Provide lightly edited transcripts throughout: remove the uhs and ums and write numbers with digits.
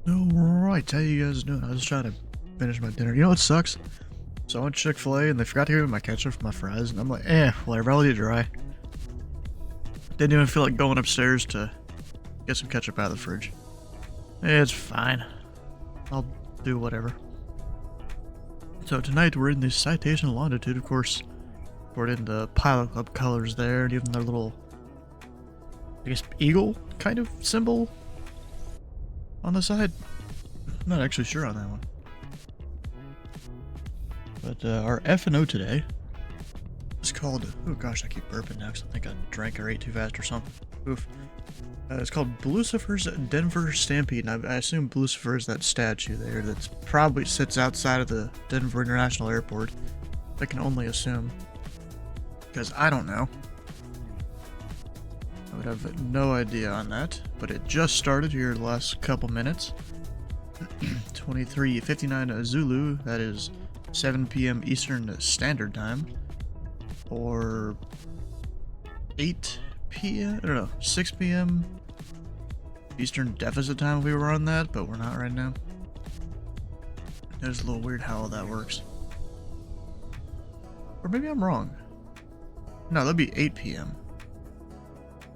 Alright, how you guys doing? I was trying to finish my dinner. You know what sucks? So I went to Chick-fil-A and they forgot to give me my ketchup for my fries, and I'm like, whatever, I'll eat it dry. Didn't even feel like going upstairs to get some ketchup out of the fridge. It's fine. I'll do whatever. So tonight we're in the citation longitude, of course. We're in the Pilot Club colors there, and even their little, I guess, eagle kind of symbol on the side. I'm not actually sure on that one. But our FNO today is called, oh gosh, I keep burping now because I think I drank or ate too fast or something. Oof. It's called Blucifer's Denver Stampede, and I assume Blucifer is that statue there that probably sits outside of the Denver International Airport. I can only assume, because I don't know. I would have no idea on that, but it just started here the last couple minutes. 23:59 Zulu, that is 7 p.m. Eastern Standard Time, or 8 p.m. I don't know, 6 p.m. Eastern Deficit Time if we were on that, but we're not right now. It's a little weird how all that works. Or maybe I'm wrong. No, that'd be 8 p.m.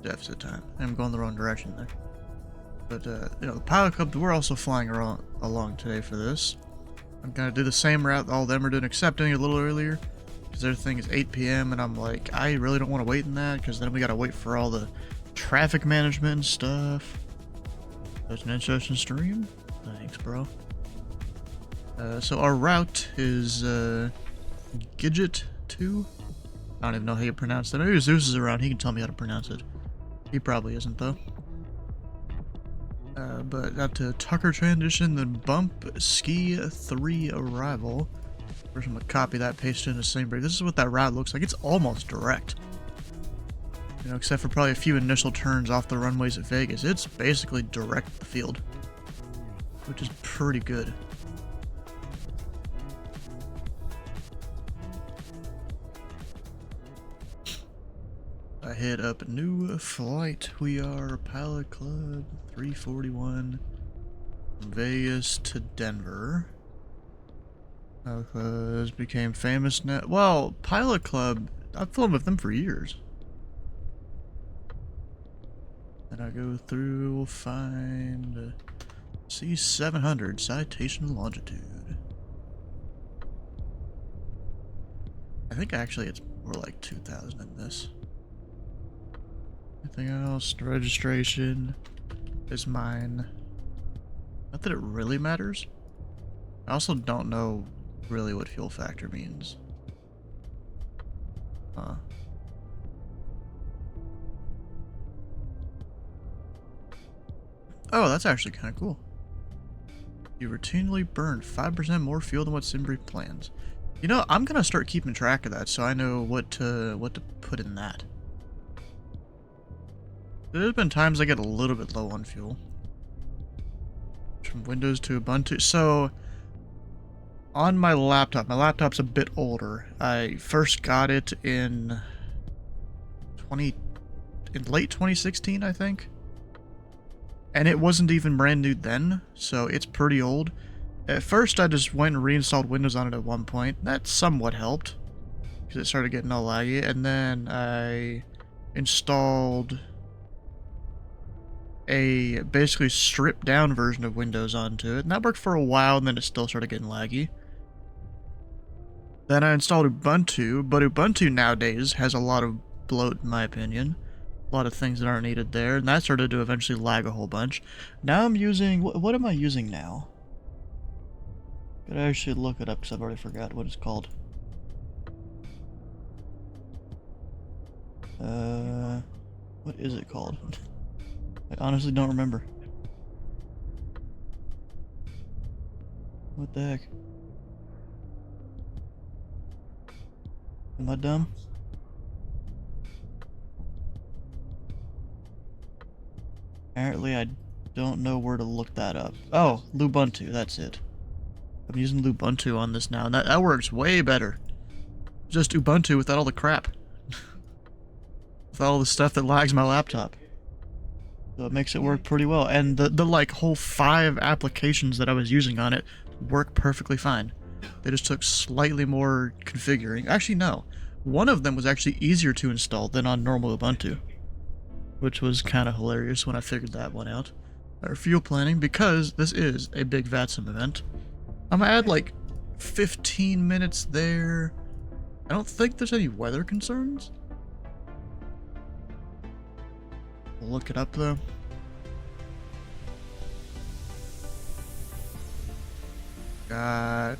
Deficit Time. I'm going the wrong direction there. But, you know, the Pilot Club, we're also flying along today for this. I'm gonna do the same route all of them are doing, except doing it a little earlier, because their thing is 8 p.m. and I'm like, I really don't want to wait in that, because then we gotta wait for all the traffic management and stuff. That's an interesting stream. Thanks, bro. So our route is Gidget 2. I don't even know how you pronounce that. Maybe Zeus is around. He can tell me how to pronounce it. He probably isn't, though. But got to Tucker Transition, then Bump Ski 3 Arrival. First, I'm gonna copy that, paste it in the same break. This is what that route looks like. It's almost direct. You know, except for probably a few initial turns off the runways at Vegas. It's basically direct the field, which is pretty good. I hit up new flight. We are Pilot Club 341 from Vegas to Denver. Pilot Club has became famous now. Well, Pilot Club, I've flown with them for years. And I go through, we'll find C700 citation longitude. I think actually it's more like 2000 in this. Anything else? The registration is mine. Not that it really matters. I also don't know really what fuel factor means. Huh. Oh, that's actually kind of cool. You routinely burn 5% more fuel than what SimBrief plans. You know, I'm gonna start keeping track of that so I know what to put in that. There's been times I get a little bit low on fuel. From Windows to Ubuntu. So, on my laptop's a bit older. I first got it in late 2016, I think. And it wasn't even brand new then, so it's pretty old. At first, I just went and reinstalled Windows on it at one point. That somewhat helped, because it started getting all laggy. And then I installed a basically stripped down version of Windows onto it, and that worked for a while, and then it still started getting laggy. Then I installed Ubuntu, but Ubuntu nowadays has a lot of bloat in my opinion. A lot of things that aren't needed there, and that started to eventually lag a whole bunch. Now I'm using, what am I using now? Could I actually look it up because I've already forgot what it's called. What is it called? I honestly don't remember. What the heck? Am I dumb? Apparently I don't know where to look that up. Oh, Lubuntu, that's it. I'm using Lubuntu on this now, and that works way better. Just Ubuntu without all the crap. With all the stuff that lags my laptop. So it makes it work pretty well. And the like whole 5 applications that I was using on it work perfectly fine. They just took slightly more configuring. Actually, no. One of them was actually easier to install than on normal Ubuntu, which was kind of hilarious when I figured that one out. Our fuel planning, because this is a big VATSIM event, I'm gonna add like 15 minutes there. I don't think there's any weather concerns. We'll look it up though.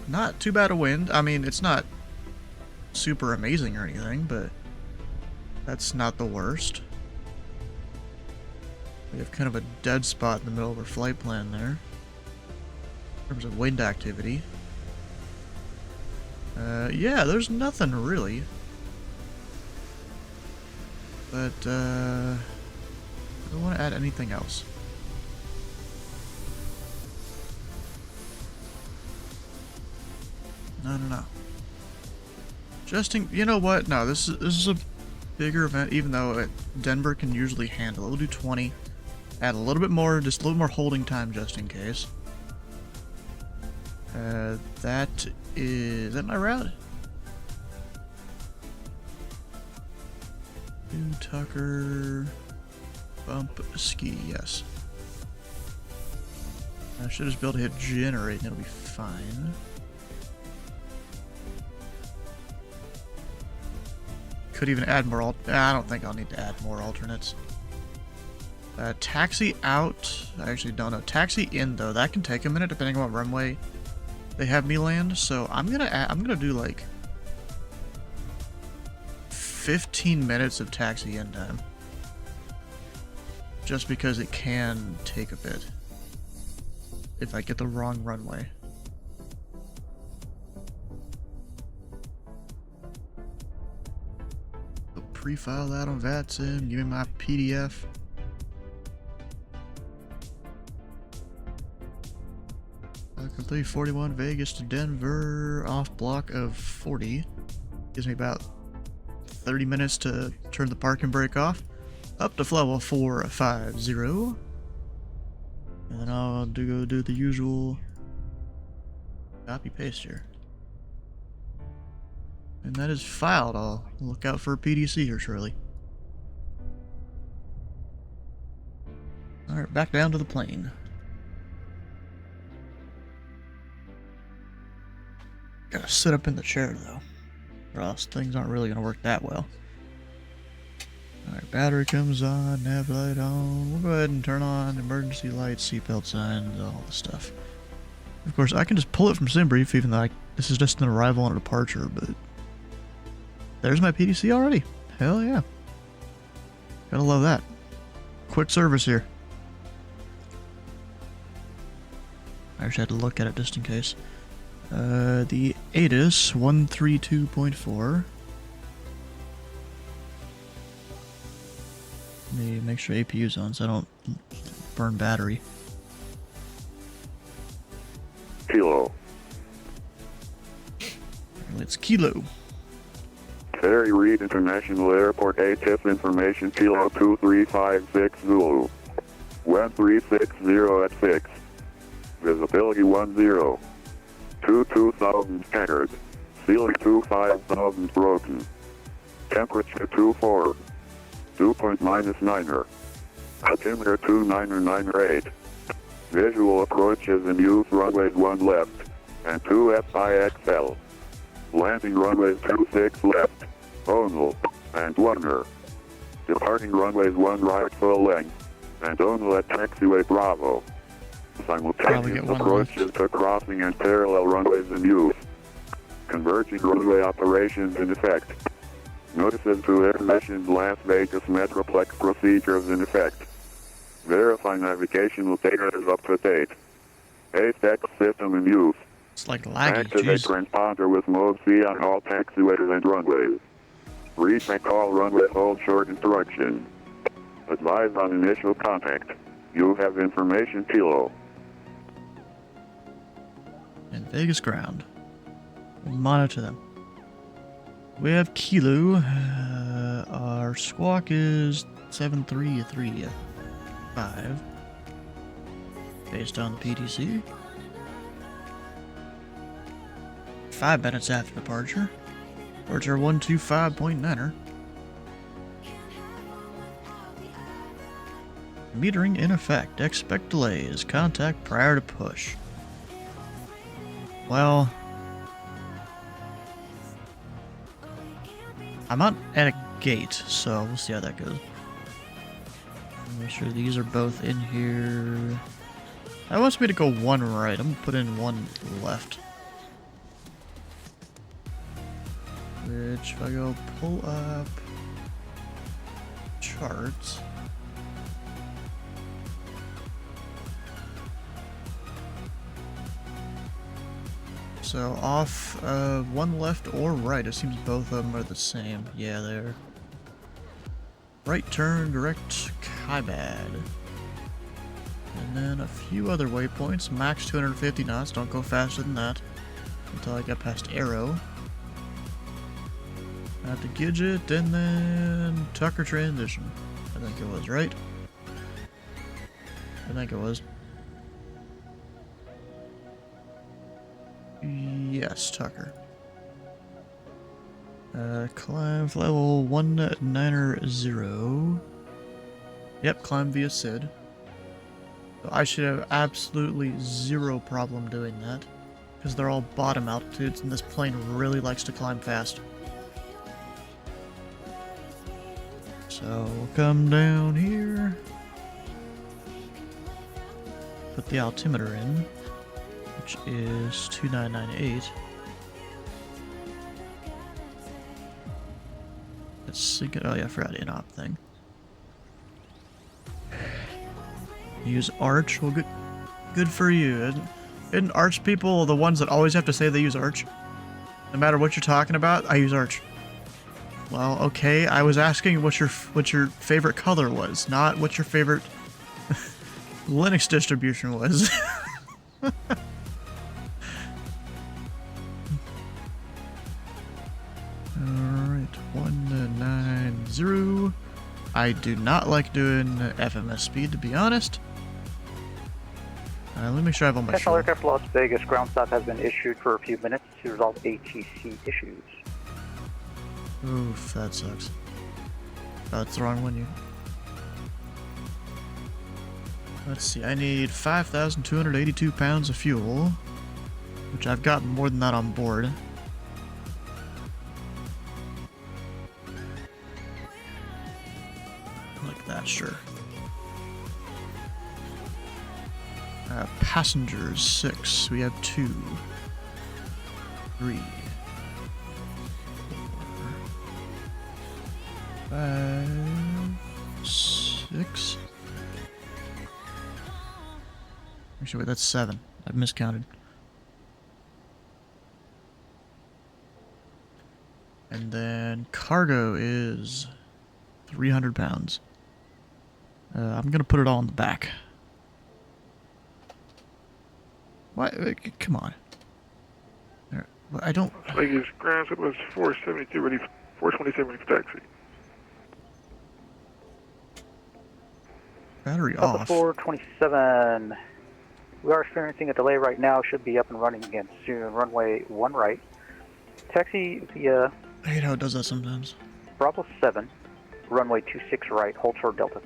Not too bad a wind. I mean, it's not super amazing or anything, but that's not the worst. We have kind of a dead spot in the middle of our flight plan there, in terms of wind activity. Yeah, there's nothing really. But, I don't want to add anything else. No. You know what? No, this is a bigger event, even though Denver can usually handle it. We'll do 20. Add a little bit more, just a little more holding time just in case. Is that my route? Do Tucker, bump ski, yes. I should just be able to hit generate and it'll be fine. Could even add more I don't think I'll need to add more alternates. Taxi out, I actually don't know. Taxi in though, that can take a minute depending on what runway they have me land. So I'm gonna do like 15 minutes of taxi in time, just because it can take a bit if I get the wrong runway. So pre-file that on VATSIM, give me my PDF. Complete 41 Vegas to Denver, off block of 40. Gives me about 30 minutes to turn the parking brake off. Up to level 450. And then I'll go do the usual copy paste here. And that is filed. I'll look out for a PDC here shortly. Alright, back down to the plane. Gotta sit up in the chair though, or else things aren't really gonna work that well. Alright, battery comes on, nav light on. We'll go ahead and turn on emergency lights, seatbelt signs, all the stuff. Of course, I can just pull it from SimBrief, even though this is just an arrival and a departure, but there's my PDC already. Hell yeah. Gotta love that. Quick service here. I just had to look at it just in case. The ATIS 132.4. Let me make sure APU's on so I don't burn battery. Kilo. It's Kilo. Ferry Reid International Airport ATIS information Kilo 2356 Zulu. 1360 at 6. Visibility 10. 22,000 scattered. Ceiling 25,000 broken. Temperature 24. Dew point -9er. Altimeter 2998. Visual approaches in use runways 1 left and 2 FIXL. Landing runways 26 left, Onal, and 1er. Departing runways 1 right full length and Onal at taxiway Bravo. Simultaneous approaches to crossing and parallel runways in use. Converging runway operations in effect. Notices to air-missioned Las Vegas Metroplex procedures in effect. Verify navigational data is up to date. KTEX system in use. It's like laggy, Activate transponder with mode C on all taxiways and runways. Reach and call runway hold short instruction. Advise on initial contact. You have information Kilo. And Vegas ground. We'll monitor them. We have Kilo. Our squawk is 733. 5. Based on the PTC. 5 minutes after departure. Departure 125.9er. Metering in effect. Expect delays. Contact prior to push. Well, I'm not at a gate, so we'll see how that goes. Make sure these are both in here. That wants me to go one right. I'm gonna put in one left. Which, if I go pull up charts. So off one left or right. It seems both of them are the same. Yeah, they're right turn, direct Kaibad. And then a few other waypoints. Max 250 knots. Don't go faster than that until I get past Arrow. At the Gidget, and then Tucker transition. I think it was, right? I think it was. Yes, Tucker. Climb level 190. Yep, climb via Sid. So I should have absolutely zero problem doing that. Because they're all bottom altitudes and this plane really likes to climb fast. So we'll come down here. Put the altimeter in, which is 2998. Let's sync it. Oh yeah, I forgot the in-op thing. Use Arch. Well, good for you. Isn't Arch people the ones that always have to say they use Arch? No matter what you're talking about, I use Arch. Well, okay. I was asking what your favorite color was, not what your favorite Linux distribution was. Alright, 190. I do not like doing FMS speed, to be honest. Let me make sure I have all my National fuel. Aircraft Las Vegas ground stop has been issued for a few minutes to resolve ATC issues. Oof, that sucks. Oh, that's the wrong one. Let's see, I need 5,282 pounds of fuel, which I've got more than that on board. Like that, sure. Passengers, 6. We have 2. 3. 4. 5. 6. Actually, wait, that's 7. I've miscounted. And then cargo is 300 pounds. I'm gonna put it all in the back. Why? Come on. There, I don't. Vegas ground stop was 472 ready, 427 ready for taxi. Battery Delta off. 427. We are experiencing a delay right now. Should be up and running again soon. Runway 1 right. Taxi via I hate how it does that sometimes. Bravo 7. Runway 26 right. Hold short Delta.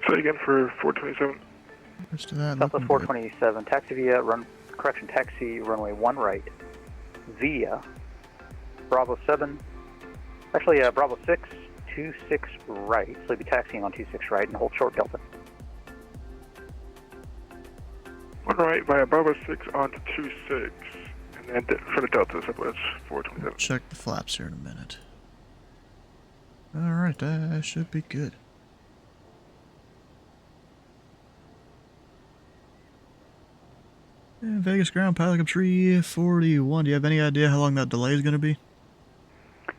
Say again for 427. Rest of that Delta looking 427. Taxi via taxi runway 1 right. Via Bravo 7. Actually, Bravo 6. 26 right. So you'll be taxiing on 26 right and hold short Delta. 1 right via Bravo 6 on to 26. And then for the Delta, so that's 427. good. Check the flaps here in a minute. Alright, that should be good. And Vegas ground pilot up 341. Do you have any idea how long that delay is going to be?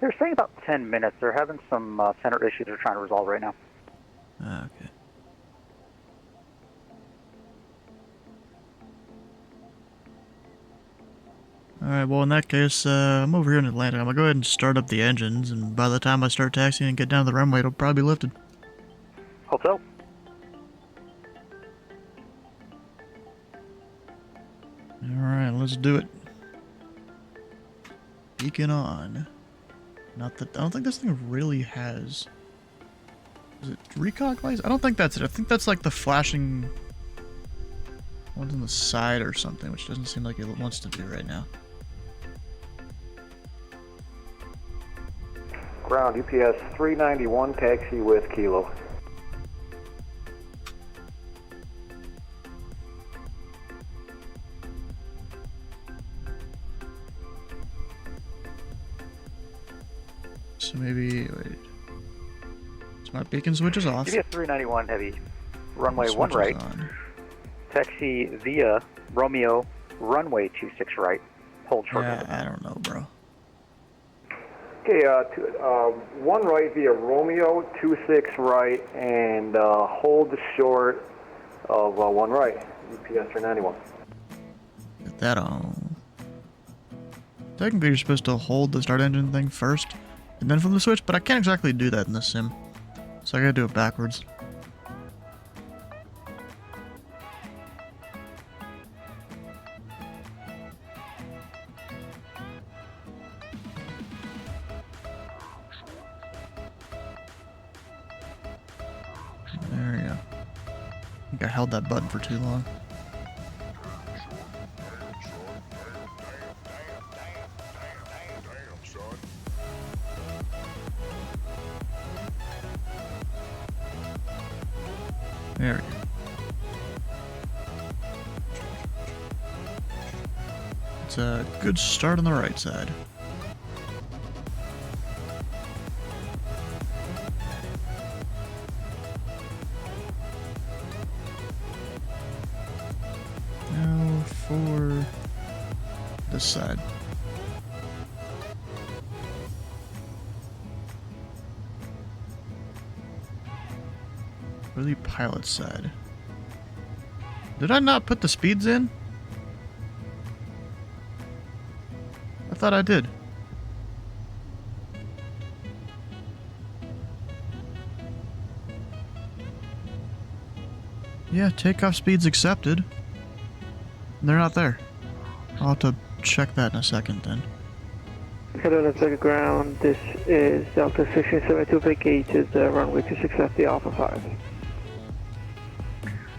They're saying about 10 minutes. They're having some center issues they're trying to resolve right now. Okay. Alright, well in that case, I'm over here in Atlanta. I'm gonna go ahead and start up the engines, and by the time I start taxiing and get down to the runway, it'll probably be lifted. Hotel. Alright, let's do it. Beacon on. Not that I don't think this thing really has. Is it recog lights? I don't think that's it. I think that's like the flashing ones on the side or something, which doesn't seem like it wants to do right now. Ground UPS 391, taxi with Kilo. So maybe, wait. So my beacon switch is off. UPS 391 heavy. Runway Switch 1 is right. on. Taxi via Romeo, runway 26 right. Hold short. Yeah, I don't know, bro. Okay, 1 right via Romeo, 26 right, and hold short of 1 right, UPS 391. Get that on. Technically, you're supposed to hold the start engine thing first, and then flip the switch, but I can't exactly do that in this sim. So I gotta do it backwards. There we go. I think I held that button for too long. There we go. It's a good start on the right side. Now for this side. For the pilot side. Did I not put the speeds in? I thought I did. Yeah, takeoff speeds accepted. They're not there. I'll have to check that in a second then. Hello, that's the ground. This is Delta 1672 vacated runway 26 at the Alpha 5.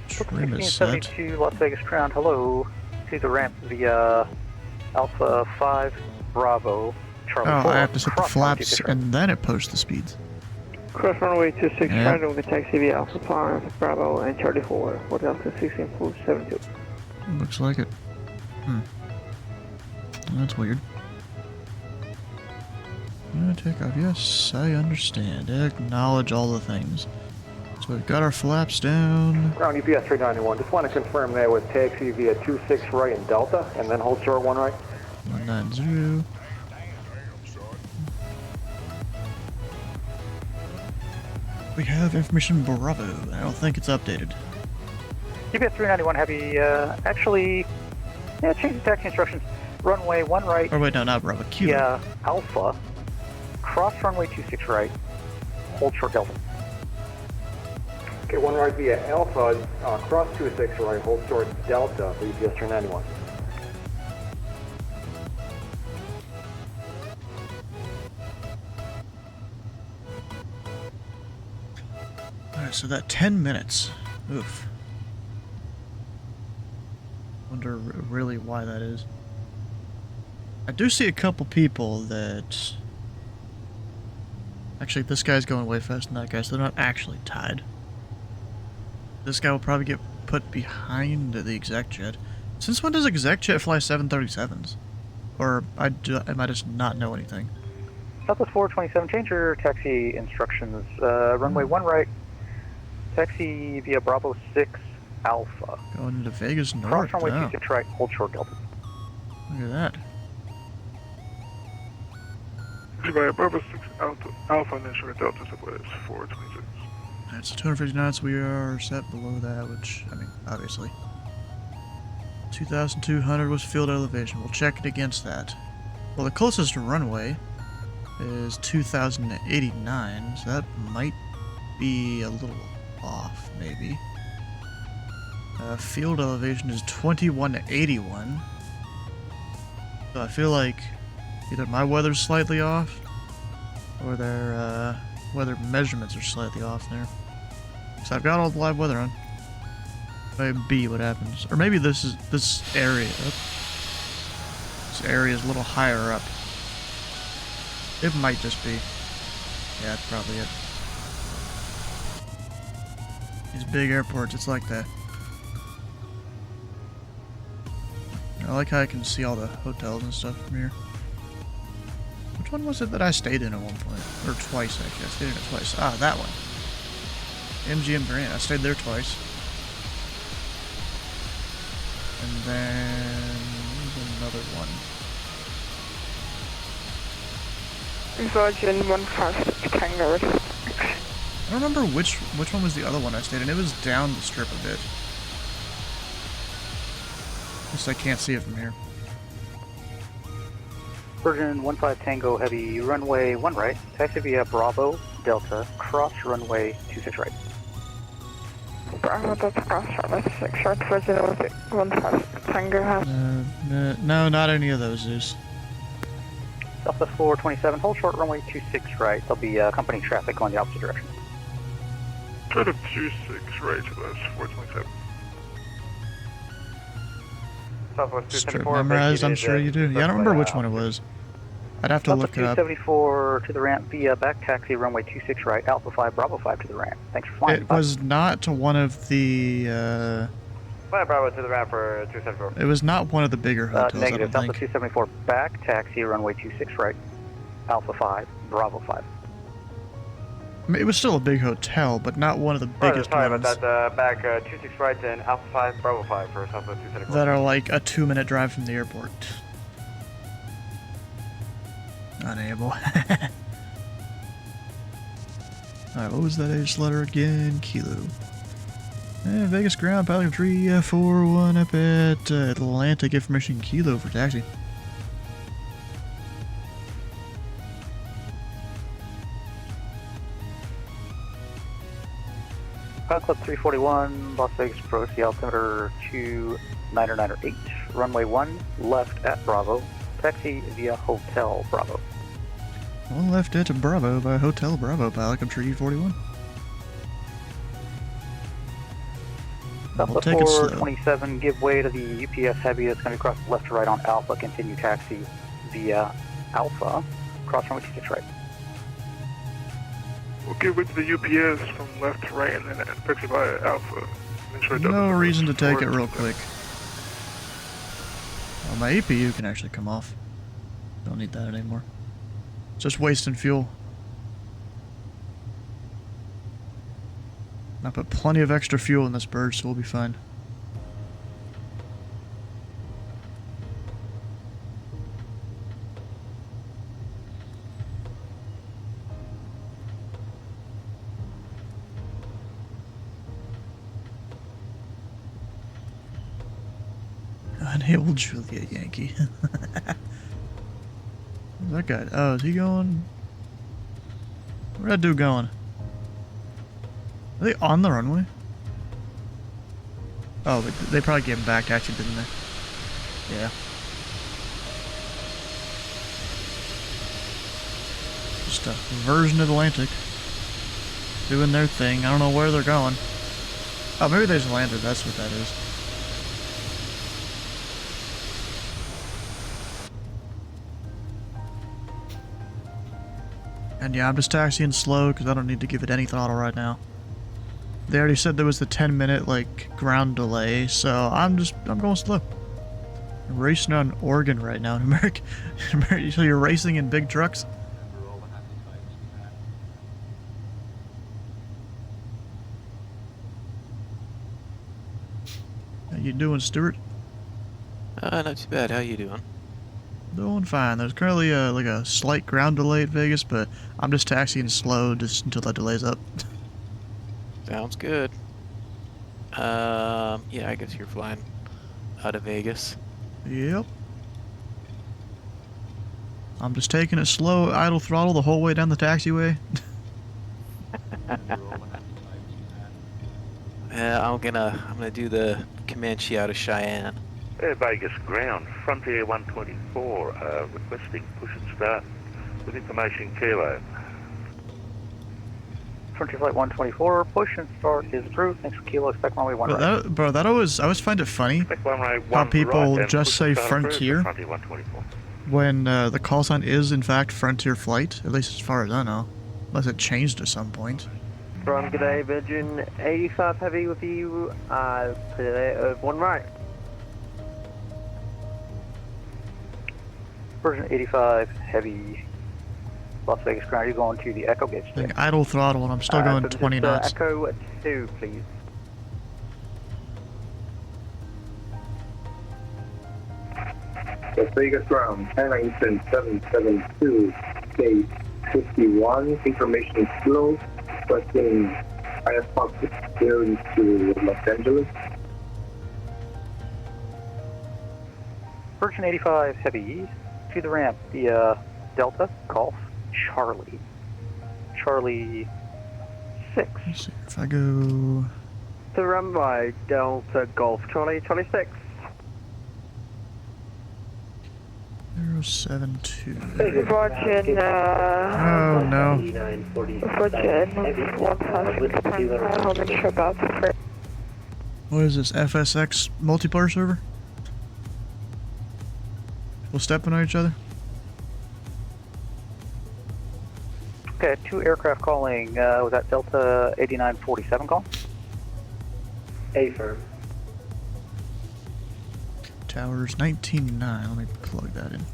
Trim is set. 1672 Las Vegas ground. Hello. To the ramp via Alpha 5 Bravo Charlie Oh, 4. I have to set the Cross runway flaps 26 and then it posts the speeds. Cross runway 26 Yeah. right over taxi via Alpha 5 Bravo and Charlie 4 for Delta 1672. Looks like it. That's weird. Takeoff. Yes, I understand. Acknowledge all the things. So we've got our flaps down. Ground UPS 391, just want to confirm that with taxi via 26 right and Delta, and then hold short 1 right. 190. We have information Bravo. I don't think it's updated. UPS 391 heavy, actually, yeah, change the taxi instructions. Runway 1 right Or wait, no, not Bravo. Kilo. via Alpha, cross runway 26 right, hold short Delta. Okay, 1 right via Alpha, cross 26 right, hold short Delta for UPS 391. Alright, so that 10 minutes. Oof. Wonder really why that is. I do see a couple people that... Actually, this guy's going way faster than that guy, so they're not actually tied. This guy will probably get put behind the exec jet. Since when does exec jet fly 737s? Or am I just not know anything? Southwest 427, change your taxi instructions. Runway 1 right, taxi via Bravo 6 Alpha. Going into Vegas North. Cross runway Wow. 26 right, hold short Delta. Look at that. Right, Bravo 6 Alpha and then short Delta Southwest 426. That's 250 knots. We are set below that, which, I mean, obviously. 2,200 was field elevation. We'll check it against that. Well, the closest runway is 2,089, so that might be a little off, maybe. Field elevation is 2,181. So I feel like either my weather's slightly off, or their weather measurements are slightly off there. So I've got all the live weather on. B, what happens? Or maybe this area. This area is a little higher up. It might just be. Yeah, that's probably it. These big airports, it's like that. I like how I can see all the hotels and stuff from here. Which one was it that I stayed in at one point? Or twice, actually. I stayed in it twice. Ah, that one. MGM Grand. I stayed there twice. And then another one. Virgin 156 Tango. I don't remember which one was the other one I stayed in. It was down the strip a bit. Just I can't see it from here. Virgin 15 Tango Heavy, runway 1 right. Taxi via Bravo, Delta, cross runway 26 right. Bravo Delta cross runway 6 right. Virgin 156 Tango Heavy. No, not any of those, Zeus. Delta 427, hold short runway 26 right. There'll be company traffic going the opposite direction. Try to 26 right, so that's 427. Southwest Strip 274. memorized, I'm sure you do. Yeah, I don't remember which one it was. I'd have to Delta look it up. 274 to the ramp via back taxi runway 26 right. Alpha 5, Bravo 5 to the ramp. Thanks for flying. It was not to one of the, Fly Bravo to the ramp for 274. it was not one of the bigger hotels, Negative. I Delta don't think. 274 back taxi runway 26 right. Alpha 5, Bravo 5. I mean, it was still a big hotel, but not one of the biggest Sorry ones about that. Back 26 right and Alpha 5, Bravo 5 for Southwest 274. that are like a 2-minute drive from the airport. Unable. Alright, what was that H letter again? Kilo. Vegas ground, Pelican 341 up at Atlantic Information Kilo for taxi. Pilot Club 341, Las Vegas approach, the altimeter 29908, runway 1, left at Bravo, taxi via Hotel Bravo. One left at Bravo by Hotel Bravo, Pelican 341. Delta take it slow. 427, give way to the UPS Heavy that's going to be crossed left to right on Alpha, continue taxi via Alpha, cross runway 26 right. We'll give it to the UPS from left to right and then taxi via Alpha. No reason to take it real quick. Well, my APU can actually come off. Don't need that anymore. Just wasting fuel. I put plenty of extra fuel in this bird, so we'll be fine. Unable Juliet Yankee. Where's that guy? Oh, is he going? Where'd that dude going? Are they on the runway? Oh, they probably gave him back actually, didn't they? Yeah. Just a Virgin Atlantic. Doing their thing. I don't know where they're going. Oh, maybe they just landed. That's what that is. And yeah, I'm just taxiing slow because I don't need to give it any throttle right now. They already said there was the 10-minute like ground delay, so I'm going slow. I'm racing on Oregon right now in America. So you're racing in big trucks? How you doing, Stuart? Not too bad. How you doing? Doing fine. There's currently like a slight ground delay at Vegas, but I'm just taxiing slow just until that delay's up. Sounds good. Yeah, I guess you're flying out of Vegas. Yep. I'm just taking it slow, idle throttle the whole way down the taxiway. Yeah, I'm gonna do the Comanche out of Cheyenne. Air Vegas ground, Frontier 124, requesting push and start with information kilo. Frontier Flight 124, push and start is approved. Thanks for kilo, expect runway 1 right. Bro, I always find it funny Expect runway 1 how people right, just say Frontier Frontier 124. when the call sign is in fact Frontier Flight, at least as far as I know. Unless it changed at some point. From G'day, Virgin 85 Heavy with you, clear of 1 right. Version 85 Heavy, Las Vegas ground, you're going to the Echo Gauge. Like idle throttle and I'm still going 20 knots. Echo 2, please. Las Vegas ground, airline 772, gate 51, information is slow, requesting Firefox clearance to Los Angeles. Virgin 85 Heavy, to the ramp via Delta, Golf, Charlie. Charlie 6. Let's see if I go... To runway, Delta Golf, Charlie 6. 072. Virgin, Oh no. Virgin 1,000, holding short about the free. What is this, FSX multiplayer server? We'll step on each other? Okay, 2 aircraft calling, was that Delta 8947 call? A firm. Towers 19.9. Let me plug that in.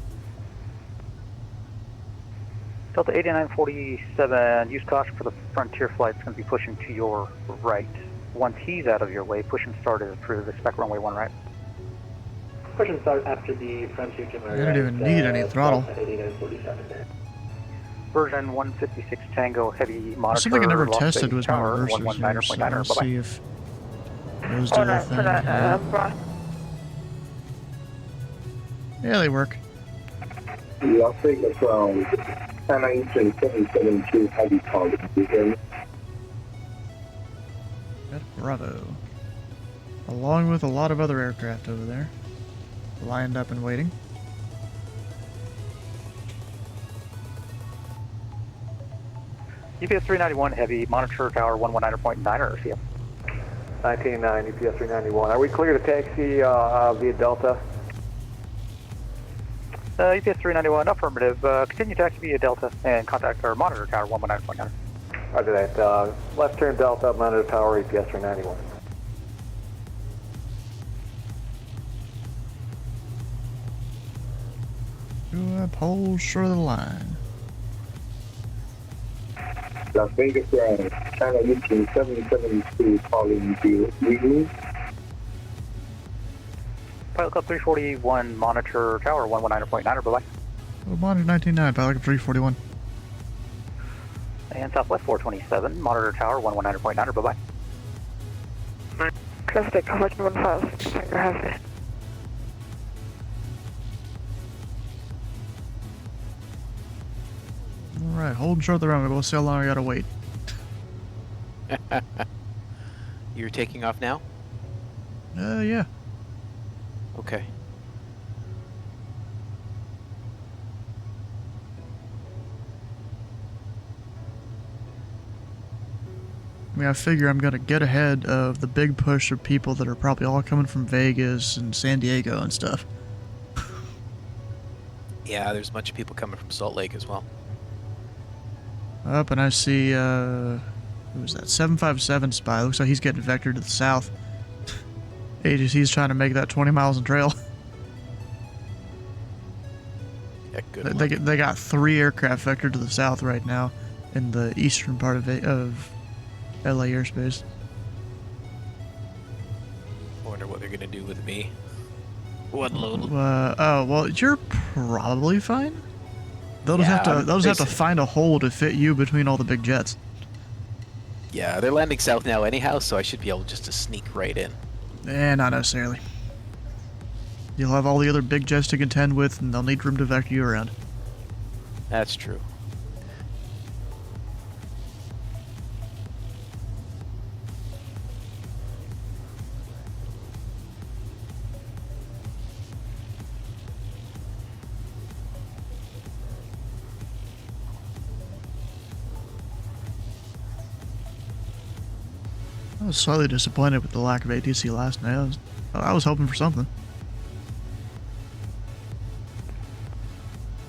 Delta 8947, use caution for the Frontier flight. It's going to be pushing to your right. Once he's out of your way, push and start is approved. Expect runway 1 right. Push and start after the Frontier to my I don't even need any throttle. 8947 there. Version 156 Tango Heavy monitor. Something I never Las tested Vegas was my tower, reversers here, so 119.9, let's bye-bye. see if those do their thing. Yeah, they work. Las Vegas ground, airline 772, heavy calling to him. Got Bravo. Along with a lot of other aircraft over there. Lined up and waiting. UPS 391 Heavy, monitor tower 119.9 RCM. 19.9, UPS 391. Are we clear to taxi via Delta? UPS 391, affirmative. Continue taxi via Delta and contact our monitor tower 119.9. Roger that. Left turn Delta, monitor tower, UPS 391. Go up, hold short of the line. Las Vegas ground, airline 772, calling to Zulu. Pilot Club 341, monitor tower 119.9, bye-bye. Oh, monitor 19.9, pilot of 341. And Southwest 427, monitor tower 119.9, bye-bye. Traffic coverage 1,000, Tango Heavy. Alright, holding short of the runway. We'll see how long I gotta wait. You're taking off now? Yeah. Okay. I mean, I figure I'm gonna get ahead of the big push of people that are probably all coming from Vegas and San Diego and stuff. Yeah, there's a bunch of people coming from Salt Lake as well. Up, and I see, who was that? 757 spy. Looks like he's getting vectored to the south. AGC's trying to make that 20 miles in trail. Yeah, good They got 3 aircraft vectored to the south right now in the eastern part of LA airspace. Wonder what they're gonna do with me. One load. Oh, well, you're probably fine. They'll just have to find a hole to fit you between all the big jets. Yeah, they're landing south now anyhow, so I should be able just to sneak right in. Not necessarily. You'll have all the other big jets to contend with, and they'll need room to vector you around. That's true. I was slightly disappointed with the lack of ATC last night. I was hoping for something.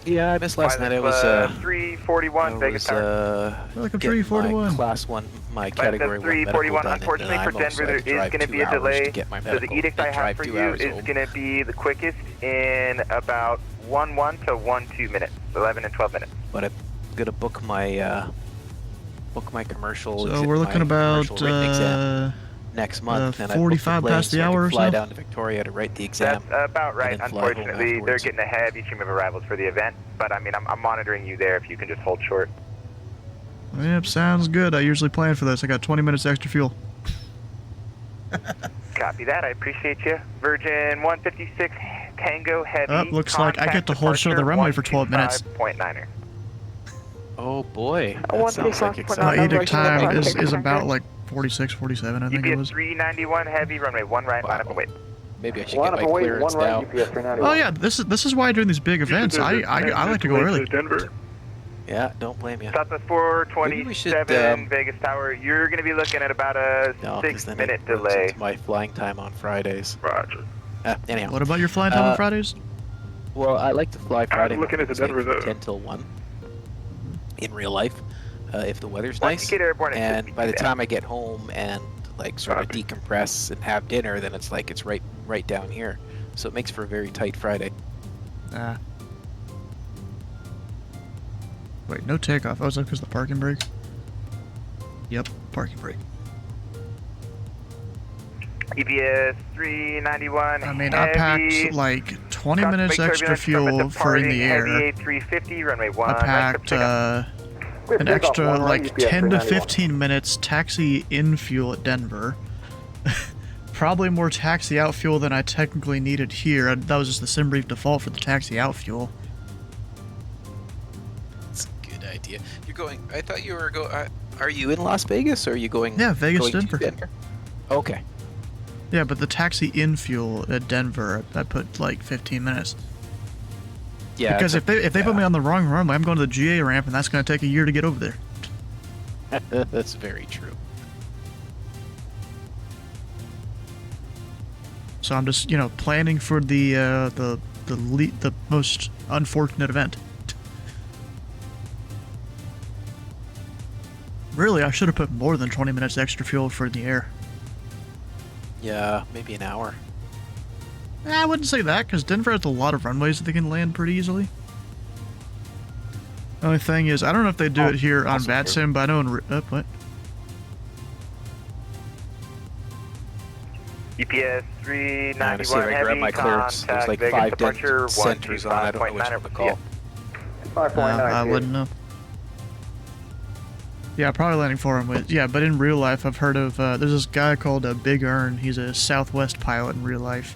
Yeah, I missed last night. I was 341 Vegas Tower. Like a getting 341. my Class 1, my Category 1 medical 341. done, Unfortunately and for I'm Denver, also there had to is drive going to 2 be a hours delay. to get my So the medical, edict I and have drive for 2 you hours is home. going to be the quickest in about 1-1 to 1-2 minutes, 11 and 12 minutes. But I'm gonna book my commercial. So we're looking about next month, and 45 past the hour or fly so? down to Victoria to write the exam. That's about right. and then fly home Unfortunately, they're afterwards. getting a heavy stream of arrivals for the event, but I mean, I'm monitoring you there if you can just hold short. Yep, sounds good. I usually plan for this. I got 20 minutes extra fuel. Copy that. I appreciate you. Virgin 156 Tango Heavy. Oh, looks like I get to hold share the runway for 12 minutes. 125.9er. Oh boy, I that want sounds this like off exciting. My edict time Russian is about like 46, 47, I think it UPS was. 391 Heavy, runway 1 right, line up and wait. Maybe I should Line get up my and wait, clearance 1 right, now. UPS 391. Oh yeah, this is why during these big events, I like to go early. Denver. Yeah, don't blame you. Southwest Maybe we should, 427 Vegas Tower. You're going to be looking at about a No, 'cause then it 6-minute runs delay. into my flying time on Fridays. Roger. Anyhow, What about your flying time on Fridays? well, I like to fly Friday looking at the mornings, Denver, like, though. 10 till 1 in real life, if the weather's Once nice. you get airborne, it should And be by the there. time I get home and like sort of decompress and have dinner, then it's like it's right down here. So it makes for a very tight Friday. Ah. Wait, no takeoff. Oh, is that because of the parking brake? Yep, parking brake. EPS 391 I mean, I Heavy. packed like 20 Cross minutes big extra turbulence, fuel for in the Heavy air. A350, runway 1 I right, packed takeoff. an extra like 10 to 15 minutes taxi in fuel at Denver. Probably more taxi out fuel than I technically needed here. That was just the sim brief default for the taxi out fuel. That's a good idea. You're going. I thought you were are you in Las Vegas or are you going? Yeah, Vegas, going to Denver. Okay. Yeah, but the taxi in fuel at Denver, I put like 15 minutes. Yeah. Because if they put me on the wrong runway, I'm going to the GA ramp, and that's going to take a year to get over there. That's very true. So I'm just, planning for the most unfortunate event. Really, I should have put more than 20 minutes extra fuel for the air. Yeah, maybe an hour. I wouldn't say that, because Denver has a lot of runways that they can land pretty easily. The only thing is, I don't know if they do it here on also true. VATSIM, but I know in... what? EPS Now to 391 see if I grab Heavy, my clearance. There's contact like Vegas 5 departure, centers on. I don't know which one to call. 549. I wouldn't know. Yeah, probably landing for him with... Yeah, but in real life, I've heard of... there's this guy called Big Earn. He's a Southwest pilot in real life.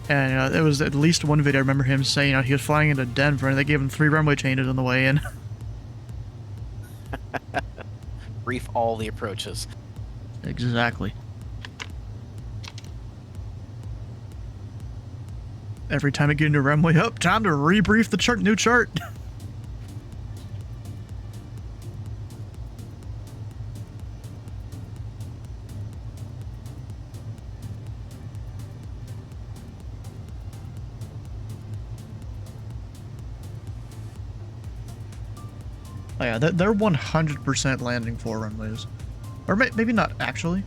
And there was at least one video I remember him saying, he was flying into Denver, and they gave him 3 runway changes on the way in. Brief all the approaches. Exactly. Every time I get into a runway up, time to rebrief the new chart. Oh yeah, they're 100% landing 4 runways. Or maybe not actually.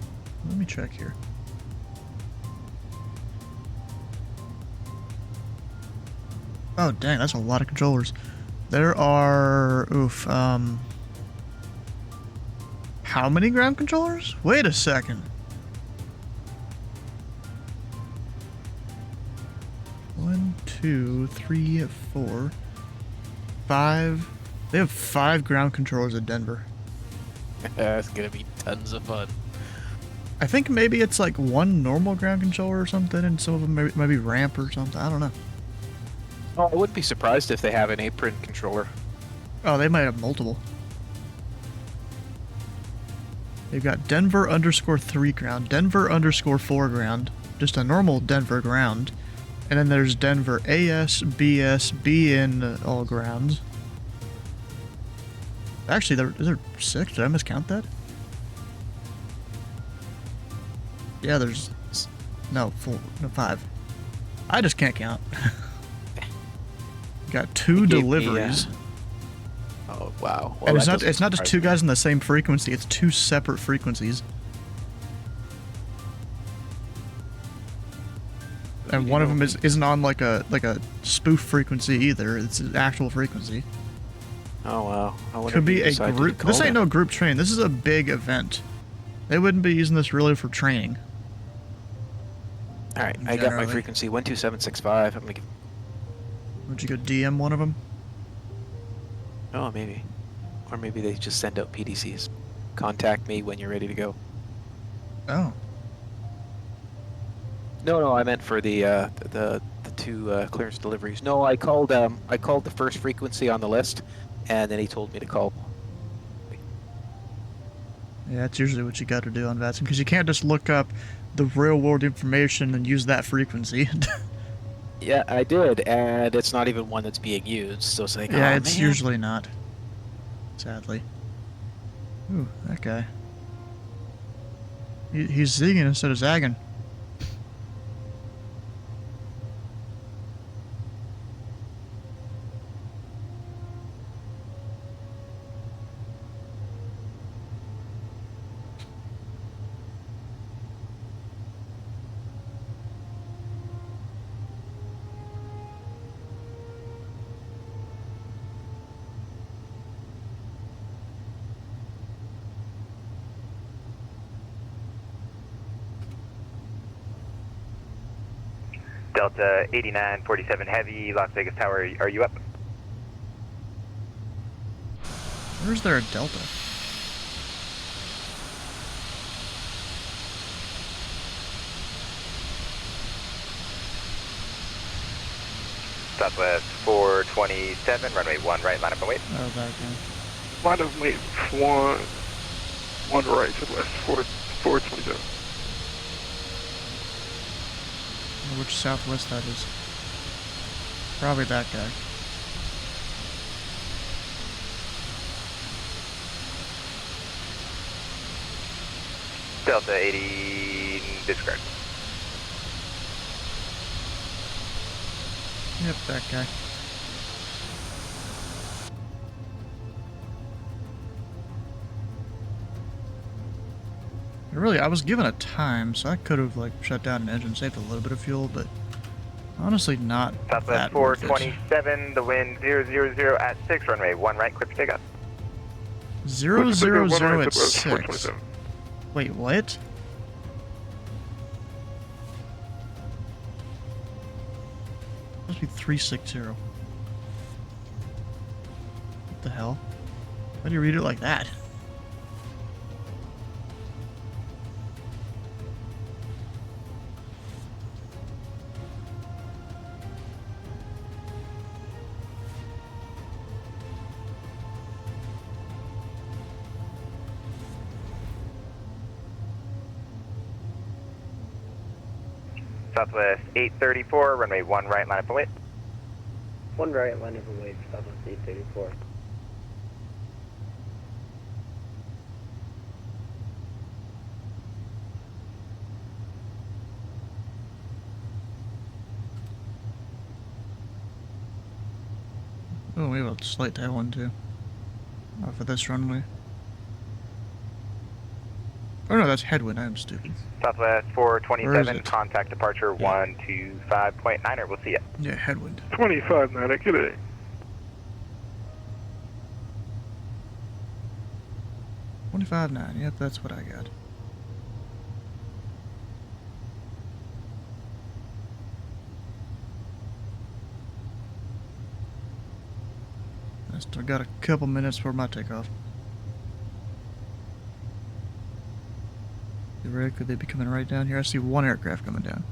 Let me check here. Oh dang, that's a lot of controllers. There are... how many ground controllers? Wait a second. 1, 2, 3, 4, 5... They have 5 ground controllers at Denver. That's gonna be tons of fun. I think maybe it's like one normal ground controller or something, and some of them maybe ramp or something. I don't know. Oh, I wouldn't be surprised if they have an apron controller. Oh, they might have multiple. They've got Denver _3 ground, Denver _4 ground, just a normal Denver ground, and then there's Denver AS, BS, BN all grounds. Actually, is there 6? Did I miscount that? Yeah, there's... No, 4. No, 5. I just can't count. Got 2 deliveries. Oh, wow. Well, and it's not just 2 guys on the same frequency, it's 2 separate frequencies. And one of them isn't on like a spoof frequency either. It's an actual frequency. Oh wow. Could be a group. This ain't no group training. This is a big event. They wouldn't be using this really for training. All right, I got my frequency 12765. I'm gonna give. Would you go DM one of them? Oh, maybe, or maybe they just send out PDCs. Contact me when you're ready to go. Oh. No, I meant for the 2 clearance deliveries. No, I called the first frequency on the list, and then he told me to call. Yeah, that's usually what you got to do on VATSIM, because you can't just look up the real-world information and use that frequency. Yeah, I did, and it's not even one that's being used, so it's like, yeah, oh, it's man. usually not. Sadly. Ooh, that guy. He's zigging instead of zagging. Delta 8947 Heavy, Las Vegas Tower, are you up? Where's there a Delta? Southwest 427, runway 1 right, line up and wait. Oh, that guy. Line up and wait, 1 right, Southwest 427. Which Southwest that is. Probably that guy. Delta 80, disregard. Yep, that guy. Really, I was given a time, so I could have like shut down an engine, saved a little bit of fuel, but honestly not Southwest that worth it. 427, the wind 000 at 6, runway 1 right, clear for takeoff. 000 at 6. Wait, what? Must be 360. What the hell? Why do you read it like that? Southwest 834, runway 1 right, line up and wait. 1 right, line up and wait, Southwest 834. Oh, we have a slight tailwind too. For this runway. Oh no, that's headwind. I'm stupid. Southwest 427, contact departure 125.9er. We'll see you. Yeah, headwind. 25-9, get it. 25.9. Yep, that's what I got. I still got a couple minutes for my takeoff. Could they be coming right down here? I see one aircraft coming down.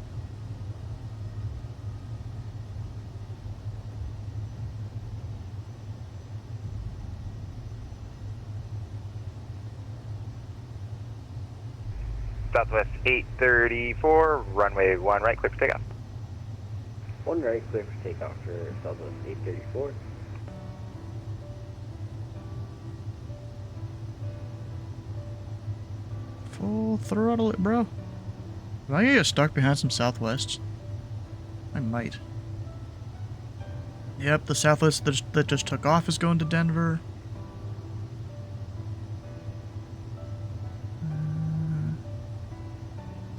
Southwest 834, runway 1 right, clear for takeoff. 1 right, clear for takeoff for Southwest 834. Full throttle it, bro. Am I gonna get stuck behind some Southwests? I might. Yep, the Southwest that just took off is going to Denver.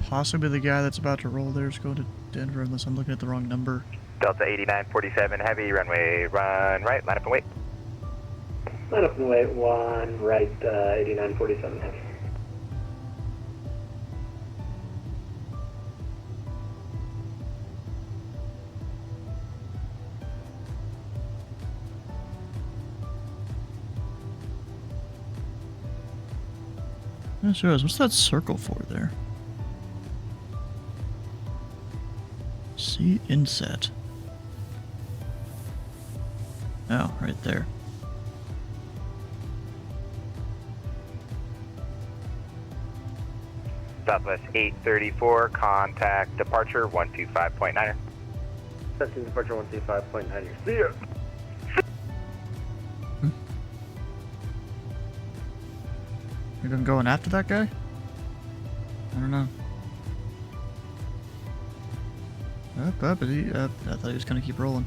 Possibly the guy that's about to roll there is going to Denver, unless I'm looking at the wrong number. Delta 8947 heavy, runway run right, line up and wait. Line up and wait, 1 right, 8947 heavy. Yeah, sure is. What's that circle for there? See inset. Oh, right there. Southwest 834, contact departure 125.9er. Testing departure 125.9er. See ya! Maybe I'm going after that guy? I don't know. Up, is he up? I thought he was gonna keep rolling.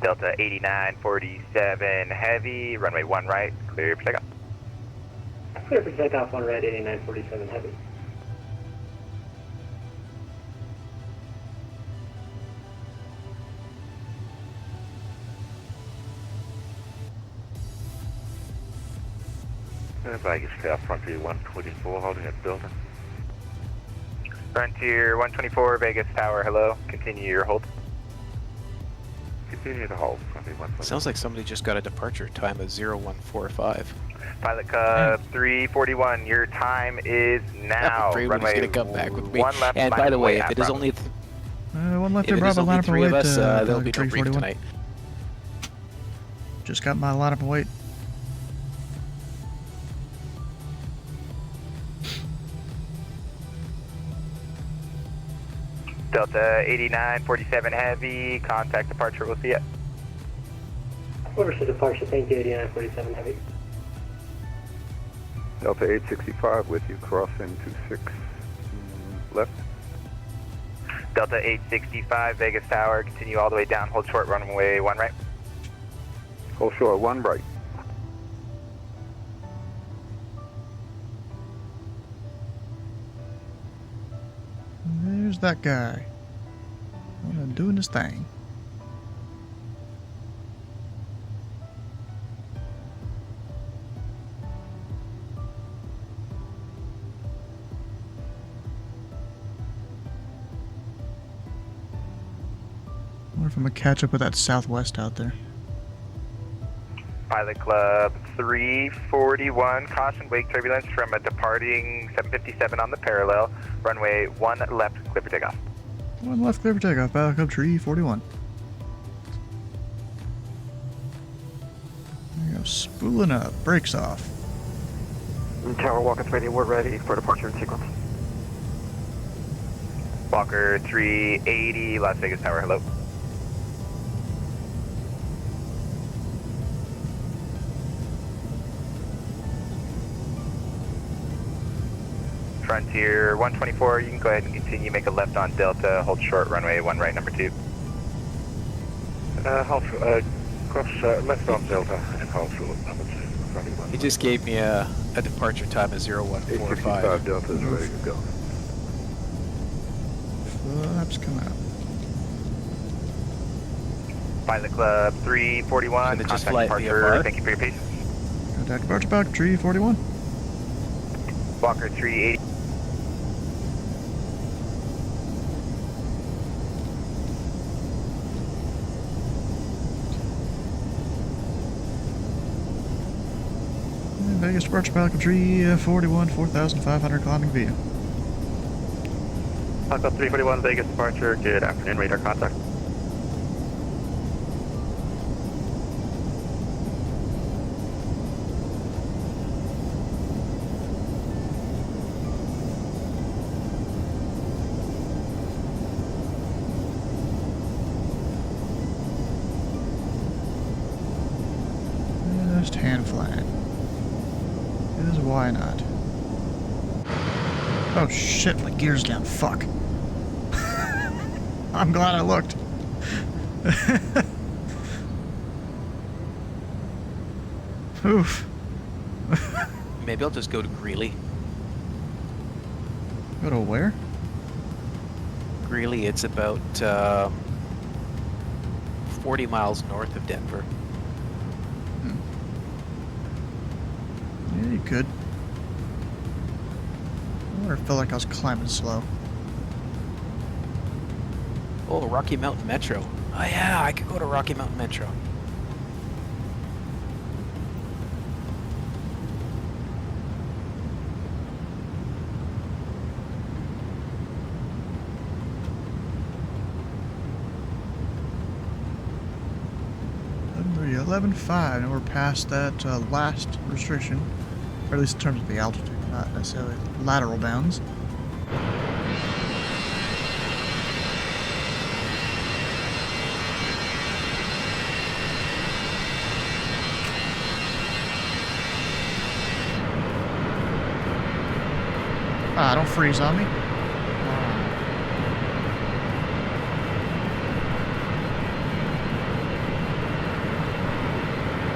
Delta 8947 heavy, runway 1 right, clear for takeoff. Clear for takeoff, 1 right, 8947 heavy. Vegas Tower, Frontier 124, holding at Delta. Frontier 124, Vegas Tower, hello. Continue your hold. Continue to hold, Frontier 124. Sounds like somebody just got a departure time of 0145. Pilot Cub 341, your time is now. Everybody's going to come back with me. 1 left, and by the way, if it is only... one left if there, it is Bravo, only line up and 3 wait. of us, there'll be no brief 341. tonight. Just got my line up and wait. Delta 8947 heavy, contact departure, we'll see ya. Orders to departure, thank you, 8947 heavy. Delta 865 with you, crossing 26 left. Delta 865, Vegas Tower, continue all the way down, hold short, runway 1 right. Hold short, 1 right. There's that guy. Doing his thing. I wonder if I'm gonna catch up with that Southwest out there. Pilot Club 341, caution wake turbulence from a departing 757 on the parallel, runway 1 left, clear for takeoff. 1 left, clear for takeoff, back up tree 41. There you go, spooling up, brakes off. Tower Walker's ready, we're ready for departure in sequence. Walker 380, Las Vegas Tower, hello. Frontier 124, you can go ahead and continue, make a left on Delta, hold short, runway 1 right, number 2. Cross left on Delta and hold short, number 2. He just gave me a departure time of 0145. 865 Delta is ready to go. Flaps come out. Pilot Club 341, just contact fly departure, thank you for your patience. Contact departure back, tree 41. Walker 380. Vegas departure Pelican 341, 4,500 climbing via. Pelican 341, Vegas departure. Good afternoon, radar contact. Just hand flying. Because why not? Oh shit, my gear's down. Fuck. I'm glad I looked. Oof. Maybe I'll just go to Greeley. Go to where? Greeley, it's about 40 miles north of Denver. Yeah, you could. I felt like I was climbing slow. Oh, Rocky Mountain Metro. Oh yeah, I could go to Rocky Mountain Metro. Number 11.5, and we're past that last restriction, or at least in terms of the altitude, not necessarily lateral bounds. Ah, don't freeze on me.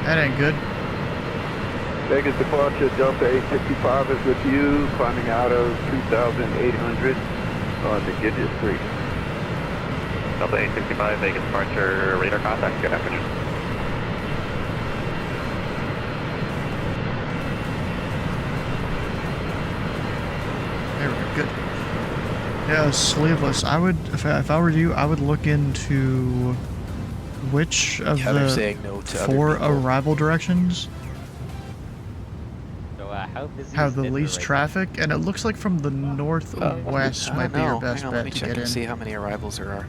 That ain't good. Vegas departure, Delta 865 is with you, climbing out of 2,800 to Gidget Creek. Delta 865, Vegas departure, radar contact. Good afternoon. There we go, good. Yeah, sleeveless. I would, if I were you, I would look into which of they're saying the no to 4 other people. arrival directions So, how busy have is the Denver least right traffic, and it looks like from the northwest might be your best Hang on, let bet me to check get and in. see how many arrivals there are.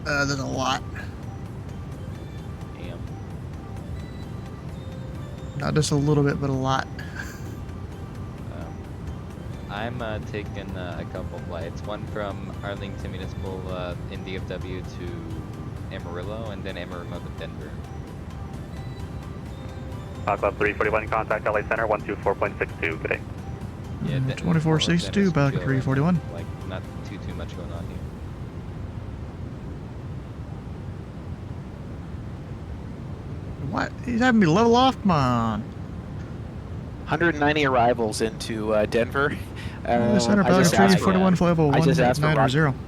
There's a lot. Damn. Not just a little bit, but a lot. I'm taking a couple flights. One from Arlington Municipal in DFW to Amarillo, and then Amarillo to Denver. Club 341, contact LA Center 124.62. Good day. Yeah, 2462, Pelican 341. Like, not too much going on here. What? He's having me level off? Come on. 190 arrivals into Denver. The center, I Pelican just asked 341, flight level I just asked for 190.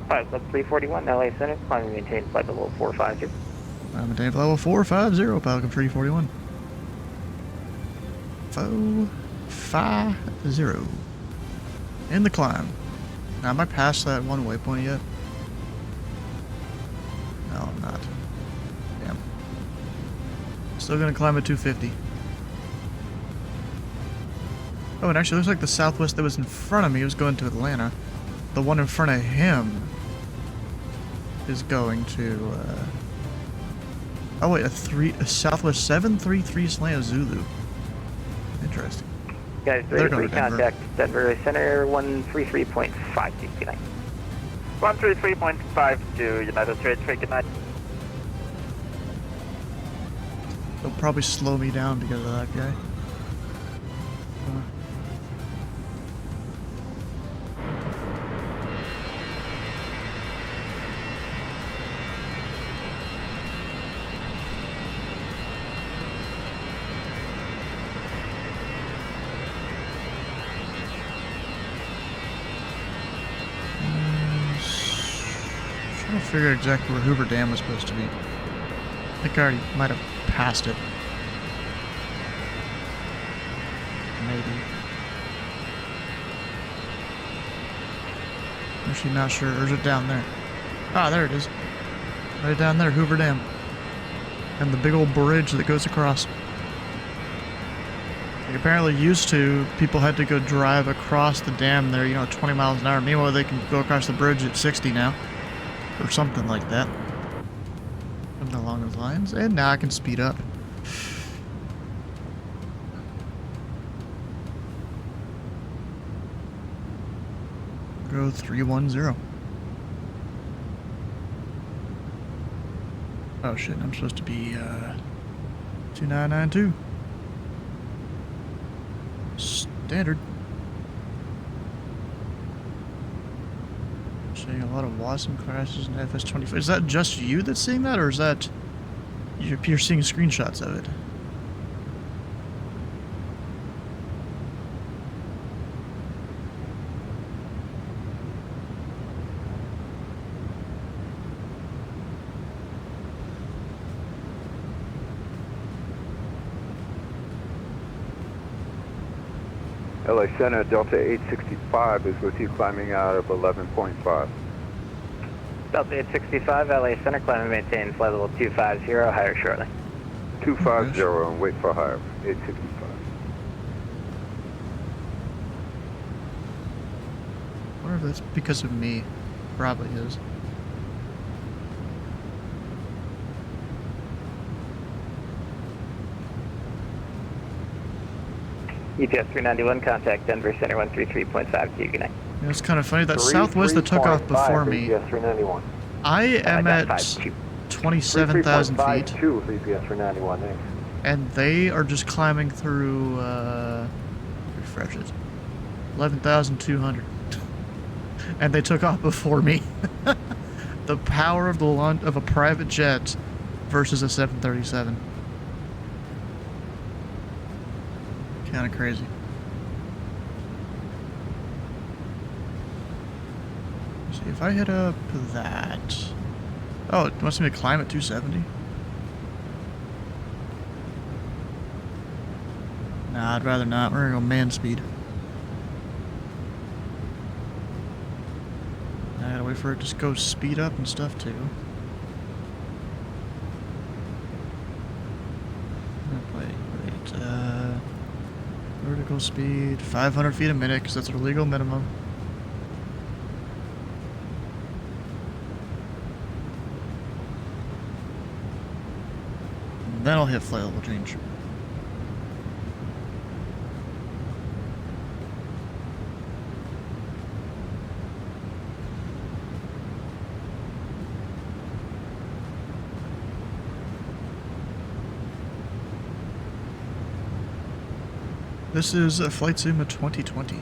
5 Club 341, LA Center, climbing maintain flight level 450. Maintain flight level 450, Pelican 341. 450. In the climb. Now, am I past that one waypoint yet? No, I'm not. Damn. Still gonna climb at 250. Oh, it actually looks like the Southwest that was in front of me was going to Atlanta. The one in front of him is going to, oh wait, a Southwest 733 slant Zulu. Interesting. Guys, They're ready going for to Denver. contact Denver Center 133.52. Good night. 133.52, United States, good night. They'll probably slow me down because of that guy. Trying to figure out exactly where Hoover Dam was supposed to be. I think I already might have passed it. maybe. Actually, not sure. Or is it down there? Ah, there it is. Right down there, Hoover Dam. And the big old bridge that goes across. Like, apparently used to, people had to go drive across the dam there, you know, 20 miles an hour. Meanwhile, they can go across the bridge at 60 now. Or something like that. Something along those lines. And now I can speed up. Go 310. Oh shit, I'm supposed to be 2992. Standard. Seeing a lot of Watson crashes in FS25. Is that just you that's seeing that, or is that you're seeing screenshots of it? LA Center, Delta 865 is with you climbing out of 11.5. Delta 865, LA Center, climb and maintain flight level 250, higher shortly. 250 and wait for higher, 865. I wonder if that's because of me. Probably is. EPS 391, contact Denver Center 133.52, good night. You know, it's kind of funny, that Southwest that took off before me, EPS 391. I am at 27,000 feet. 3.52 for EPS 391, thanks. And they are just climbing through, refresh it, 11,200. And they took off before me. The power of of a private jet versus a 737. Kind of crazy. Let's see if I hit up that. Oh, it wants me to climb at 270. Nah, I'd rather not. We're gonna go man speed. I gotta wait for it to go speed up and stuff too. Wait. Vertical speed, 500 feet a minute, because that's our legal minimum. And then I'll hit flight level change. This is a Flight Sim 2020.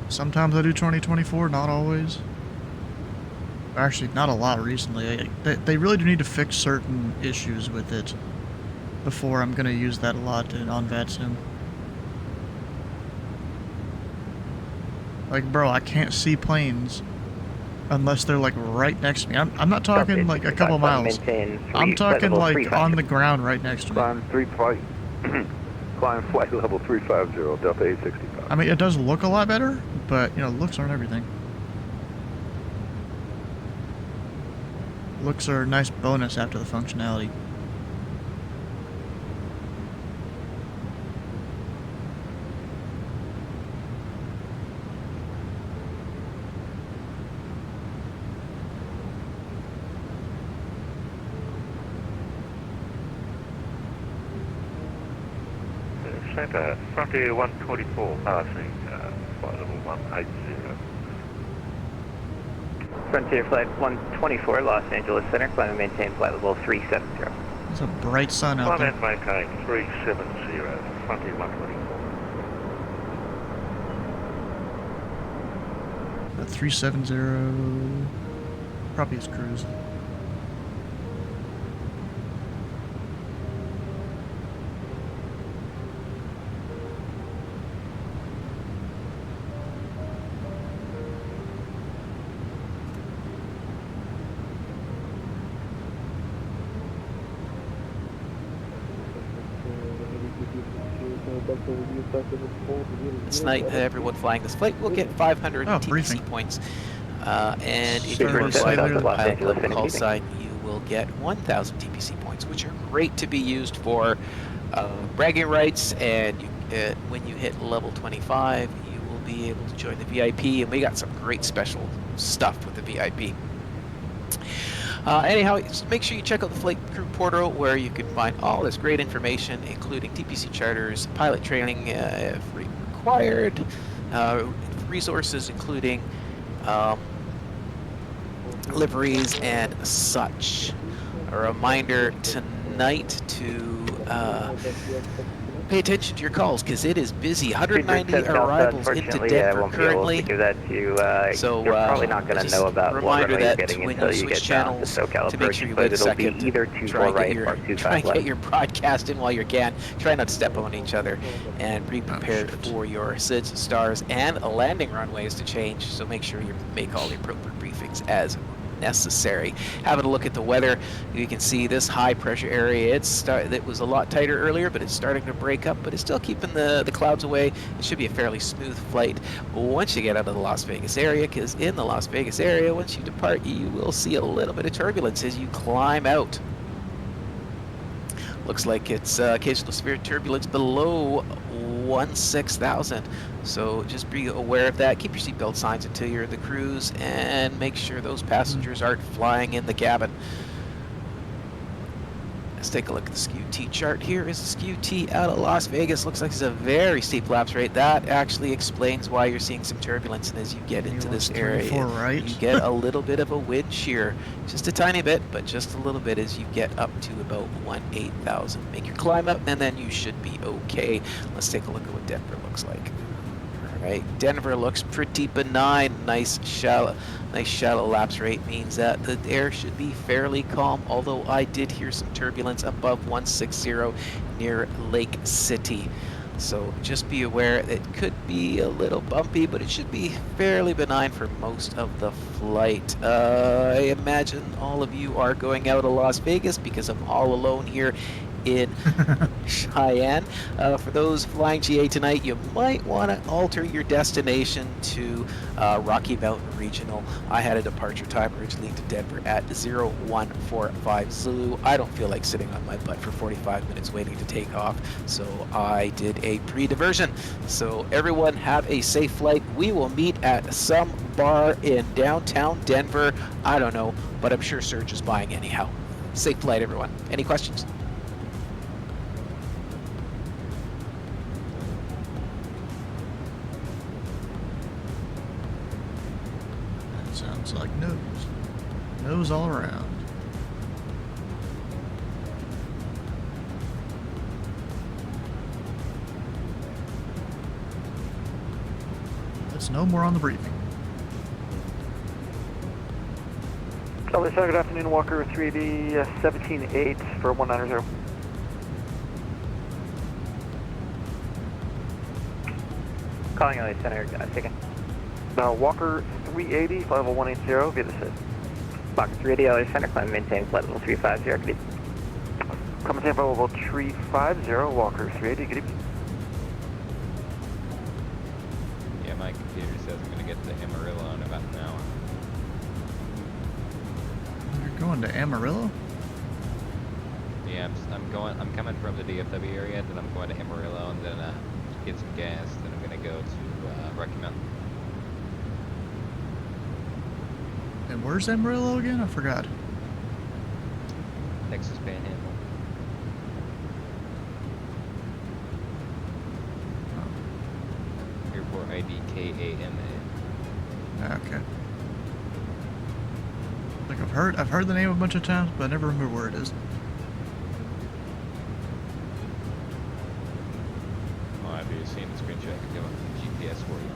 Sometimes I do 2024, not always. Actually, not a lot recently. They really do need to fix certain issues with it before I'm going to use that a lot on VATSIM. Like, bro, I can't see planes unless they're like right next to me. I'm not talking like a couple miles. I'm talking like on the ground right next to me. Climb flight level 350, Delta 865. I mean, it does look a lot better, but, you know, looks aren't everything. Looks are a nice bonus after the functionality. Center, Frontier 124 passing, flight level 180. Frontier Flight 124, Los Angeles Center, climb and maintain flight level 370. There's a bright sun out there. Climb and maintain 370, Frontier 124. 370, probably is cruise. This night, everyone flying this flight will get 500 TPC briefing. points. And if Started you to fly say with the there- Los pilot Angeles code in a call meeting. sign, you will get 1,000 TPC points, which are great to be used for bragging rights. And when you hit level 25, you will be able to join the VIP. And we got some great special stuff with the VIP. Anyhow, make sure you check out the Flight Crew Portal, where you can find all this great information, including TPC charters, pilot training if required, resources including liveries and such. A reminder tonight to pay attention to your calls, because it is busy. 190 arrivals into Denver won't currently. be able to give that to you. So you're probably not going to know about what reminder runway you're that getting when until you you switch get down to channels, SoCal to make sure approach, you but wait a it'll be second. either 24 right or 25 Try and left. get your broadcast in while you can. Try not to step on each other, and be prepared for your SIDS, stars, and landing runways to change. So make sure you make all the appropriate briefings as necessary. Having a look at the weather, you can see this high pressure area. It was a lot tighter earlier, but it's starting to break up, but it's still keeping the clouds away. It should be a fairly smooth flight once you get out of the Las Vegas area, because in the Las Vegas area, once you depart, you will see a little bit of turbulence as you climb out. Looks like it's occasional severe turbulence below 16,000. So just be aware of that. Keep your seatbelt signs until you're at the cruise, and make sure those passengers aren't flying in the cabin. Let's take a look at the SKU-T chart. Here is the SKU-T out of Las Vegas. Looks like it's a very steep lapse rate. That actually explains why you're seeing some turbulence. And as you get into this area, right? you get a little bit of a wind shear. Just a tiny bit, but just a little bit as you get up to about 18,000. Make your climb up, and then you should be okay. Let's take a look at what Denver looks like. All right, Denver looks pretty benign. Nice shallow lapse rate means that the air should be fairly calm, although I did hear some turbulence above 160 near Lake City. So just be aware it could be a little bumpy, but it should be fairly benign for most of the flight. I imagine all of you are going out of Las Vegas, because I'm all alone here in Cheyenne. For those flying GA tonight, you might want to alter your destination to Rocky Mountain Regional. I had a departure time originally to Denver at 0145 Zulu. I don't feel like sitting on my butt for 45 minutes waiting to take off, so I did a pre-diversion. So everyone have a safe flight. We will meet at some bar in downtown Denver. I don't know, but I'm sure Serge is buying anyhow. Safe flight, everyone. Any questions? Sounds like nose. Nose all around. Let's know more on the briefing. Charlie, good afternoon, Walker 3D 17-8 for 190. Calling LA Center, taken. Now, Walker 380, flight level 180, via the SID. Walker 380, LA Center, climb maintain flight level 350, good evening. Come maintain flight level 350, Walker 380, good evening. Yeah, my computer says I'm going to get to Amarillo in about an hour. You're going to Amarillo? Yeah, I'm coming from the DFW area, then I'm going to Amarillo, and then get some gas, then I'm going to go to Rocky Mountain. And where's Amarillo again? I forgot. Texas Panhandle. Airport ID KAMA. Okay. Like I've heard the name a bunch of times, but I never remember where it is. Well, after you've seen the screenshot, I can go on GPS for you.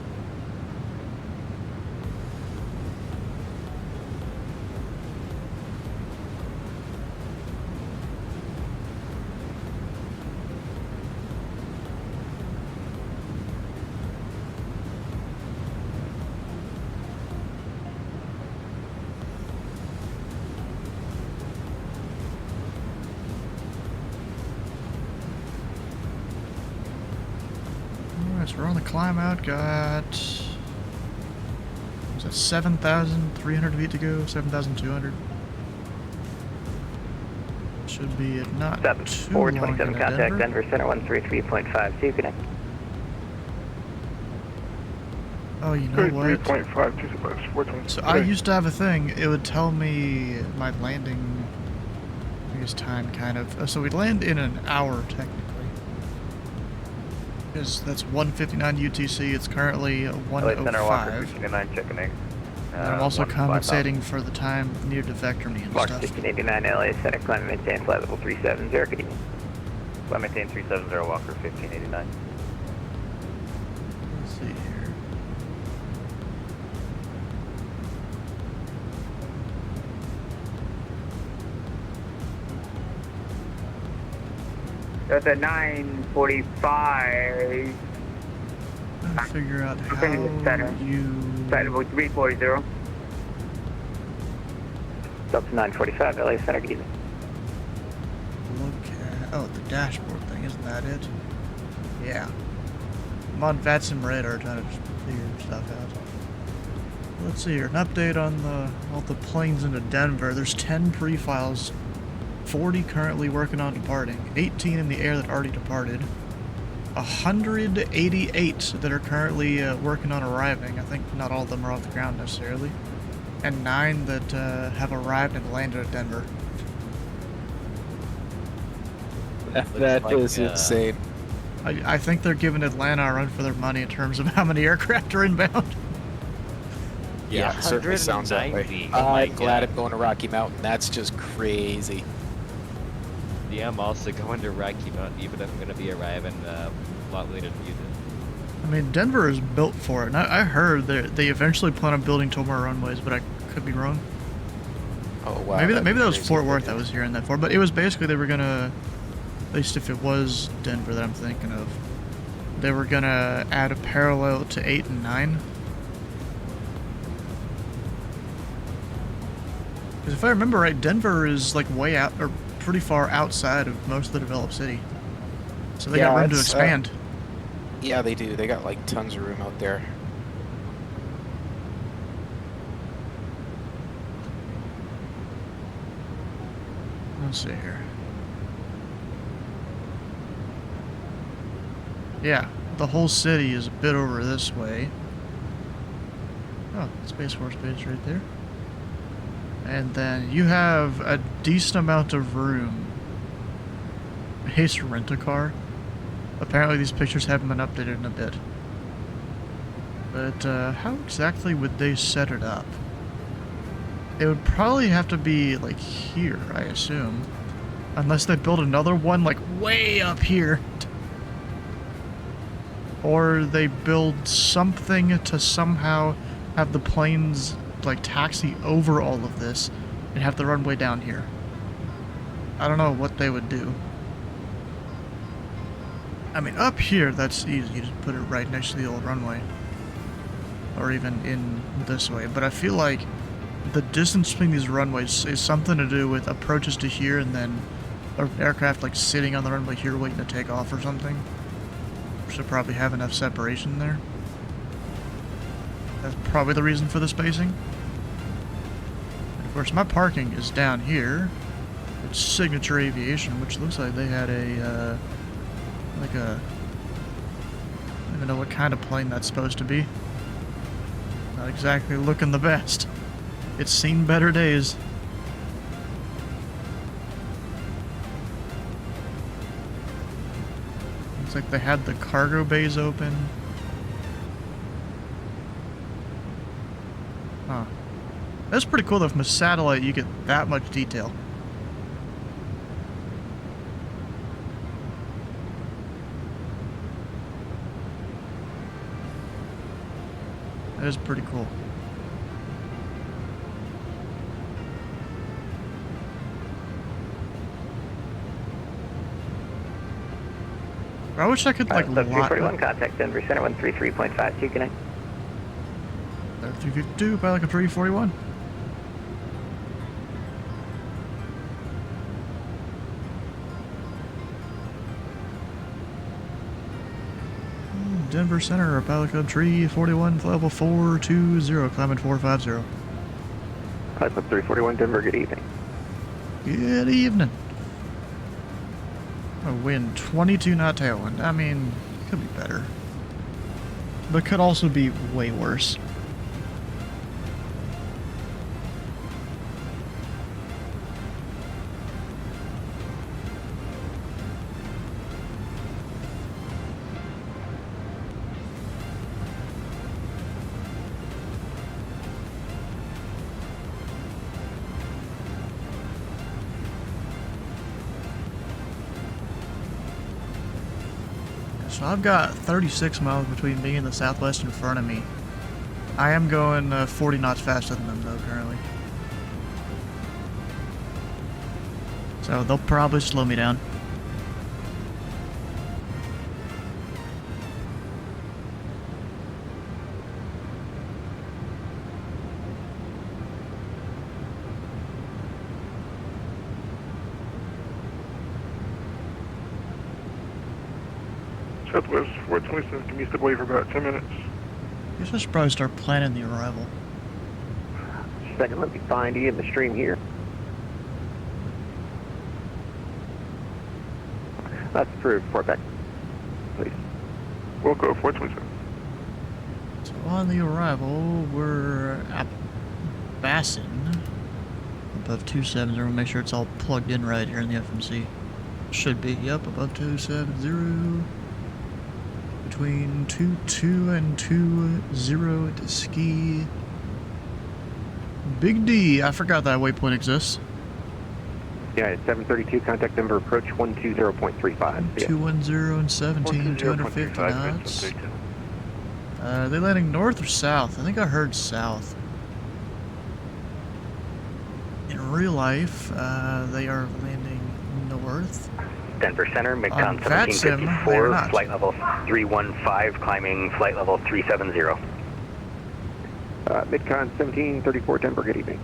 So we're on the climb out, got... Was that 7,300 feet to go? 7,200? Should be not too long 427 into contact Denver. Denver Center 133.52 connect. Oh, you know what? 3.5, So I used to have a thing, it would tell me my landing, I guess, time kind of. So we'd land in an hour technically. Because that's 1:59 UTC, it's currently 1:05. checking in. And I'm also compensating for the time near defector me and Mark stuff. 1689 LA Center, climb and maintain flight level 370, KDEN. Climb maintain 370 Walker 1589. Let's see here. That's at 9:45. Trying to figure out how you... Flight level 340. Up to 9:45 LA Center, KDEN. Look at... Oh, the dashboard thing, isn't that it? Yeah. I'm on VATSIM radar trying to figure stuff out. Let's see here, an update on all the planes into Denver. There's 10 pre-files, 40 currently working on departing, 18 in the air that already departed, 188 that are currently working on arriving. I think not all of them are off the ground necessarily. And 9 that have arrived and landed at Denver. That is insane. I think they're giving Atlanta a run for their money in terms of how many aircraft are inbound. Yeah, it certainly sounds that way. I'm glad I'm going to Rocky Mountain. That's just crazy. Yeah, I'm also going to Rocky Mountain, even if I'm going to be arriving a lot later than you did. I mean, Denver is built for it. And I heard they eventually plan on building 2 more runways, but I could be wrong. Oh, wow. Maybe that was Fort Worth I was hearing that for. But it was basically they were going to, at least if it was Denver that I'm thinking of, they were going to add a parallel to 8 and 9. Because if I remember right, Denver is like way out, or pretty far outside of most of the developed city. So they got room to expand. Yeah, they do. They got like tons of room out there. Let's see here. Yeah, the whole city is a bit over this way. Oh, Space Force base right there. And then you have a decent amount of room. Haste to rent a car. Apparently these pictures haven't been updated in a bit. But how exactly would they set it up? It would probably have to be like here, I assume. Unless they build another one like way up here. Or they build something to somehow have the planes like taxi over all of this and have the runway down here. I don't know what they would do. I mean, up here, that's easy. You just put it right next to the old runway. Or even in this way. But I feel like the distance between these runways is something to do with approaches to here and then an aircraft like sitting on the runway here waiting to take off or something. Should probably have enough separation there. That's probably the reason for the spacing. And of course, my parking is down here. It's Signature Aviation, which looks like they had a, I don't even know what kind of plane that's supposed to be. Not exactly looking the best. It's seen better days. Looks like they had the cargo bays open. Huh. That's pretty cool though, from a satellite you get that much detail. That is pretty cool. I wish I could like lot. 341 contact Denver Center 133.52 connect. 352 by like a 341. Denver Center, Pilot Club Tree 41, level 420, climbing 450. Pilot Club 341, Denver, good evening. Good evening. A wind 22 knot tailwind. I mean, could be better. But could also be way worse. So I've got 36 miles between me and the Southwest in front of me. I am going 40 knots faster than them though currently. So they'll probably slow me down. Southwest 427, can you step away for about 10 minutes? I guess I should probably start planning the arrival. Second, let me find you in the stream here. That's approved. Report back, please. Wilco 427. So on the arrival, we're at Bassin, above 270. Make sure it's all plugged in right here in the FMC. Should be, yep, above 270. Between 22 and 20 at ski. Big D, I forgot that waypoint exists. Yeah, it's 732, contact number approach 120.35. 210 and 17, 250 knots. Are they landing north or south? I think I heard south. In real life, they are landing north. Denver Center, midcon 1754, flight level 315, climbing flight level 370. Midcon 1734, Denver, good evening.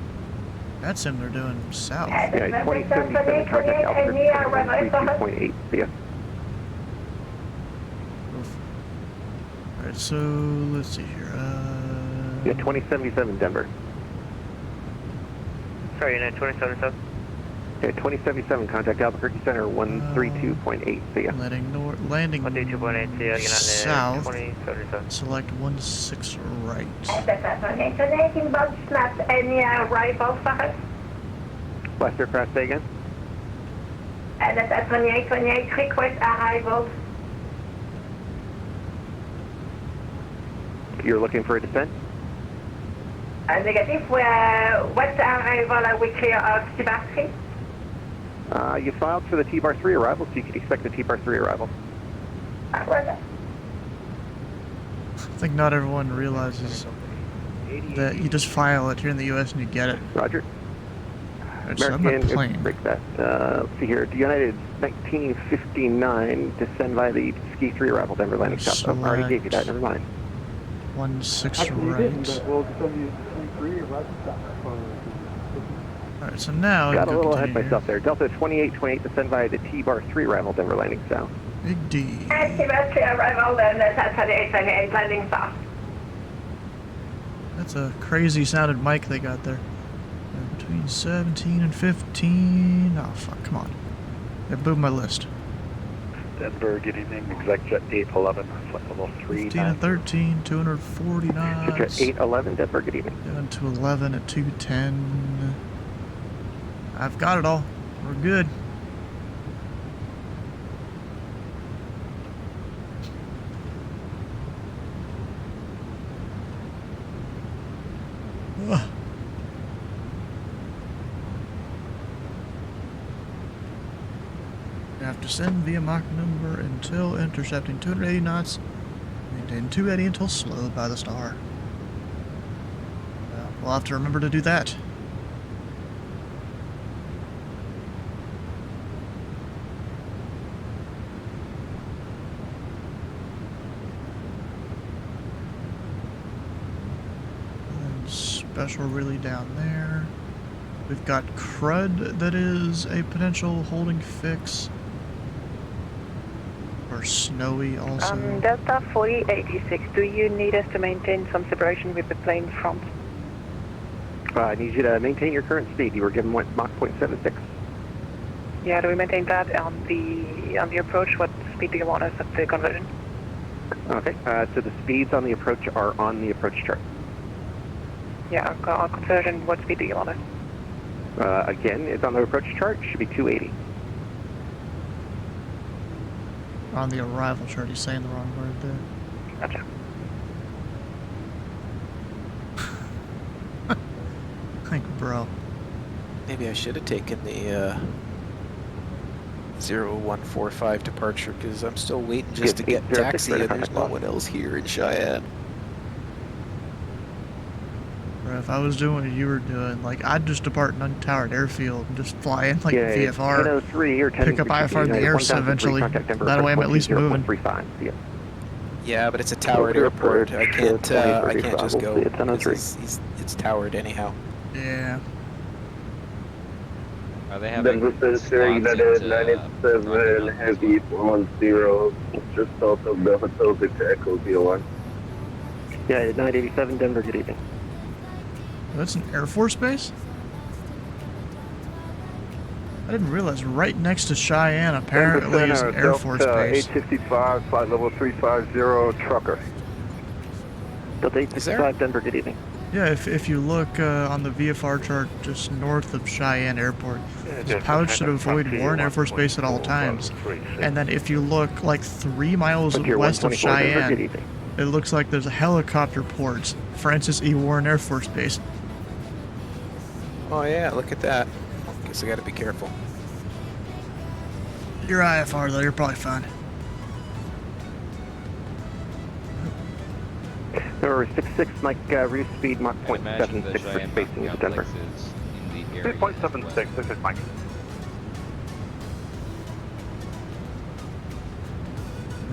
That's him, they're doing south. Yeah, 2077, contact altitude 32.8, see ya. Alright, so let's see here. Yeah, 2077, Denver. Sorry, Unit 2077. Okay, 2077, contact Albuquerque Center 132.8, see ya. Landing 132.8, see ya, south, 2077. select 16 right. Any arrival for us? Last aircraft, say again? And at 2828, request arrival. You're looking for a descent? Negative, what arrival are we clear of T-Bar 3? You filed for the T-Bar 3 arrival, so you can expect the T-Bar 3 arrival. I think not everyone realizes that you just file it here in the U.S. and you get it. Roger. Right, so I'm not playing. Break that. Let's see here. United 1959, descend via the Ski 3 arrival, Denver landing south. Oh, I already gave you that, never mind. 16 right. We'll descend you 3 arrival south. Alright, so now got a little ahead of myself there. Delta 2828, descend via the T-Bar 3 arrival, Denver landing south. Big D. T-Bar 3 arrival, then that's 2828 landing south. That's a crazy sounded mic they got there. Between 17 and 15. Oh fuck, come on. They boomed my list. Denver, good evening. Exec jet 811, flight level 15 and 13, 240 knots. Jet 811, Denver, good evening. Down to 11 at 210. I've got it all. We're good. Ugh. Have to send via Mach number until intercepting 280 knots, and then 280 until slowed by the star. We'll have to remember to do that. And special really down there. We've got Crud that is a potential holding fix. or snowy also. Delta 4086, do you need us to maintain some separation with the plane front? I need you to maintain your current speed. You were given Mach 0.76. Yeah, do we maintain that on the approach? What speed do you want us at the conversion? Okay, so the speeds on the approach are on the approach chart. Yeah, on conversion, what speed do you want us? Again, it's on the approach chart, should be 280. On the arrival chart, he's saying the wrong word there. Gotcha. Like, bro. Maybe I should have taken the 0145 departure because I'm still waiting just to get taxi and there's no one else here in Cheyenne. Bro, if I was doing what you were doing, like, I'd just depart an untowered airfield and just fly in like VFR. 1003 or 10 pick up IFR in the air eventually. That way I'm at least moving. Yeah, but it's a towered airport. I can't just go. It's towered anyhow. Yeah. Are they having United 97 Heavy 10, just south of the hotel to Echo 01. Yeah, 987 Denver, good evening. That's an Air Force base? I didn't realize right next to Cheyenne apparently is an Air Force base. 855, flight level 350, trucker. Delta 865 Denver, good evening. Yeah, if you look on the VFR chart just north of Cheyenne Airport, the pilots should avoid Warren Air Force Base at all times. And then if you look like 3 miles west of Cheyenne, it looks like there's a helicopter port, Francis E. Warren Air Force Base. Oh yeah, look at that. Guess I gotta be careful. Your IFR though, you're probably fine. Number 66, Mike, reduce speed, Mach 0.76 for spacing into Denver. 2.76, this is Mike.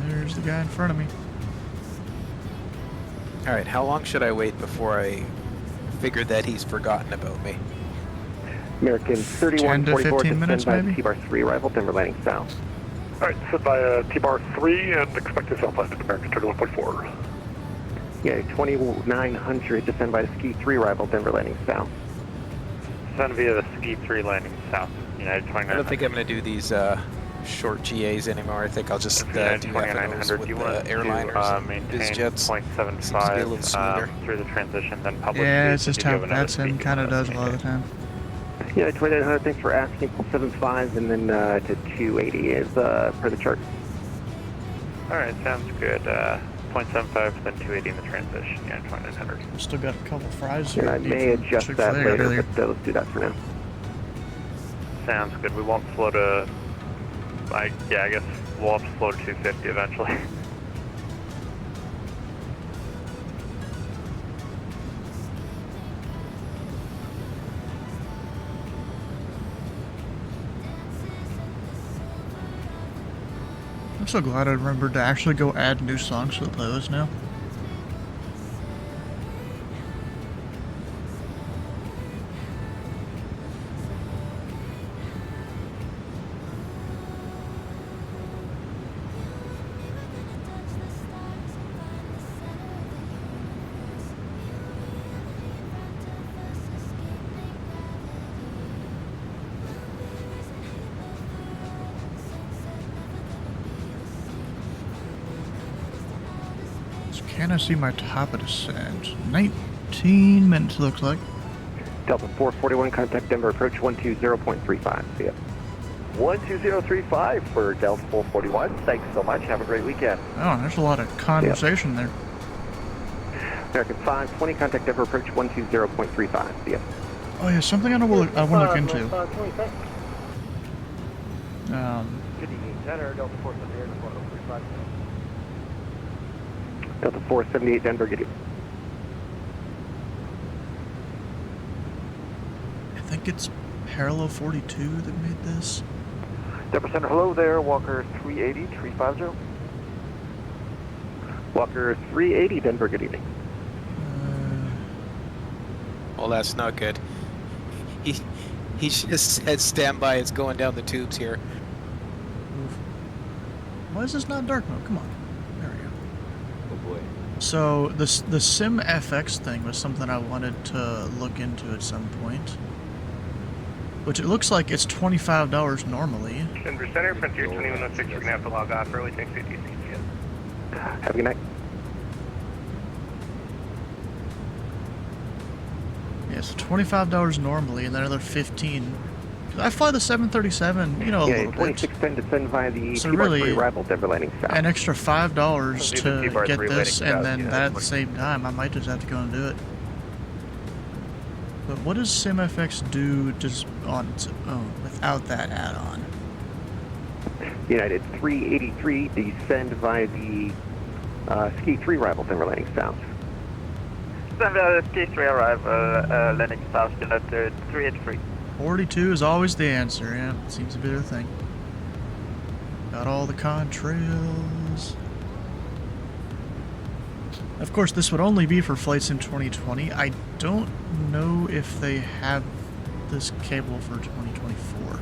There's the guy in front of me. Alright, how long should I wait before I figure that he's forgotten about me? American 3144 to minutes, by maybe? T-bar 3 arrival, Denver landing south. Alright, sit by T-bar 3 and expect to southwest of American 3144. Yeah, 2900 descend by the Ski 3 arrival, Denver landing south. Send via the Ski 3 landing south, United 2900. I don't think I'm going to do these short GAs anymore. I think I'll just do FNOs with the airliners and biz jets. 0.75 through the transition, then public. Yeah, it's just how Batsim kind of does a lot of the time. Yeah, 2900, thanks for asking. 75 and then to 280 is per the chart. Alright, sounds good. 0.75, then 280 in the transition, yeah, 2900. Still got a couple fries here. And I may adjust that later, but let's do that for now. Sounds good. We won't flow to... I guess we'll have to flow to 250 eventually. I'm so glad I remembered to actually go add new songs to the playlist now. Can I see my top of descent? 19 minutes looks like. Delta 441, contact Denver approach 120.35. See ya. 12035 for Delta 441. Thanks so much. Have a great weekend. Oh, there's a lot of conversation there. American 520, contact Denver approach 120.35. See ya. Oh yeah, something I want to look into. Good evening, Center. Delta 478, 135. Delta 478 Denver, good evening. I think it's Parallel 42 that made this. Denver Center, hello there. Walker 380, 350. Walker 380 Denver, good evening. Well, that's not good. He just said standby. It's going down the tubes here. Why is this not dark mode? Come on. There we go. Oh boy. So the Sim FX thing was something I wanted to look into at some point. Which it looks like it's $25 normally. Denver Center, Frontier 2106, we're going to have to log off early. Thanks for your CGS. Have a good night. Yeah, so $25 normally, and then another $15. I fly the 737, you know, a little bit. 2610 descend via the So T-bar really, 3 arrival Denver landing south. an extra $5 to T-bar get 3 this, landing and south, then yeah, that at the that's same time. I might just have to go and do it. But what does SimFX do just on its own without that add-on? United 383 descend via the Ski 3 arrival Denver landing south. Descend via the Ski 3 arrival landing south, United 383. 42 is always the answer, yeah. Seems to be their thing. Got all the contrails. Of course, this would only be for flights in 2020. I don't know if they have this cable for 2024.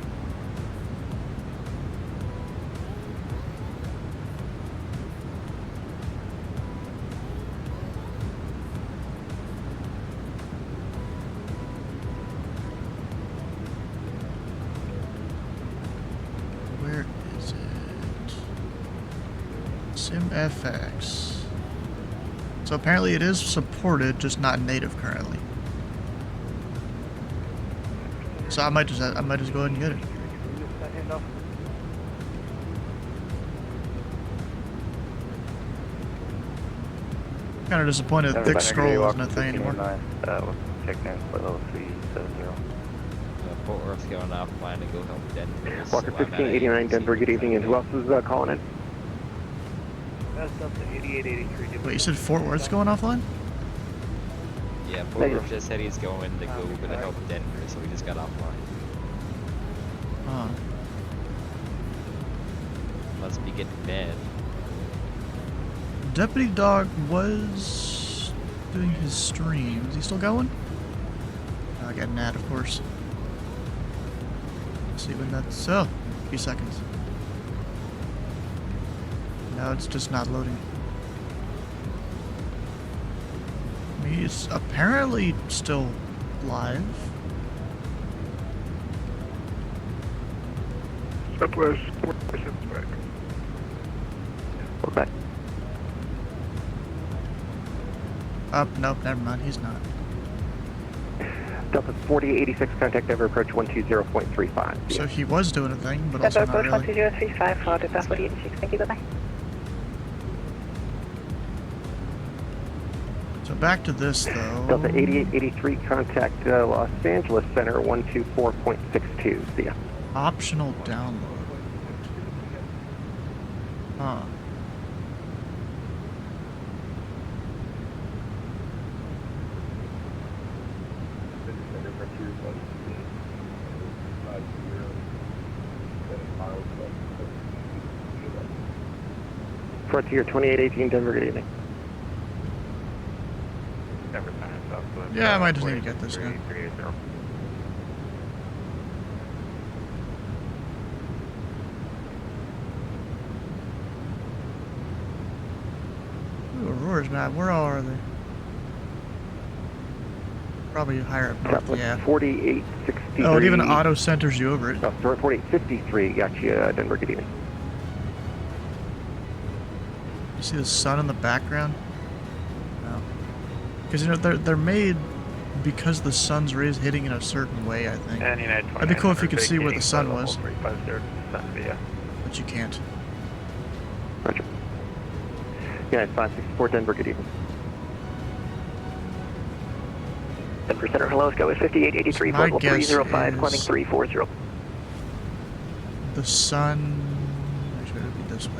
Where is it? SimFX. So apparently it is supported, just not native currently. So I might just go ahead and get it. Kind of disappointed that Thick Scroll isn't a thing anymore. Check now, level 370. Fort Worth's going offline to go help Denver. Walker 1589 Denver, good evening, and who else is calling in? That's up to 8883. Wait, you said Fort Worth's going offline? Yeah, Fort Worth just said he's going to help Denver, so he just got offline. Huh. Must be getting mad. Deputy Dog was doing his stream. Is he still going? Oh, I got an ad, of course. Let's see when that's... Oh, a few seconds. No, it's just not loading. He's apparently still live. Southwest 47 back. Okay. Nope, never mind, he's not. Delta 4086, contact Denver, approach 120.35. So he was doing a thing, but also not really. 12035 for Delta 4086, thank you, bye-bye. So back to this, though. Delta 8883, contact Los Angeles Center, 124.62. See ya. Optional download. Huh. Frontier 2818, Denver, good evening. Denver Center, Southwest. Yeah, I might just need to get this guy. 380. Ooh, Aurora's map. Where all are they? Probably higher up north, Southwest yeah. 4863. Oh, it even auto centers you over it. Oh, 4853, got you, Denver, good evening. You see the sun in the background? No. Because, you know, they're made because the sun's rays hitting in a certain way, I think. And United It'd be cool if you could see where the sun was. 350, But you can't. Roger. United 564, Denver, good evening. Denver Center, hello, Sky is 5883, My level guess 305, is climbing 340. The sun... Actually, it would be this way.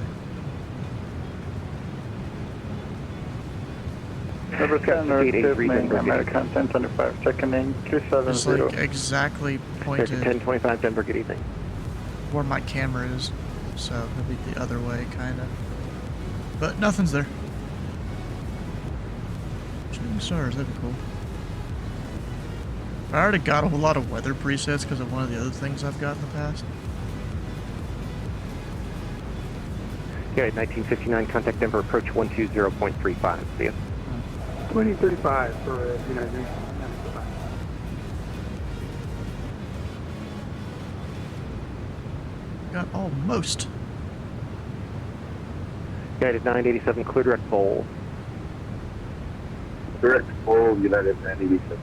Denver Center, American 1025, checking in Just 270. like exactly pointed 1025, Denver, good evening. where my camera is. So it'll be the other way, kind of. But nothing's there. Shooting stars, that'd be cool. I already got a whole lot of weather presets because of one of the other things I've got in the past. United 1959, contact Denver approach 120.35. See ya. 2035 for United. Got almost. United 987, clear direct bowl. Direct bowl, United 987.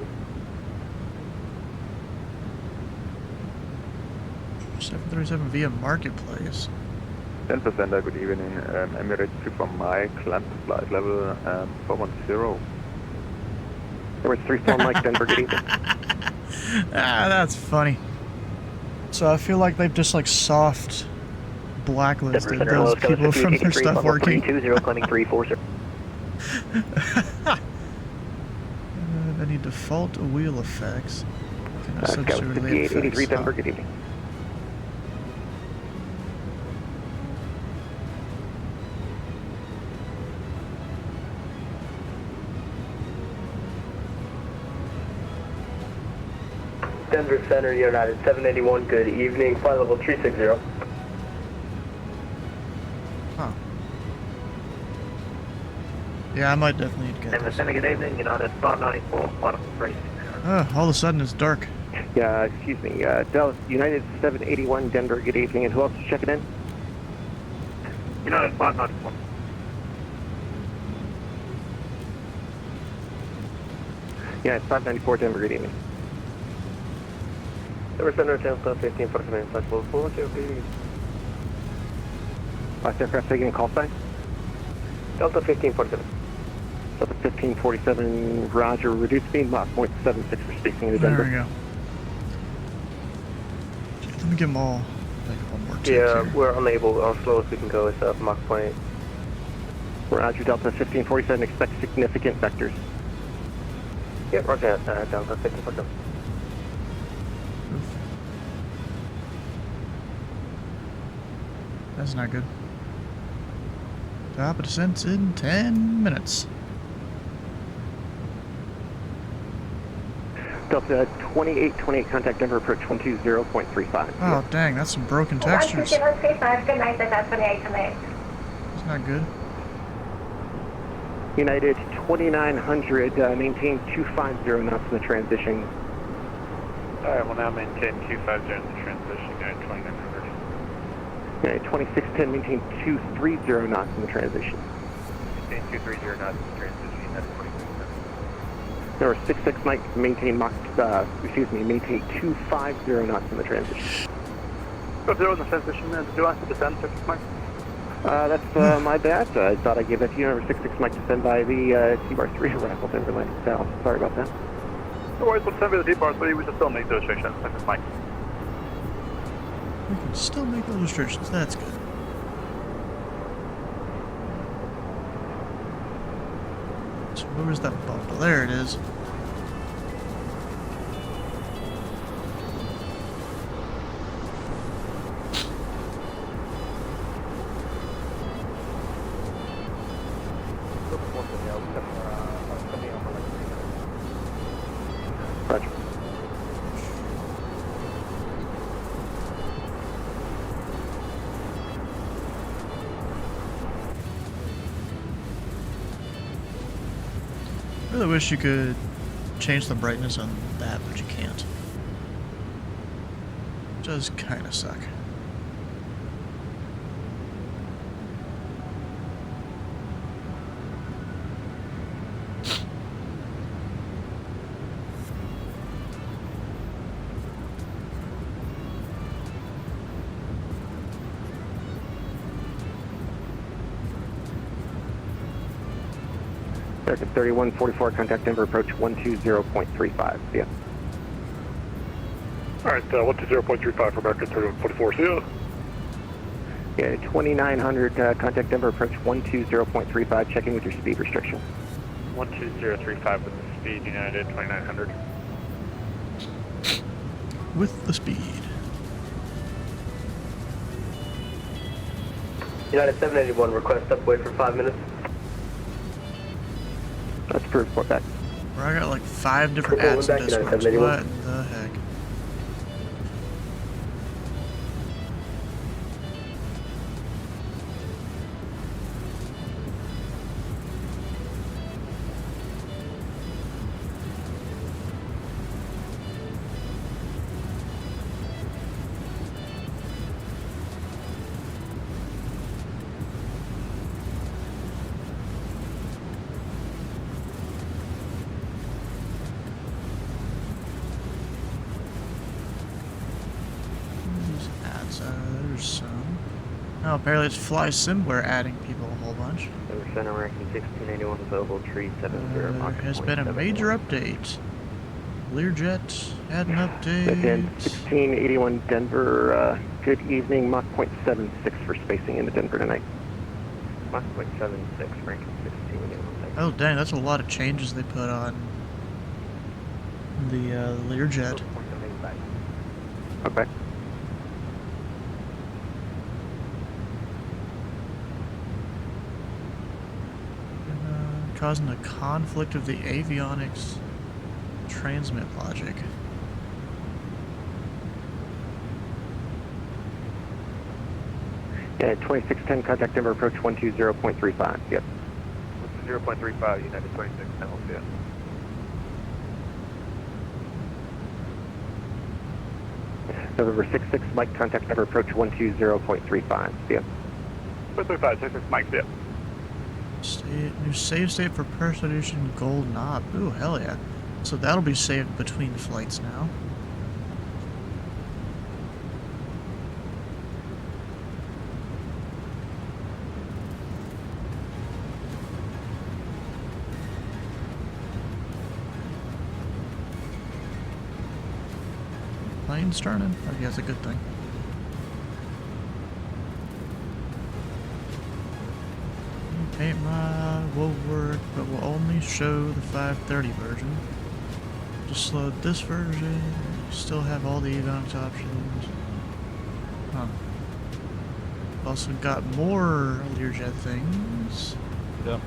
737 via Marketplace. 10%, good evening. Emirates 2 from Mike, climb to flight level 410. Emirates 3 from Mike, Denver, good evening. Ah, that's funny. So I feel like they've just like soft blacklisted those people from their stuff working. 320, climbing 340. Any default wheel effects? Can I Scout substitute the 5883, effects? Denver, good evening. Denver Center, United 781, good evening. Flight level 360. Huh. Yeah, I might definitely need to get Denver this. Center, good evening. United 594, flight level 3. All of a sudden it's dark. Yeah, excuse me. Dallas United 781, Denver, good evening. And who else is checking in? United 594. United 594, Denver, good evening. Denver Center, Delta 1547, flight level 4, Last aircraft taking a call sign? Delta 1547. Delta 1547, roger, reduce speed, Mach 0.76 for spacing into Denver. There we go. Let me get them all. Like one more tick Yeah, here. we're unable, our slowest we can go is Mach point. Roger, Delta 1547, expect significant vectors. Yeah, roger, Delta 1547. That's not good. Top of descent in 10 minutes. Delta 2828, contact Denver approach 120.35. Oh, dang, that's some broken textures. 12035, good night, that's 2828. That's not good. United 2900, maintain 250 knots in the transition. Alright, we'll now maintain 250 in the transition, United 2900. United 2610, maintain 230 knots in the transition. Maintain 230 knots in the transition, United 2610. There are 66 Mike, maintain maintain 250 knots in the transition. Go 0 in the transition, and do I have to descend 6 Mike? That's my bad. I thought I gave that to you. Number 66 Mike, descend by the T-bar 3 arrival, Denver landing south. Sorry about that. No worries, we'll send me the T-bar 3, we should still make those restrictions, 6 Mike. We can still make those restrictions. That's good. So where was that bump? Oh, there it is. Roger. I really wish you could change the brightness on that, but you can't. It does kind of suck. American 3144, contact Denver approach 120.35. See ya. Alright, 120.35 for American 3144, see ya. Yeah, 2900, contact Denver approach 120.35, checking with your speed restriction. 12035 with the speed, United 2900. With the speed. United 781, request upweight for 5 minutes. That's approved, report back. Where I got like 5 different Report ads back, in United Discord. 781. What the heck? Oh, apparently it's Fly Simware adding people a whole bunch. Center American 1681 available 370. There has been a major update. Learjet had an KTEN update. 1681 Denver, good evening, Mach .76 for spacing into Denver tonight. Mach .76, Franklin 1681. Oh dang, that's a lot of changes they put on the Learjet. Okay. Causing a conflict of the avionics transmit logic. Yeah, 2610, contact Denver approach 120.35, yep. 0.35, United 2610, yeah. November 66, Mike, contact Denver approach 120.35, yep. 135, 66, Mike, yep. New save state for Person Edition Gold Knob. Ooh, hell yeah. So that'll be saved between flights now. Plane's turning? Oh, yeah, that's a good thing. Paint mod will work, but will only show the 530 version. Just load this version. Still have all the avionics options. Huh. Also got more Learjet things. Yep.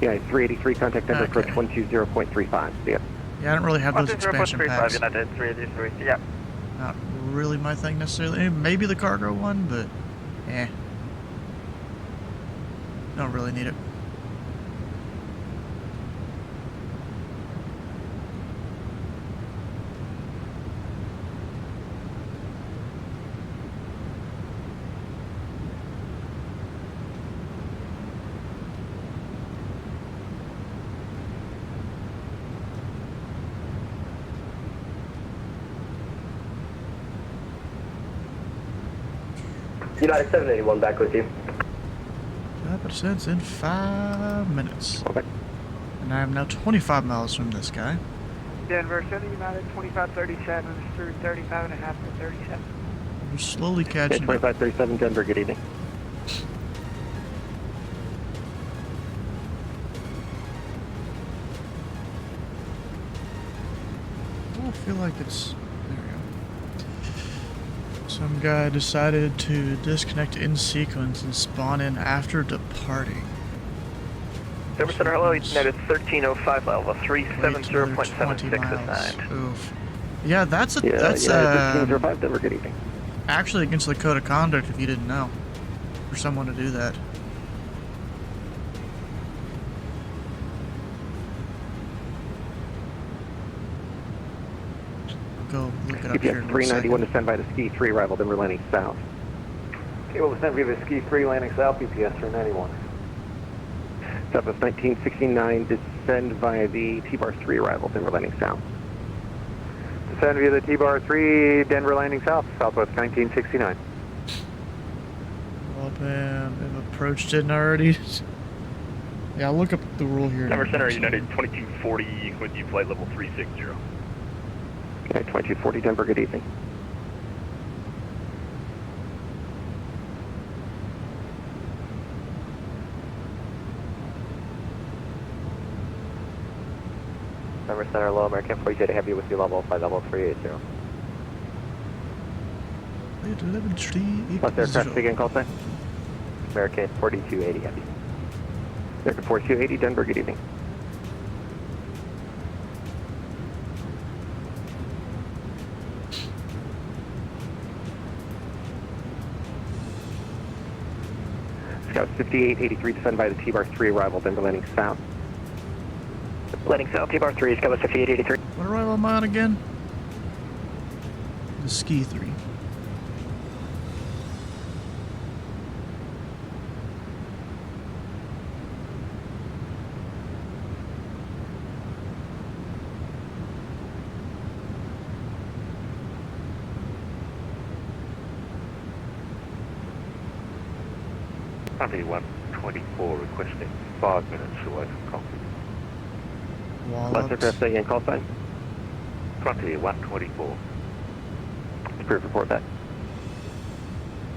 Yeah, 383, contact Denver approach 120.35, yep. Yeah, I don't really have those expansion packs. United 383, yeah. Not really my thing necessarily. Maybe the cargo one, but don't really need it. United 781 back with you. 5% in 5 minutes. Okay. And I am now 25 miles from this guy. Denver 7 United 2537 through 35.5 to 37. We're slowly catching up. 2537 Denver, good evening. I feel like it's... There we go. Some guy decided to disconnect in sequence and spawn in after departing. Denver Center, hello, United 1305 level 370.76 assigned. Oof. Yeah, that's a... Yeah, that's 1305 Denver, good evening. Actually against the code of conduct if you didn't know. For someone to do that. Go look it up here in 391 to stand by the Ski 3 arrival, Denver landing south. Okay, well, descend via the Ski 3 landing south, BPS 391. Southwest 1969, descend via the T-bar 3 arrival, Denver landing south. Descend via the T-bar 3, Denver landing south, Southwest 1969. Well, bam, if approach didn't already. Yeah, I'll look up the rule here. Denver Center, United 2240 with you, flight level 360. Okay, 2240 Denver, good evening. Denver Center, low American 42 to heavy with you level, flight level 380. What's aircraft again, call sign? American 4280 heavy. American 4280 Denver, good evening. Scout 5883, descend by the T-bar 3 arrival, Denver landing south. Landing south, T-bar 3, Scout 5883. What arrival am I on again? The Ski 3. Frontier 124 requesting 5 minutes away from cockpit. Last aircraft saying again, call sign. Frontier 124. Spirit report that.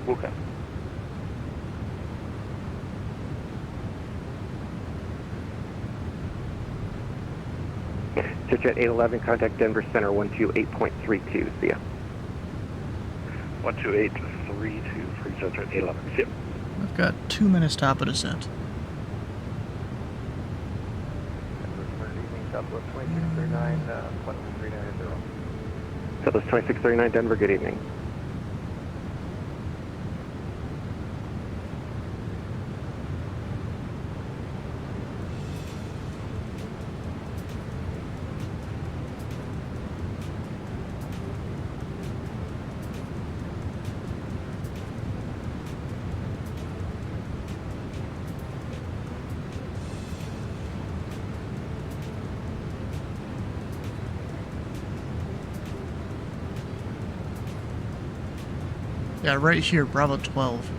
Okay. Search at 811, contact Denver Center 128.32. See ya. 128.32 for Search at 811. See ya. I've got 2 minutes top of descent. Southwest 2639, 11390. Southwest 2639, Denver, good evening. Yeah, right here, Bravo 12.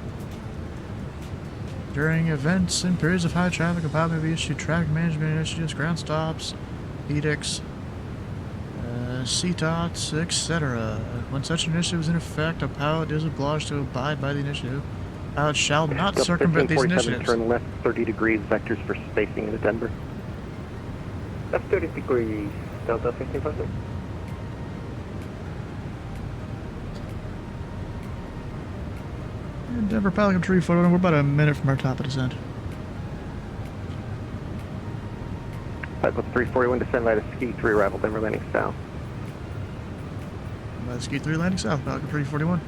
During events and periods of high traffic, a pilot may be issued traffic management initiatives, ground stops, edicts, CTOTs, etc. When such an initiative is in effect, a pilot is obliged to abide by the initiative. Pilot shall not circumvent these initiatives. Turn left 30 degrees, vectors for spacing into Denver. Left 30 degrees, Delta 1550. Denver pilot control photo, we're about a minute from our top of descent. Flight 341, descend by the Ski 3, arrival Denver landing south. By the Ski 3 landing south, Falcon 341.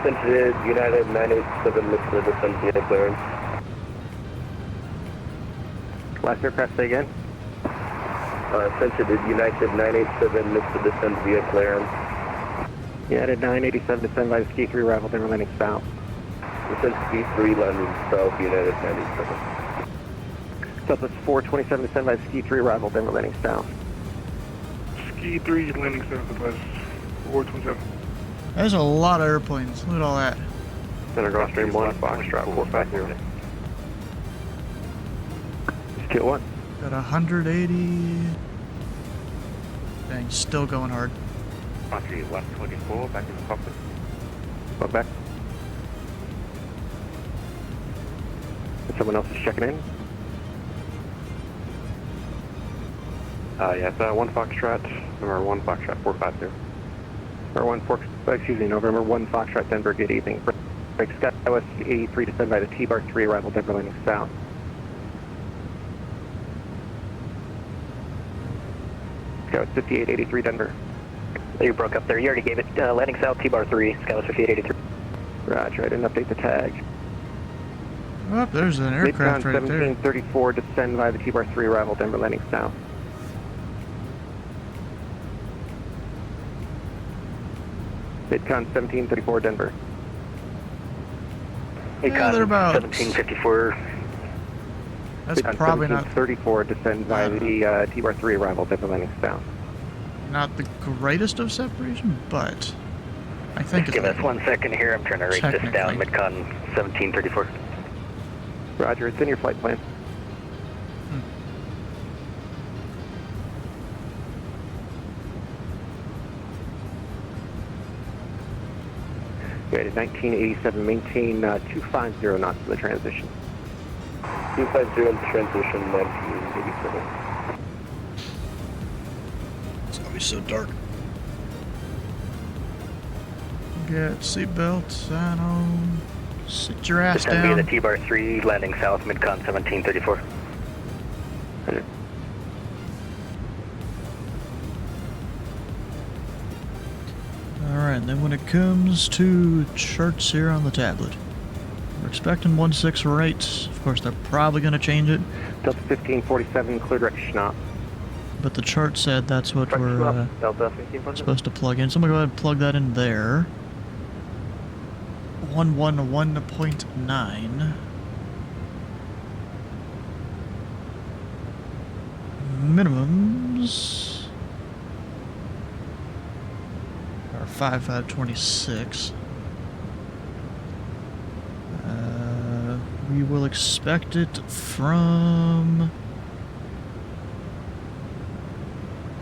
Sensitive, United 987, look for descent via clearance. Last aircraft, say again. Sensitive, United 987, look for descent via clearance. United 987, descend by the Ski 3, arrival Denver landing south. Descent Ski 3, landing south, United 987. Southwest 427, descend by the Ski 3, arrival Denver landing south. Ski 3 landing south of us, 427. There's a lot of airplanes. Look at all that. Center Gulfstream 1, Foxtrot 450. Steel 1. Got 180. Dang, still going hard. Frontier 124, back in the cockpit. Welcome back. Someone else is checking in. Yes, 1 Foxtrot, November 1 Foxtrot 450. November 1 Foxtrot Denver, good evening. Break Skywest 83, descend by the T-Bar 3, arrival Denver landing south. Skywest 5883 Denver. You broke up there. You already gave it. Landing south, T-Bar 3, Skywest 5883. Roger, I didn't update the tag. Oh, there's an aircraft right there. 1734, descend by the T-Bar 3, arrival Denver landing south. Midcon 1734 Denver. Yeah, they're about 1754. That's probably not 34, descend by the T-Bar 3, arrival Denver landing south. Not the greatest of separation, but I think Just give us 1 second here. I'm trying to write this down. Midcon 1734. Roger, it's in your flight plan. At 1987, maintain 250 knots in the transition. 250 in transition, 1987. It's gonna be so dark. Get seatbelts on. Sit your ass Descend down. via the T-Bar 3, landing south, Midcon 1734. Alright, then when it comes to charts here on the tablet, we're expecting 16 right. Of course, they're probably going to change it. Delta 1547, clear direction up. But the chart said that's what we're supposed to plug in. So I'm going to go ahead and plug that in there. 111.9. Minimums are 5526. We will expect it from...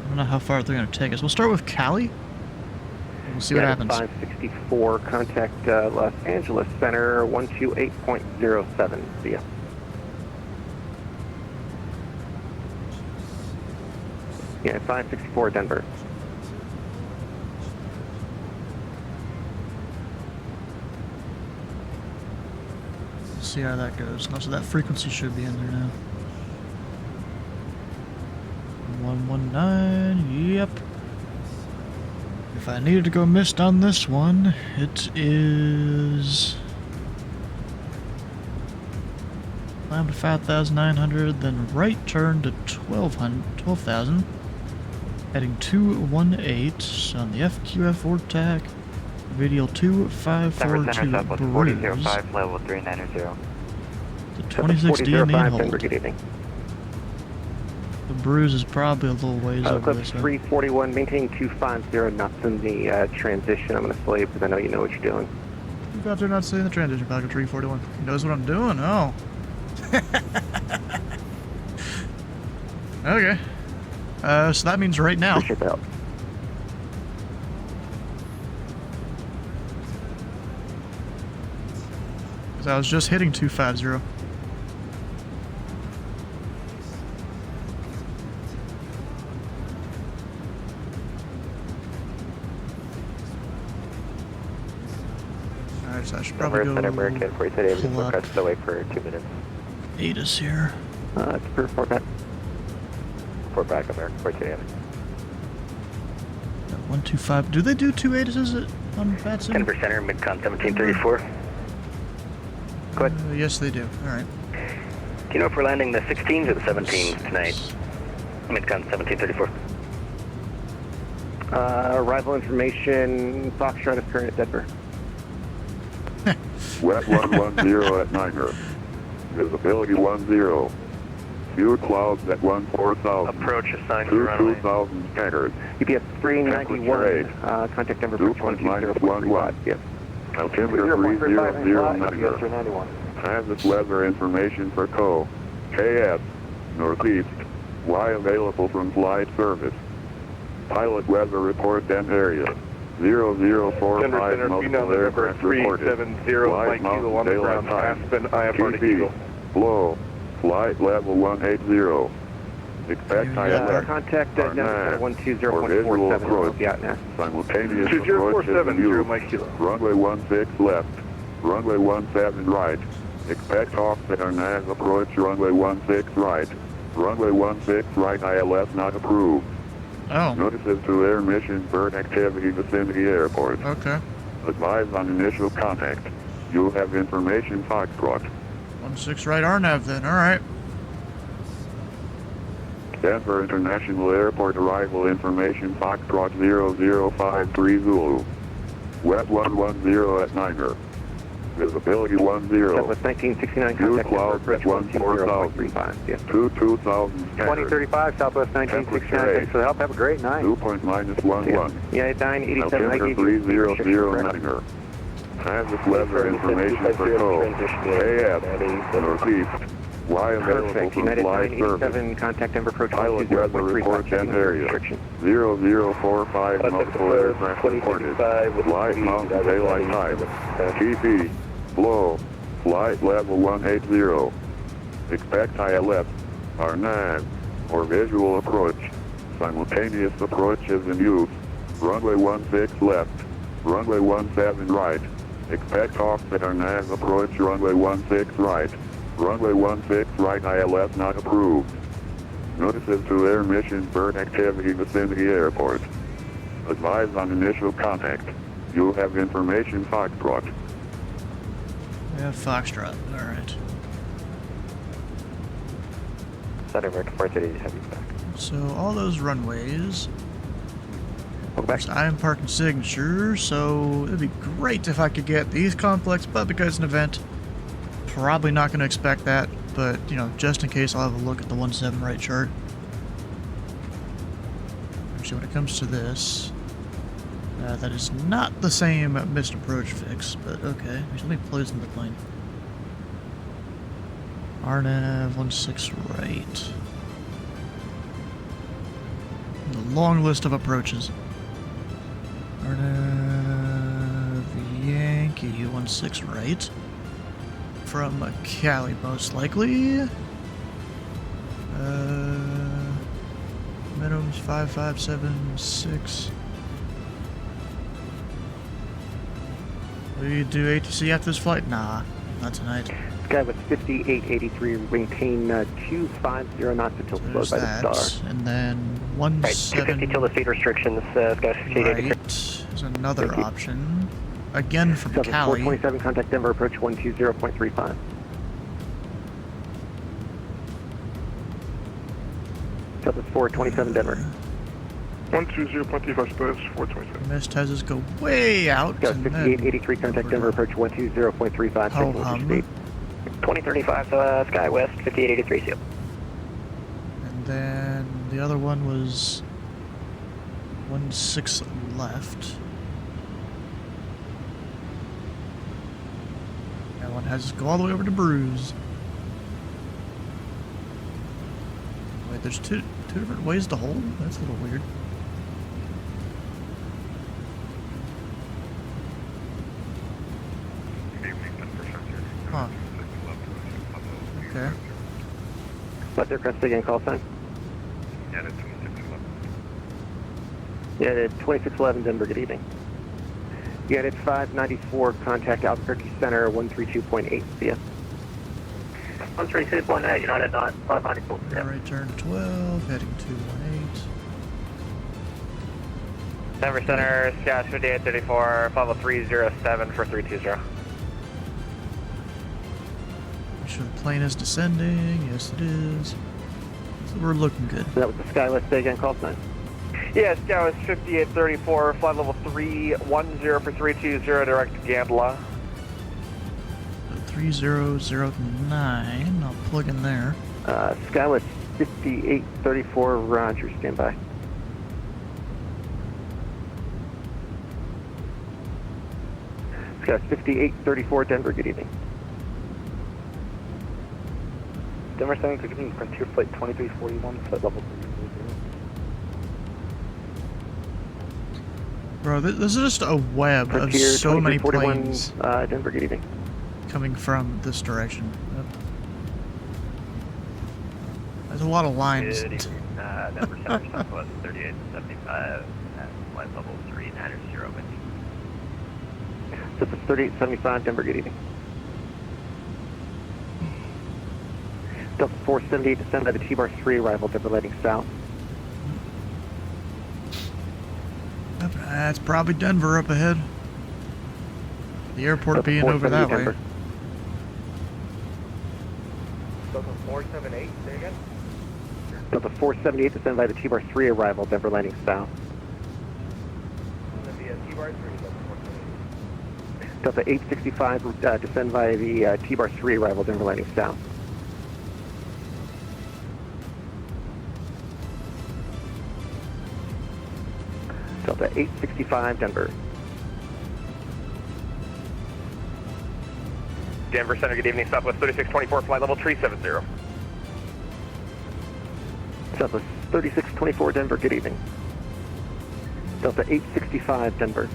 I don't know how far they're going to take us. We'll start with Cali. We'll see what happens. 564, contact Los Angeles Center, 128.07. See ya. Yeah, 564 Denver. See how that goes. No, so that frequency should be in there now. 119, yep. If I needed to go missed on this one, it is... climb to 5,900, then right turn to 12,000. Heading 218 on the FQF Ortac. Radial 2542 Bruise. 4005, level 390. The 26 D&D hold. Good evening. The Bruise is probably a little ways over Eclipse this way. 341, maintain 250 knots in the transition. I'm going to slave because I know you know what you're doing. You got there not saying the transition, Falcon 341. He knows what I'm doing? Oh. Okay. So that means right now. Appreciate that. Because I was just hitting 250. Alright, so I should probably go American, for today, we pull up request to wait for 2 minutes. ATIS here. It's per report back. Report back, American, for today. 125. Do they do 2 ATISes on FATSIM? Denver Center, Midcon 1734. Go ahead. Yes, they do. Alright. Do you know if we're landing the 16s or the 17s tonight? Midcon 1734. Arrival information, Foxtrot is current at Denver. Wet 110 at Niner. Visibility 10. Few clouds at 14,000. Approach assigned to runway. 2,000 scattered. UPS 391, contact Denver Dew approach point 120.11. Yes. Altimeter 300 Niner. Transit weather information for CO. KS. Northeast. Y available from flight service. Pilot weather report den area. 0045 multiple aircraft reported. Flight Mountain Daylight Time. TP. Low. Flight level 180. Expect high alert. Contact Denver 120.47 will be out now. Simultaneous approach is in use. Runway 16 left. Runway 17 right. Expect offset on nav approach runway 16 right. Runway 16 right ILS not approved. Oh. Notices to air mission bird activity vicinity airport. Okay. Advise on initial contact. You have information Foxtrot. 16 right RNAV then, alright. Denver International Airport arrival information Foxtrot 0053 Zulu. Wet 110 at Niner. Visibility 10. That was 1969 Few contact clouds at 14,000. Yes. 2,000 scattered. 2035, Southwest 1969. Thanks for the help. Have a great night. Dew point -11. Yeah, 987. I Altimeter gave you 300 Niner. Transit weather information for CO. KS. Northeast. Y available Perfect. from United flight service. 987, contact Denver approach Pilot weather report den area. 0045 multiple aircraft reported. Flight Mountain Daylight Time. TP. Low. Flight level 180. Expect ILS. R9. Or visual approach. Simultaneous approach is in use. Runway 16 left. Runway 17 right. Expect offset on nav approach runway 16 right. Runway 16 right ILS not approved. Notices to air mission bird activity vicinity airport. Advise on initial contact. You have information Foxtrot. Yeah, Foxtrot. Alright. Center American 430, have you back. So all those runways. I am parking signature, so it'd be great if I could get the East Complex, but because it's an event, probably not going to expect that. But, you know, just in case, I'll have a look at the 17 right chart. Actually, when it comes to this, that is not the same missed approach fix, but okay. Let me poison the plane. RNAV 16 right. The long list of approaches. RNAV Yankee 16 right. From Cali, most likely. Minimums 5576. We do ATC after this flight? Nah, not tonight. Sky was 5883, maintain 250 knots until slowed by the star. And then Right, 250 till the speed restrictions, Sky 5883. Right is another option. Again from Cali. 427, contact Denver, approach 120.35. Southwest 427 Denver. 120.35 space, 427. Missed has us go way out. Sky 5883, contact Denver, approach 120.35. Ho hum. 2035, Sky West 5883 seal. And then the other one was 16 left. That one has us go all the way over to Bruise. Wait, there's two different ways to hold? That's a little weird. Huh. Okay. Left aircraft again, call sign. Yeah, that's 2611. Yeah, it's 2611 Denver, good evening. Unit 594, contact Albuquerque Center 132.8, see ya. 132.8, United 594. Right turn 12, heading 218. Denver Center, Sky 5834, follow 307 for 320. Make sure the plane is descending. Yes, it is. So we're looking good. That was the Sky, let's stay again, call sign. Yeah, Sky was 5834, flight level 310 for 320, direct to Gandla. 3009, I'll plug in there. Skywest 5834, roger, stand by. Skywest 5834, Denver, good evening. Denver 7, good evening, Frontier Flight 2341, flight level 330. Bro, this is just a web Frontier of so many planes Denver, good evening. coming from this direction. Yep. There's a lot of lines. Denver Center, Southwest 3875, at flight level 390 wind. Southwest 3875, Denver, good evening. Delta 478, descend by the T-bar 3, arrival, Denver, lighting south. That's probably Denver up ahead. The airport Delta being over that way. Denver. Delta 478, say again? Delta 478, descend by the T-bar 3, arrival, Denver, landing south. And then the T-bar 3, Delta Delta 478. 865, descend by the T-bar 3, arrival, Denver, landing south. Delta 865, Denver. Denver Center, good evening, Southwest 3624, flight level 370. Southwest 3624, Denver, good evening. Delta 865, Denver.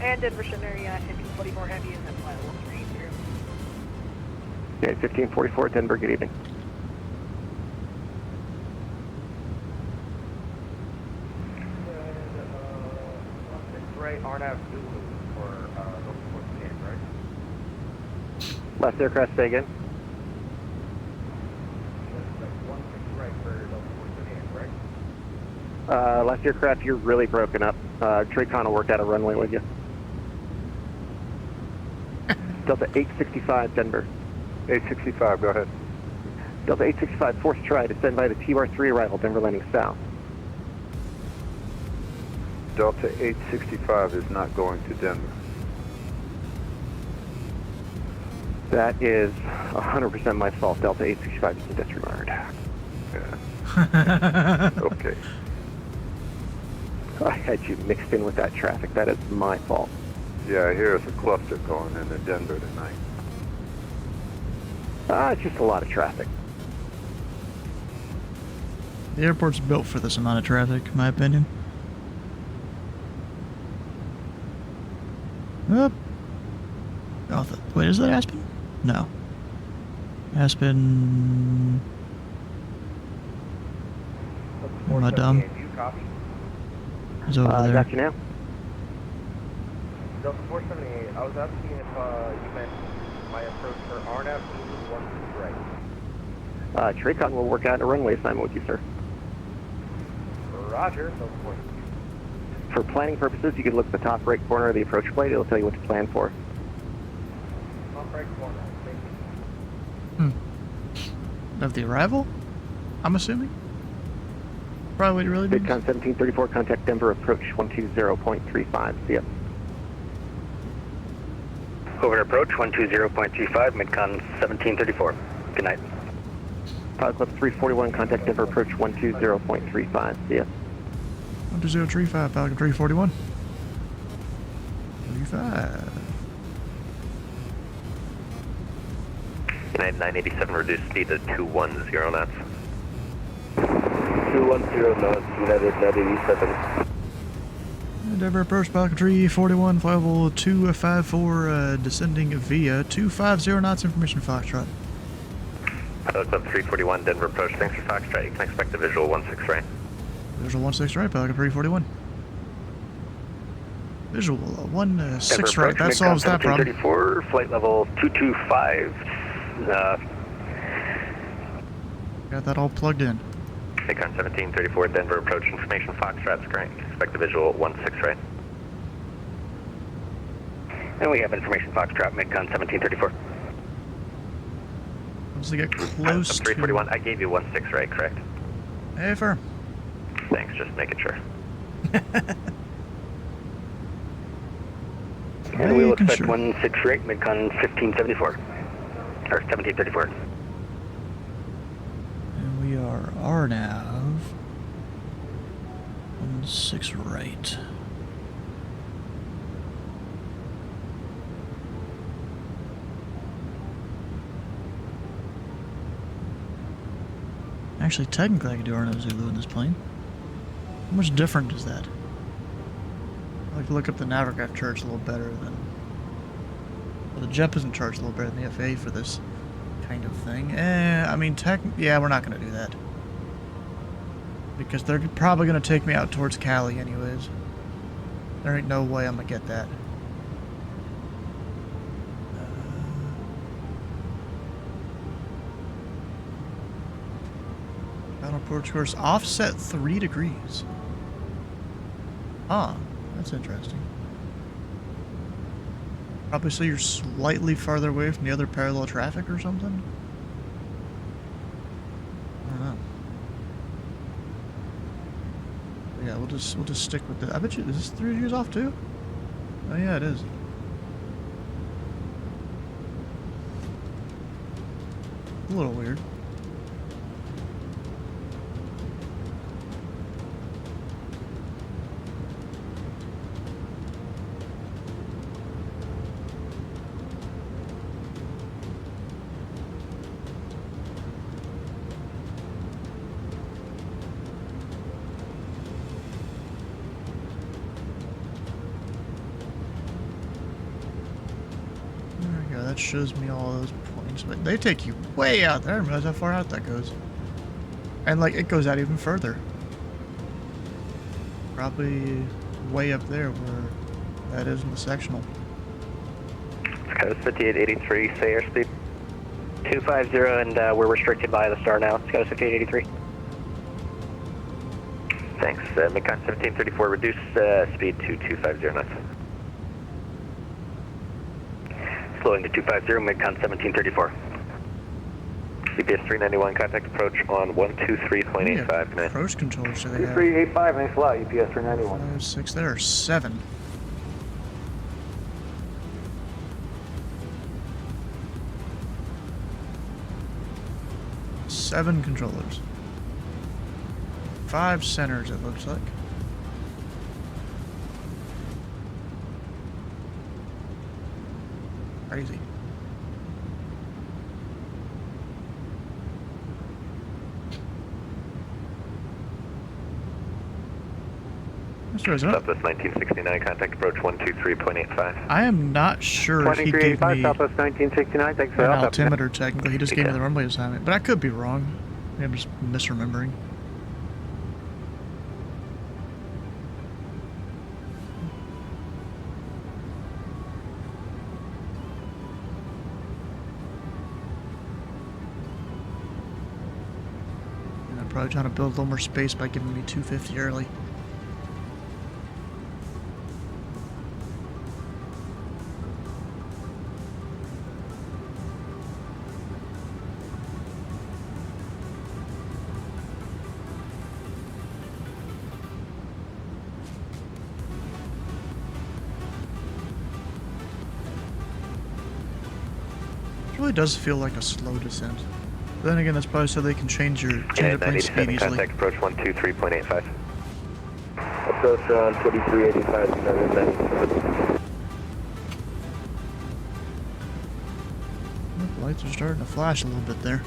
And Denver Center, engine 44 heavy is at flight level 380. Okay, 1544, Denver, good evening. Right, RNAV Zulu for Delta 478, right? Last aircraft, say again. That's 16 right for Delta 478, right? Last aircraft, you're really broken up. Traycon will work out a runway with you. Delta 865, Denver. 865, go ahead. Delta 865, force try, descend by the T-bar 3, arrival, Denver, landing south. Delta 865 is not going to Denver. That is 100% my fault. Delta 865 is in disregard. Yeah. Okay. I had you mixed in with that traffic. That is my fault. Yeah, I hear it's a cluster going into Denver tonight. It's just a lot of traffic. The airport's built for this amount of traffic, in my opinion. Up. Oh, wait, is that Aspen? No. Aspen. Am I dumb? It's over there. Got you now. Delta 478, I was asking if you meant my approach for RNAV 1 right. Traycon will work out a runway assignment with you, sir. Roger, Delta 4. For planning purposes, you can look at the top right corner of the approach plate. It'll tell you what to plan for. Top right corner, thank you. Of the arrival? I'm assuming? Probably really big. Midcon 1734, contact Denver approach 120.35. See ya. Over to approach 120.35, midcon 1734. Good night. Pilot Club 341, contact Denver approach 120.35. See ya. 12035, Falcon 341. 35. United 987, reduce speed to 210 knots. 210 knots, United 987. Denver approach, Falcon 341, flight level 254, descending via 250 knots, information Foxtrot. Pilot Club 341, Denver approach, thanks for Foxtrot. You can expect a visual 16 right. Visual 16 right, Falcon 341. Visual 16 Denver right, that solves that problem. 1734, flight level 225. Got that all plugged in. Midcon 1734, Denver approach, information Foxtrot's correct. Expect a visual 16 right. And we have information Foxtrot, midcon 1734. Once they get close to 341, I gave you 16 right, correct? Hey, firm. Thanks, just making sure. And we will expect 16 right, midcon 1574. Or 1734. And we are RNAV 16 right. Actually, technically I could do RNAV Zulu in this plane. How much different is that? I like to look up the Navigraph charts a little better than... Well, the JEPISM charts a little better than the FA for this kind of thing. I mean, yeah, we're not going to do that. Because they're probably going to take me out towards Cali anyways. There ain't no way I'm going to get that. Final approach course offset 3 degrees. Huh, that's interesting. Probably so you're slightly farther away from the other parallel traffic or something? I don't know. But yeah, we'll just stick with it. I bet you, is this 3 degrees off too? Oh yeah, it is. A little weird. That shows me all those points, but they take you way out there. I didn't realize how far out that goes. And like, it goes out even further. Probably way up there where that is in the sectional. Sky's 5883, say airspeed. 250, and we're restricted by the star now. Sky's 5883. Thanks. Midcon 1734, reduce speed to 250 knots. Slowing to 250, midcon 1734. CPS 391, contact approach on 123.85. Good night. Approach controls, do they have? 2385, thanks a lot, UPS 391. 5, 6, there are 7. Seven controllers. 5 centers, it looks like. Crazy. Southwest 1969, contact approach 123.85. I am not sure if he gave me Southwest 1969, thanks for an the help. altimeter technically. He just gave me the runway assignment, but I could be wrong. Maybe I'm just misremembering. And I'm probably trying to build a little more space by giving me 250 early. It really does feel like a slow descent. But then again, that's probably so they can change your plane speed easily. Contact approach 123.85. Approach around 2385, 797. The lights are starting to flash a little bit there.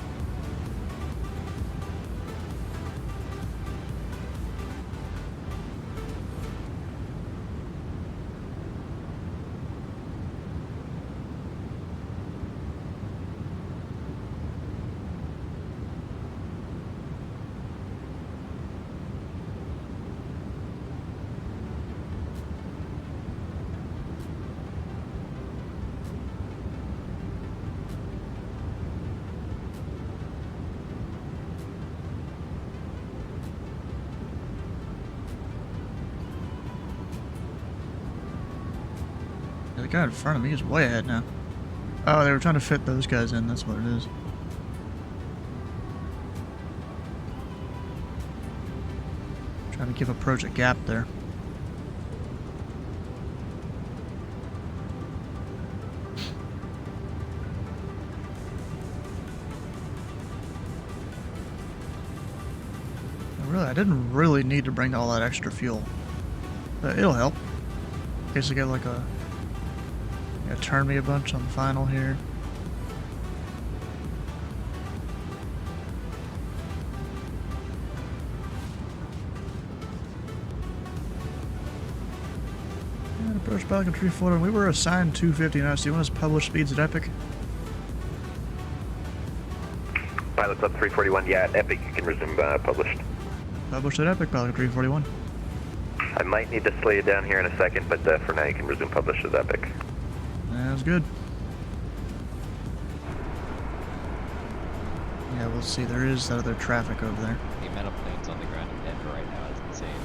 The guy in front of me is way ahead now. Oh, they were trying to fit those guys in, that's what it is. Trying to give approach a gap there. Really, I didn't really need to bring all that extra fuel. But it'll help. In case I get like a... turn me a bunch on the final here. And approach Pelican 340. We were assigned 250 knots. Do you want us to publish speeds at Epic? Pilot Club 341, yeah, at Epic you can resume published. Published at Epic, Pelican 341. I might need to slow you down here in a second, but for now you can resume published at Epic. Sounds good. Yeah, we'll see. There is other traffic over there. The amount of planes on the ground in Denver right now is insane.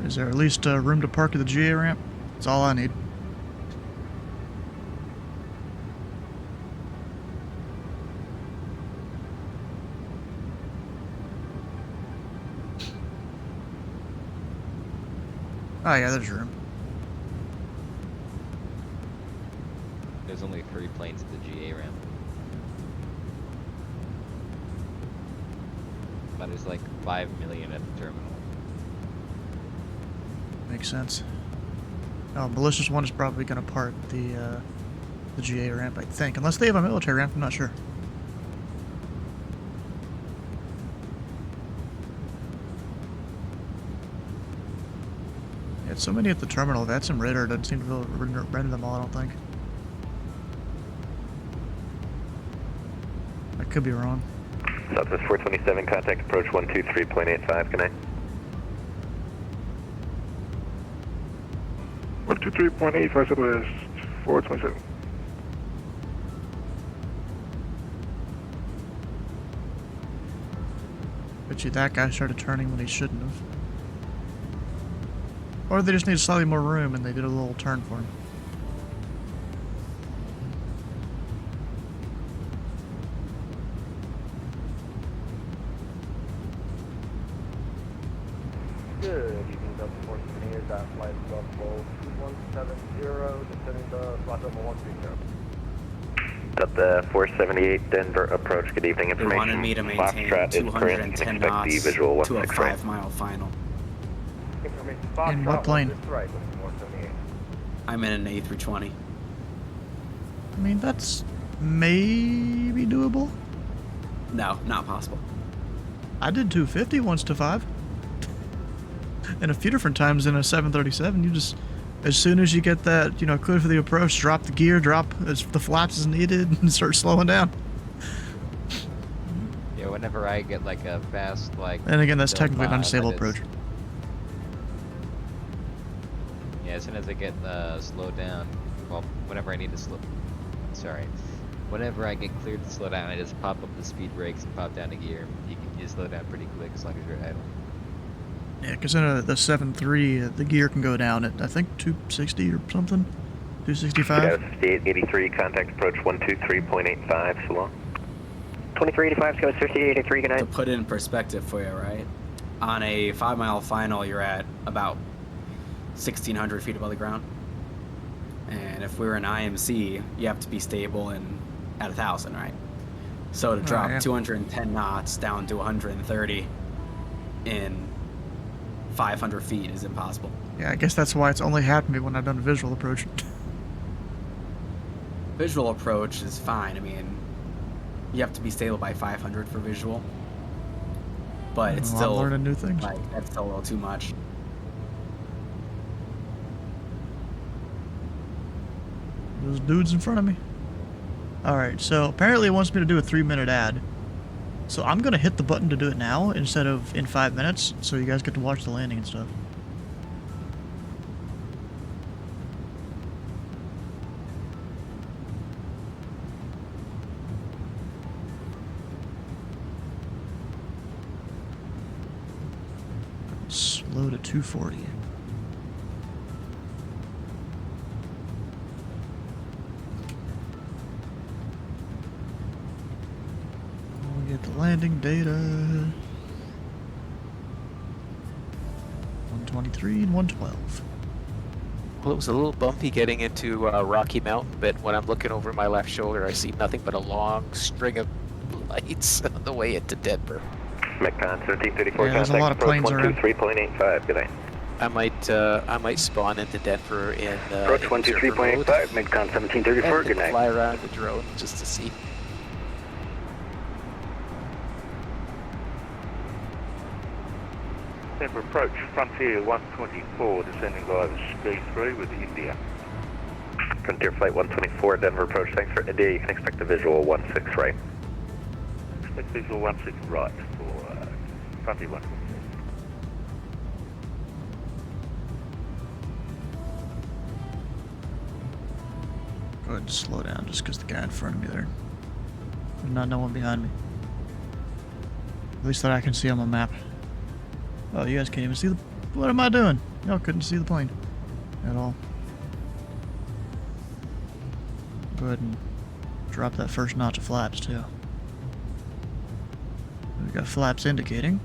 Is there at least room to park at the GA ramp? That's all I need. Oh yeah, there's room. There's only 3 planes at the GA ramp. But there's like 5 million at the terminal. Makes sense. Oh, Malicious One is probably going to park the GA ramp, I think. Unless they have a military ramp, I'm not sure. Yeah, so many at the terminal. If that's some radar, doesn't seem to be able to render them all, I don't think. I could be wrong. Southwest 427, contact approach 123.85, good night. 123.85, Southwest 427. Bet you that guy started turning when he shouldn't have. Or they just need slightly more room and they did a little turn for him. Good evening, Delta 478, that flight level 2170, descending the flight level 130. Delta 478, Denver approach, good evening, They wanted information. me to maintain FNO is current, you 210 can expect knots the visual to a 16 right. 5-mile final. Information In what plane? Right, 478. I'm in an A320. I mean, that's maybe doable. No, not possible. I did 250 once to 5. And a few different times in a 737, you just, as soon as you get that, you know, clear for the approach, drop the gear, drop as the flaps as needed, and start slowing down. Yeah, whenever I get like a fast, like... And again, that's no technically an mod, unstable that is- approach. Yeah, as soon as I get slowed down, well, whenever I need to slow... Sorry. Whenever I get cleared to slow down, I just pop up the speed brakes and pop down the gear. You can just slow down pretty quick as long as you're idle. Yeah, because in the 7.3, the gear can go down at, I think, 260 or something? 265? 5883, contact approach 123.85, so long. 2385, goes 5883, good night. To put it in perspective for you, right? On a 5-mile final, you're at about 1,600 feet above the ground. And if we were an IMC, you have to be stable and at 1,000, right? So to drop yeah. 210 knots down to 130 in 500 feet is impossible. Yeah, I guess that's why it's only happened to me when I've done a visual approach. Visual approach is fine. I mean, you have to be stable by 500 for visual. But it's Well, still... I'm learning new things. Like, that's still a little too much. Those dudes in front of me. Alright, so apparently it wants me to do a 3-minute ad. So I'm going to hit the button to do it now instead of in 5 minutes, so you guys get to watch the landing and stuff. Slow to 240. Get the landing data. 123 and 112. Well, it was a little bumpy getting into Rocky Mountain, but when I'm looking over my left shoulder, I see nothing but a long string of lights on the way into Denver. McCon 1334, Yeah, there's a lot of contact planes approach around. 123.85, good night. I might spawn into Denver in Approach 123.85, MidCon 1734, good night. Fly around the drone just to see. Denver approach, Frontier 124, descending via speed 3 with India. Frontier Flight 124, Denver approach, thanks for India, you can expect a visual 16 right. Expect visual 16 right for Frontier 124. Go ahead and slow down just because the guy in front of me there. There's not no one behind me. At least that I can see on my map. Oh, you guys can't even see the... What am I doing? Y'all couldn't see the plane at all. Go ahead and drop that first notch of flaps too. We got flaps indicating.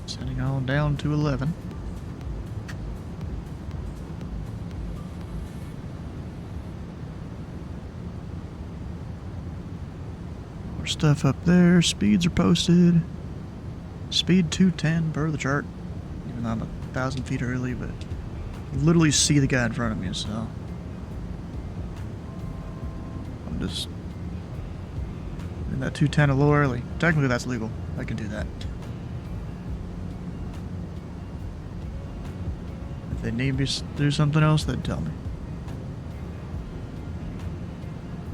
Sending on down to 11. More stuff up there. Speeds are posted. Speed 210 per the chart. Even though I'm 1,000 feet early, but literally see the guy in front of me, so I'm just in that 210 a little early. Technically that's legal. I can do that. If they need me to do something else, they'd tell me.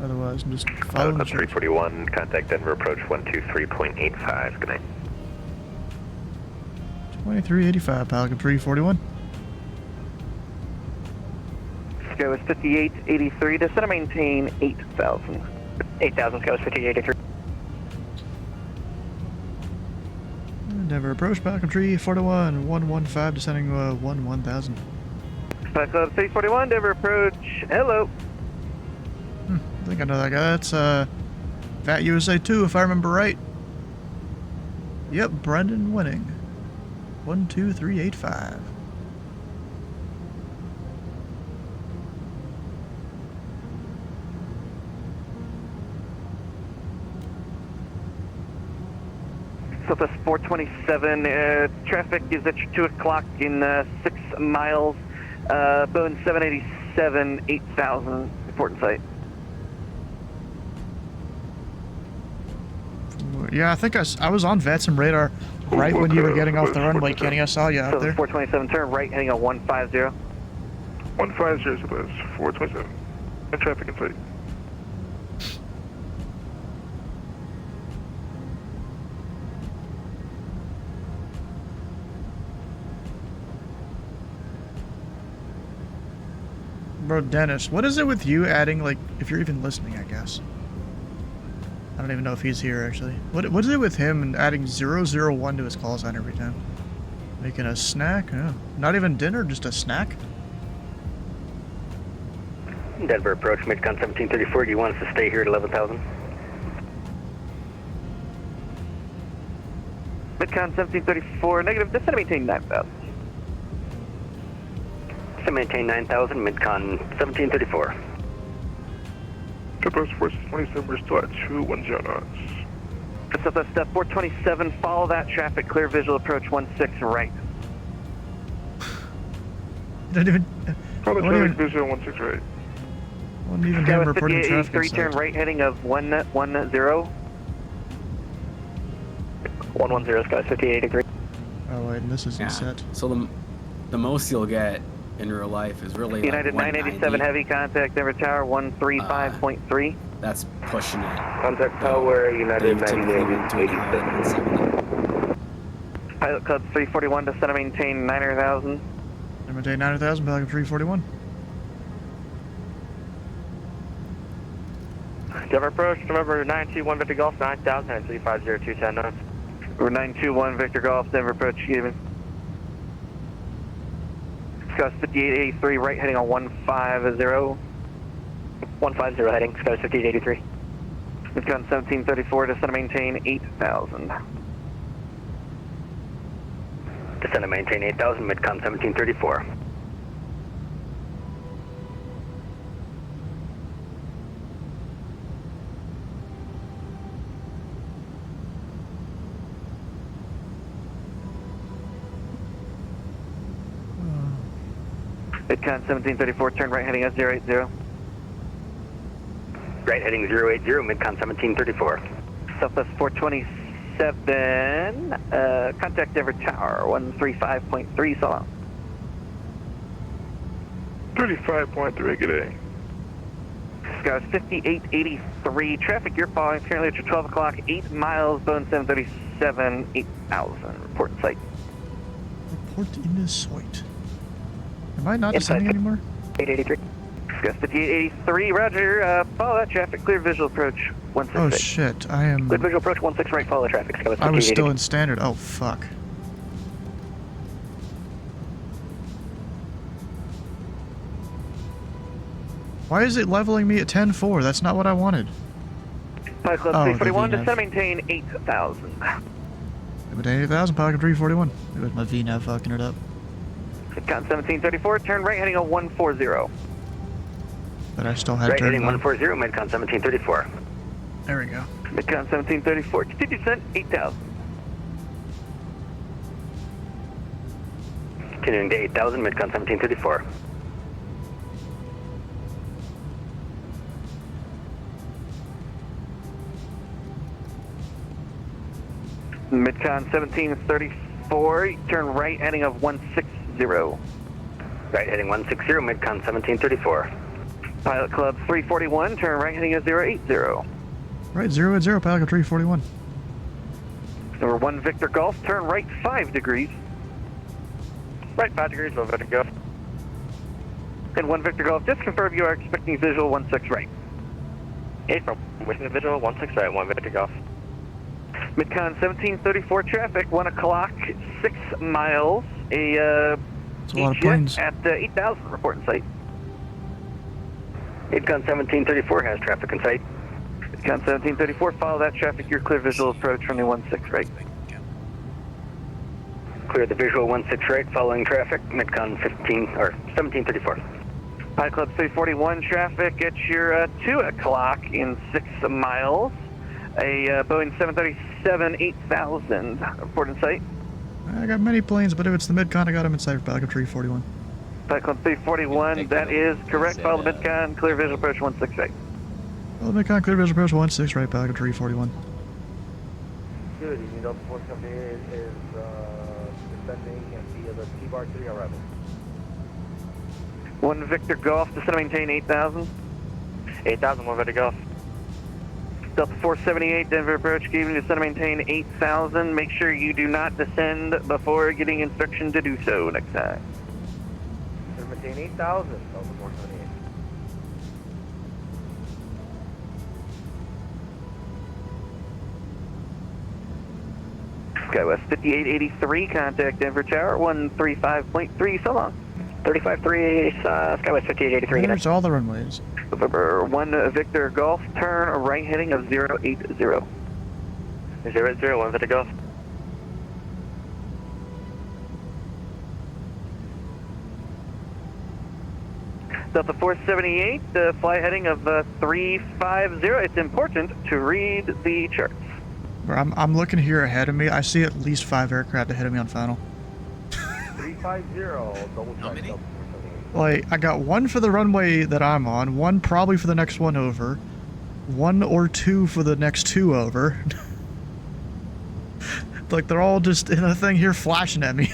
Otherwise, I'm just following the chart. 341, contact Denver approach 123.85, good night. 2385, Pelican 341. Go is 5883, descend and maintain 8,000. 8,000, go is 5883. Denver approach, Pelican 341, 115, descending 1000. Club 341, Denver approach, hello. I think I know that guy. That's Fat USA 2, if I remember right. Yep, Brendan Winning. 12385. Southwest 427, traffic is at your 2 o'clock in 6 miles. Boeing 787, 8000, important site. Yeah, I think I was on VATSIM radar right when you were getting off the runway, Kenny. I saw you out there. 427, turn right, heading on 150. 150 Southwest 427. And traffic in sight. Bro, Dennis, what is it with you adding, like, if you're even listening, I guess? I don't even know if he's here, actually. What is it with him and adding 001 to his call sign every time? Making a snack? Oh, not even dinner, just a snack? Denver approach, midcon 1734. Do you want us to stay here at 11,000? Midcon 1734, negative, descend to maintain 9,000. Descend to maintain 9,000, midcon 1734. Southwest 427, we're still at 210 knots. Southwest 427, follow that traffic, clear visual approach 16 right. Don't even... Follow the traffic, visual 16 right. Wasn't even him reporting traffic. 3 turn right, heading of 110. 110, skies 5883. Oh wait, and this isn't set. So the most you'll get in real life is really United like 987 heavy contact Denver Tower 135.3. That's pushing it. Contact Tower United 987. Pilot Club 341 descend to maintain 9,000. Maintain 9,000, Pilot 341. Denver approach, November 921 Victor Golf 9000 and 350210 knots. We're 921 Victor Golf, Denver approach, given. Scott 5883 right, heading on 150. 150 heading, Scott 5883. Midcon 1734, descend to maintain 8,000. Descend to maintain 8,000, midcon 1734. Midcon 1734, turn right heading S080. Right heading 080, midcon 1734. Southwest 427, contact Denver Tower 135.3, so long. 35.3, good day. Scott 5883, traffic you're following currently at your 12 o'clock, 8 miles, Boeing 737, 8000, report in sight. Report in the site. Am I not descending anymore? 883. Scott 5883, roger, follow that traffic, clear visual approach 166. Oh shit, I am... Clear visual approach 16 right, follow traffic. Scott I was still in standard, oh fuck. Why is it leveling me at 10-4? That's not what I wanted. Pilot Club 341, descend maintain 8,000. Maintain 8,000, Pilot 341. It was my VNAV fucking it up. Midcon 1734, turn right heading on 140. But I still had right turn heading 140, midcon 1734. There we go. Midcon 1734, continue descent 8,000. Continuing to 8,000, midcon 1734. Midcon 1734, turn right heading of 160. Right heading 160, midcon 1734. Pilot Club 341, turn right heading of 080. Right, 080, Pilot 341. Number 1 Victor Golf, turn right 5 degrees. Right 5 degrees, 1 Victor Golf. And 1 Victor Golf, just confirm you are expecting visual 16 right. 8 from within the visual 16 right, 1 Victor Golf. Midcon 1734 traffic, 1 o'clock, 6 miles. It's a lot of planes. At 8,000, report in sight. Midcon 1734 has traffic in sight. Midcon 1734, follow that traffic, your clear visual approach, runway 16 right. Clear the visual 16 right, following traffic, midcon 1734. Pilot Club 341 traffic at your 2 o'clock in 6 miles. A Boeing 737 8000 report in sight. I got many planes, but if it's the mid-con, I got him in sight for Pelican 341. Pelican 341, that is correct. Follow the mid-con, clear visual approach 16 right. Follow the mid-con, clear visual approach 16 right, Pelican 341. Good evening, Delta Force Company is descending via the T-bar 3 arrival. 1 Victor Golf, descend and maintain 8000. 8000, 1 Victor Golf. Delta 478, Denver approach, give me descend and maintain 8000. Make sure you do not descend before getting instruction to do so next time. Descend and maintain 8000, Delta 478. SkyWest 5883, contact Denver Tower 135.3, so long. 35-3, SkyWest 5883. There's all the runways. November 1 Victor Golf, turn right heading of 080. 080, 1 Victor Golf. Delta 478, fly heading of 350. It's important to read the charts. I'm looking here ahead of me. I see at least 5 aircraft ahead of me on final. 350, double check. Delta 478. Like, I got 1 for the runway that I'm on, 1 probably for the next one over, 1 or 2 for the next 2 over. Like, they're all just in a thing here flashing at me.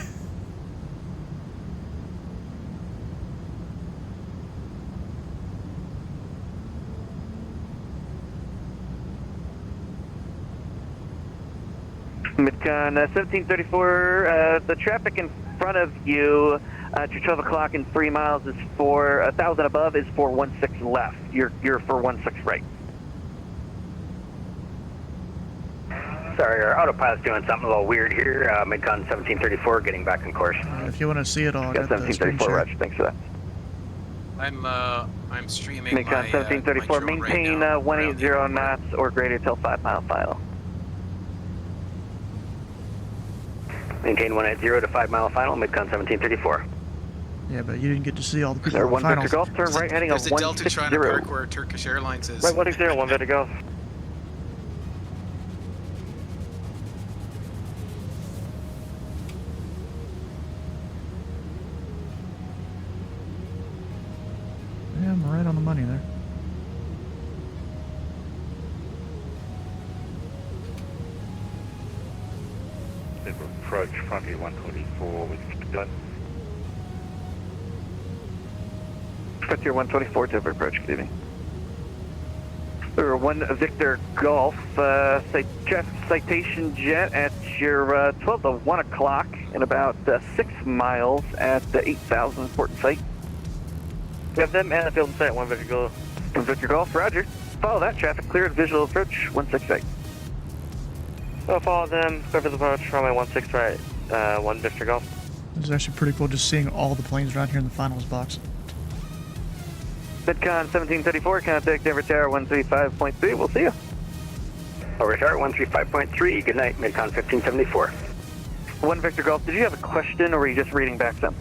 Midcon 1734, the traffic in front of you at your 12 o'clock and 3 miles is for 1,000 above is for 16 left. You're for 16 right. Sorry, our autopilot's doing something a little weird here. Midcon 1734, getting back on course. If you want to see it all, Got 1734, Roger. Thanks for that. I'm streaming Midcon my, 1734, my drone maintain right now. 180 knots or greater till 5 mile final. Maintain 180 to 5 mile final, Midcon 1734. Yeah, but you didn't get to see all the people Sir, on 1 finals. Victor Golf, turn right heading of There's a Delta trying to 160. park where Turkish Airlines is. Right, 160, 1 Victor Golf. Yeah, I'm right on the money there. Approach Frontier 124 with done. Frontier 124, Denver approach, good evening. 1 Victor Golf, traffic citation jet at your 12 to 1 o'clock in about 6 miles at 8,000 port in sight. We have them and the field in sight, 1 Victor Golf. 1 Victor Golf, roger. Follow that, traffic cleared, visual approach 168. We'll follow them, clear for the approach, runway 16 right, 1 Victor Golf. It's actually pretty cool just seeing all the planes around here in the finals box. Midcon 1734, contact Denver Tower 135.3, we'll see you. Over Tower 135.3, good night, Midcon 1574. 1 Victor Golf, did you have a question or were you just reading back some?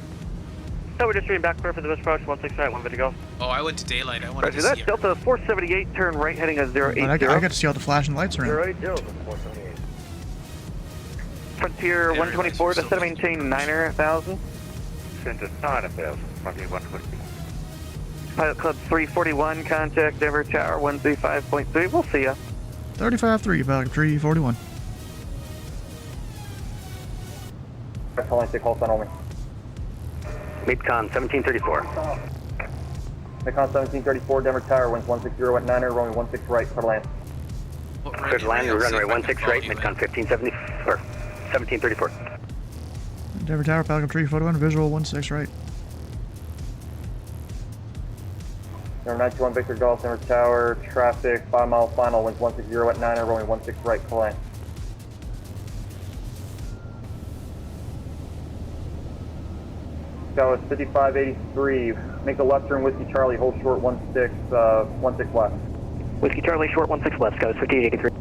No, we're just reading back, clear for the approach, 16 right, 1 Victor Golf. Oh, I went to daylight. I wanted Roger to that, see Delta 478, turn right heading of 080. But I got to see all the flashing lights around. 080, Delta 478. Frontier 124, descend and maintain 9,000. Send to 9,000, Frontier 124. Pilot Club 341, contact Denver Tower 135.3, we'll see ya. 35-3, Pelican 341. Calling to call sign only. Midcon 1734. Midcon 1734, Denver Tower, winds 160 at 9er, runway 16 right, clear to land. Clear to land, runway 16 right, Midcon 1570, or 1734. Denver Tower, Pelican 341, visual 16 right. Number 921 Victor Golf, Denver Tower, traffic, 5 mile final, winds 160 at 9er, runway 16 right, clear to land. That was 5583. Make a left turn, Whiskey Charlie, hold short 16 left. Whiskey Charlie, short 16 left, Scott 5883.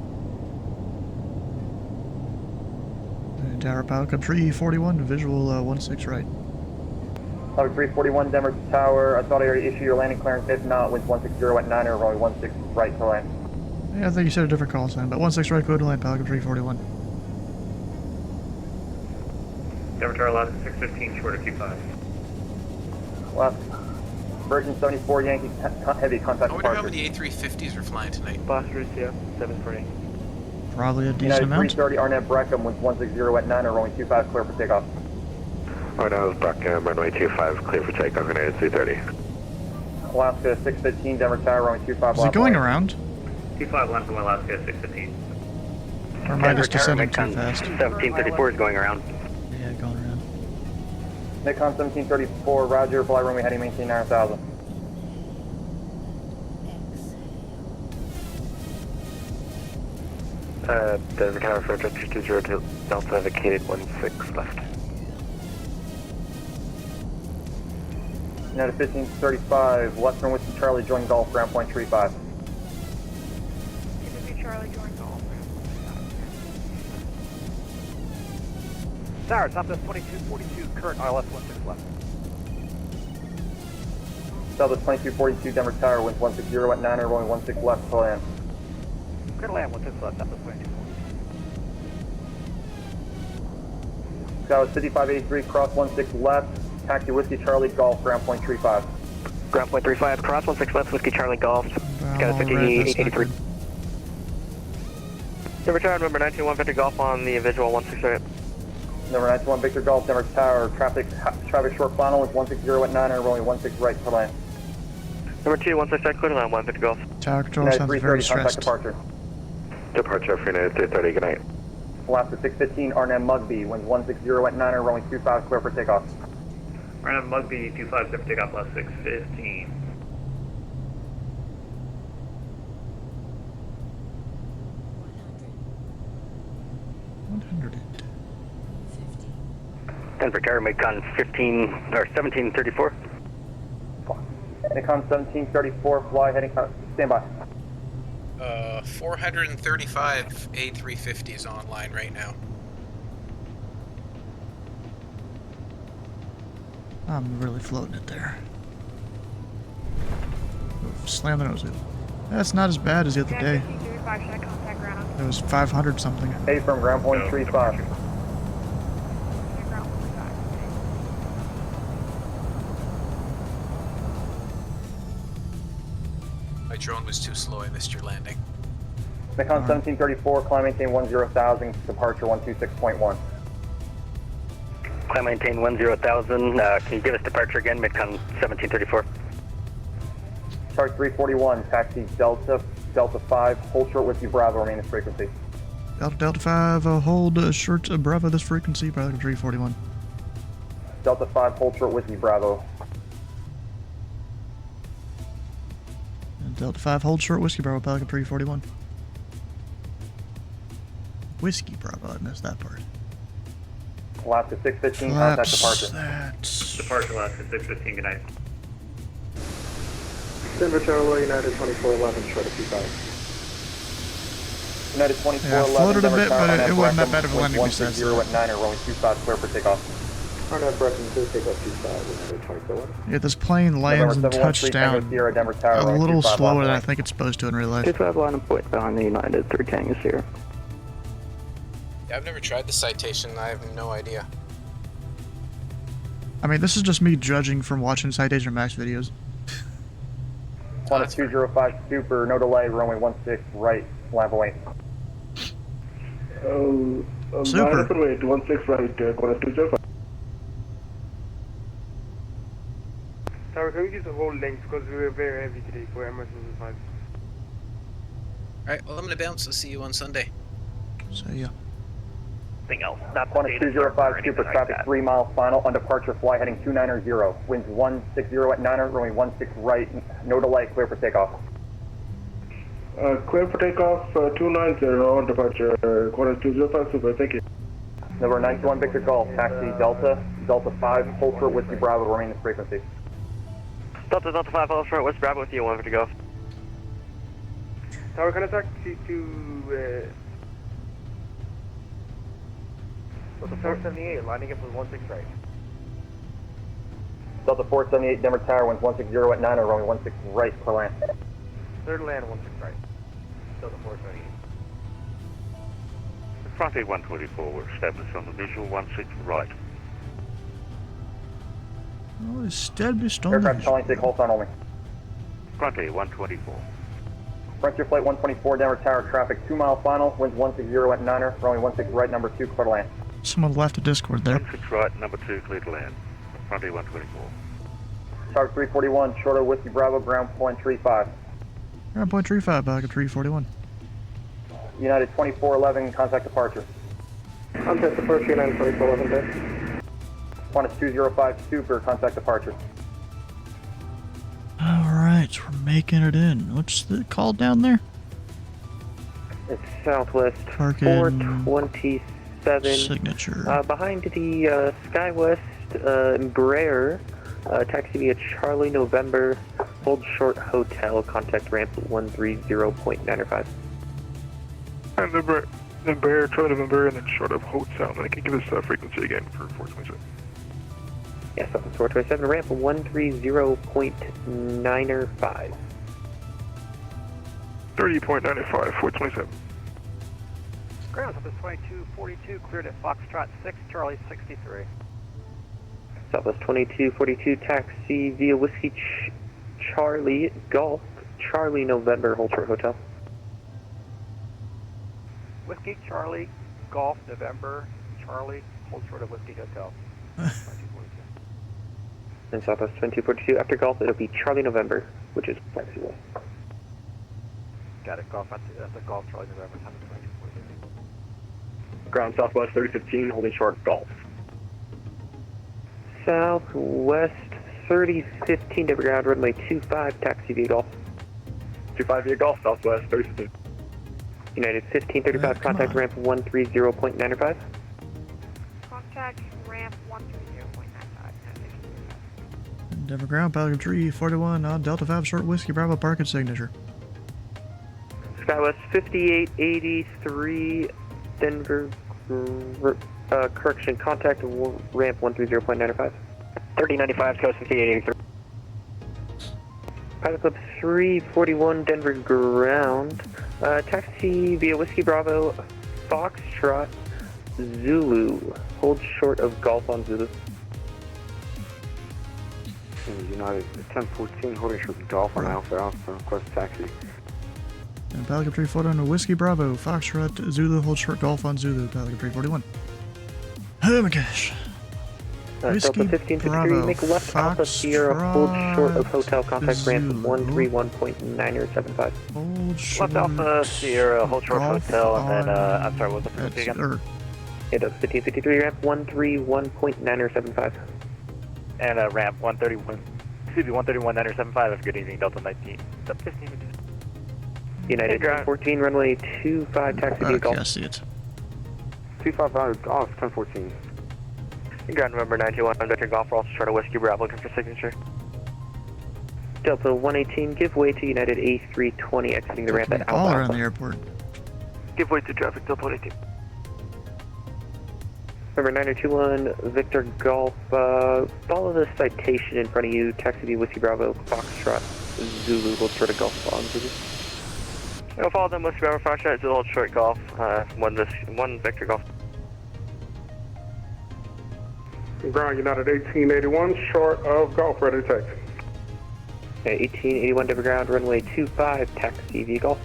Tower, Pelican 341, visual 16 right. Tower 341, Denver Tower. I thought I already issued your landing clearance. If not, winds 160 at 9er, runway 16 right, clear to land. Yeah, I think you said a different call sign, but 16 right, code to land, Pelican 341. Denver Tower, Alaska 615, short of 25. Left. Virgin 74 Yankee heavy contact I wonder how departure. many A350s are flying tonight. Boston, yeah, 740. Probably a decent United amount. 330 Arnett Breckham, winds 160 at 9 or runway 25, clear for takeoff. Arnett Breckham, runway 25, clear for takeoff, United 330. Alaska 615, Denver Tower, runway 25. Is it going around? 25 left from Alaska 615. Or am I just descending too fast? 1734 is going around. Yeah, going around. Nikon 1734, roger, fly runway heading maintain 9000. Denver Tower for 220 Delta vacated 16 left. United 1535, Western Whiskey Charlie, join Golf, ground point 35. Whiskey Charlie, join Golf. Tower, Southwest 2242, current ILS 16 left. Southwest 2242, Denver Tower, winds 160 at 9 or rolling 16 left to land. Clear to land 16 left, Southwest 2242. Southwest 5583, cross 16 left, taxi Whiskey Charlie, Golf, ground point 35. Ground point 35, cross 16 left, Whiskey Charlie Golf. Got a 5883. Denver Tower, number 191 Golf on the visual 168. Number 91 Victor Golf, Denver Tower, traffic short final with 160 at 9 and rolling 16 right to land. Number 2, 168, clear to land, 1 Victor Golf. Tower control United sounds 330, very contact stressed. departure. Departure for United 330, good night. Alaska 615, Arnhem Mugby, winds 160 at 9 and rolling 25, clear for takeoff. Random Mugby 25, clear for takeoff, last 615. Denver Tower, Macon 15 or 1734. Nikon 1734, fly heading, stand by. 435 A350s online right now. I'm really floating it there. Slam the nose wheel. That's not as bad as the other day. 35 check contact ground. It was 500 something. A from ground point 35. My drone was too slow, I missed your landing. Nikon 1734, climb maintain 10,000, departure 126.1. Climb maintain 10,000. Can you give us departure again, Midcon 1734? Chart 341, taxi Delta 5, hold short Whiskey Bravo, remain this frequency. Delta 5, hold short Bravo this frequency, Pelican 341. Delta 5, hold short Whiskey Bravo. And Delta 5, hold short Whiskey Bravo, Pelican 341. Whiskey Bravo, I missed that part. Alaska 615, contact departure. Departure, Alaska 615, good night. Denver Tower, United 2411, short of 25. United 2411, Yeah, I floated a Denver bit, Tower, but Arnett it wasn't that Breckham, bad of a landing winds distance. 160 at 9 and rolling 25, clear for takeoff. Arnett Breckham, please take off 25, United 2411. Yeah, this plane lands and touches down Denver Tower, a little 25 slower than I left. think it's supposed to in real life. 25 line of point behind the United 3 Tango Sierra. Yeah, I've never tried the citation, I have no idea. I mean, this is just me judging from watching Citation Max videos. On a 205 super, no delay, runway 16 right, line away. Super. Wait, 16 right, quarter 205. Tower, can we use the whole length because we were very heavy today for emergency 5. Alright, well I'm gonna bounce, I'll see you on Sunday. See ya. Anything else? Not On a 205 super, traffic 3 miles final, on departure, fly heading 290, winds 160 at 9, runway 16 right, no delay, clear for takeoff. Clear for takeoff, 290 on departure, quarter 205 super, thank you. Number 91 Victor Golf, taxi Delta 5, hold short Whiskey Bravo, remain this frequency. Delta 5, hold short, Whiskey Bravo with you, 1 Victor Golf. Tower, can I taxi to Delta 478, lining up with 16 right. Delta 478 Denver Tower, winds 160 at 9, runway 16 right, per land. Third land, 16 right. Delta 420. Frontier 124, we're established on the visual 16 right. Oh, established on the Aircraft visual. calling, take hold on only. Frontier 124. Frontier Flight 124, Denver Tower traffic, 2 mile final, winds 160 at 9er, runway 16 right, number 2, clear to land. Someone left a Discord there. 16 right, number 2, clear to land. Frontier 124. Target 341, short of Whiskey Bravo, ground point 35. Ground point 35, back at 341. United 2411, contact departure. Contact departure, United 2411, there. Qantas 205 Super, contact departure. Alright, we're making it in. What's the call down there? It's Southwest Parking 427. Signature. Behind the SkyWest Embraer, taxi via Charlie November, hold short hotel, contact ramp 130.95. And the Embraer, Charlie November, and then short of hotel. And I can give us frequency again for 427. Yes, Southwest 427, ramp 130.95. 30.95, 427. Ground Southwest 2242, cleared at Foxtrot 6, Charlie 63. Southwest 2242, taxi via Whiskey Charlie Golf, Charlie November, hold short hotel. Whiskey Charlie Golf November Charlie, hold short of Whiskey Hotel. And Southwest 2242, after golf, it'll be Charlie November, which is taxiway. Got it, golf at the golf Charlie November, time 2242. Ground Southwest 3015, holding short, golf. Southwest 3015, Denver ground, runway 25, taxi via golf. 25 via golf, Southwest 3015. United 1535, contact ramp 130.95. Contact ramp 130.95. Denver ground, Pelican 341 on Delta 5 short Whiskey Bravo parking signature. SkyWest 5883, Denver, correction, contact ramp 130.95. 3095, coast 5883. Pilot Club 341, Denver ground, taxi via Whiskey Bravo, Foxtrot, Zulu, hold short of golf on Zulu. United 1014, holding short golf on Alpha Alpha, request taxi. And Pelican 341 on Whiskey Bravo, Foxtrot, Zulu, hold short golf on Zulu, Pelican 341. Oh my gosh. Delta 1553, make left Alpha Sierra, hold short of hotel, contact ramp 131.9075. Hold short. Left Alpha Sierra, hold short hotel, and then, I'm sorry, what was the frequency again? Yeah, Delta 1553, ramp 131.9075. And ramp 131.975, good evening, Delta 19. Delta 1553. United 14, runway 25, taxi via golf. I see it. 255 golf, 1014. Ground November 921, Vector Golf, also short of Whiskey Bravo, looking for signature. Delta 118, give way to United A320, exiting the ramp at All Alpha. around the airport. Give way to traffic, Delta 118. Number 921, Victor Golf, follow the citation in front of you, taxi via Whiskey Bravo, Foxtrot, Zulu, hold short of golf on Zulu. I'll follow them Whiskey Bravo, Foxtrot, Zulu, hold short golf, one Victor Golf. Ground United 1881, short of golf, ready to taxi. 1881 Denver ground, runway 25, taxi via golf.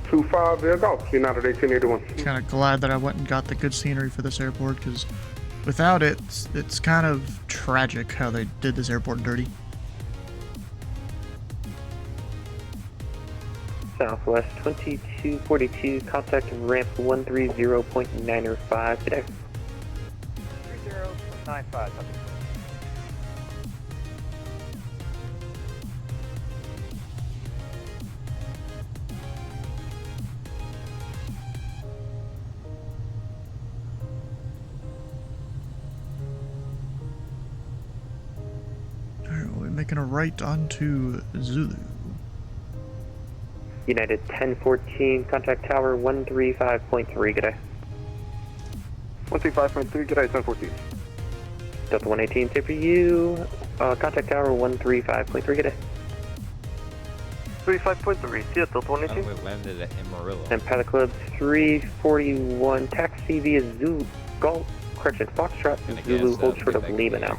25 via golf, United 1881. Kind of glad that I went and got the good scenery for this airport, because without it, it's kind of tragic how they did this airport dirty. Southwest 2242, contact ramp 130.95 today. 30.95, copy. Alright, we'll be making a right onto Zulu. United 1014, contact tower 135.3, good day. 135.3, good day, 1014. Delta 118, same for you, contact tower 135.3, good day. 35.3, Seattle 22. We landed at Amarillo. And Pilot Club 341, taxi via Zulu, Golf, correction, Foxtrot, Zulu, hold short of Lima now.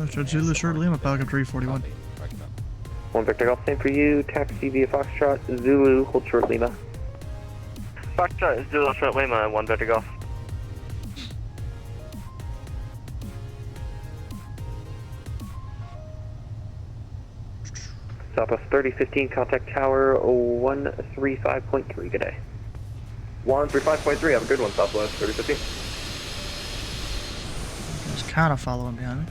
Zulu, short of Lima, Pelican 341. 1 Victor Golf, same for you, taxi via Foxtrot, Zulu, hold short Lima. Foxtrot is Zulu short Lima, 1 Victor Golf. Southwest 3015, contact tower 135.3, good day. 135.3, have a good one, Southwest 3015. Just kind of following behind me.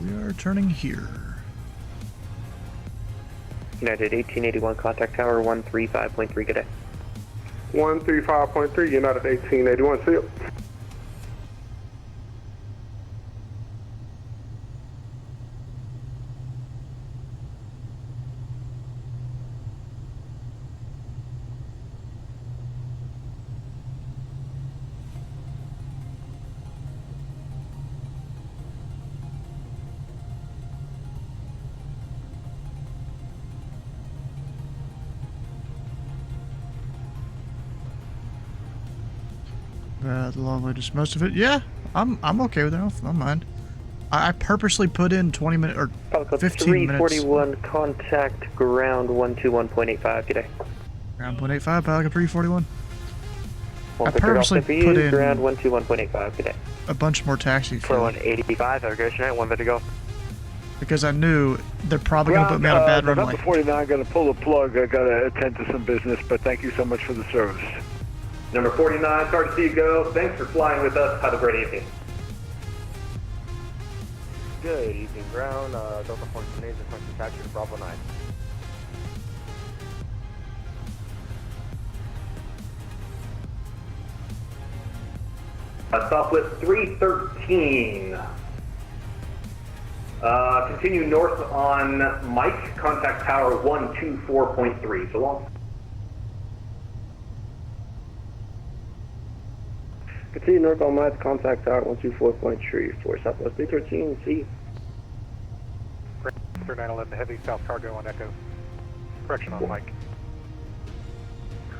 We are turning here. United 1881, contact tower 135.3, good day. 135.3, United 1881, see you. The long way to most of it. Yeah, I'm okay with that. I don't mind. I purposely put in 20 minutes or 15 minutes. 341, contact ground 121.85, good day. Ground 1.85, Pelican 341. I Victor purposely Golf, same for put you, in ground 121.85, good day. a bunch more taxi fuel 185, aggregation rate, 1 Victor Golf. because I knew they're probably going to put me on a bad runway. November 49, going to pull the plug. I got to attend to some business, but thank you so much for the service. Number 49, sorry to see you go. Thanks for flying with us. Have a great evening. Good evening, ground. Delta Force Grenades requesting taxi to Bravo 9. Southwest 313. Continue north on Mike, contact tower 124.3. So long. Continue north on Mike, contact tower 124.3 for Southwest 313, see. 3911 heavy south cargo on Echo. Correction on Mike.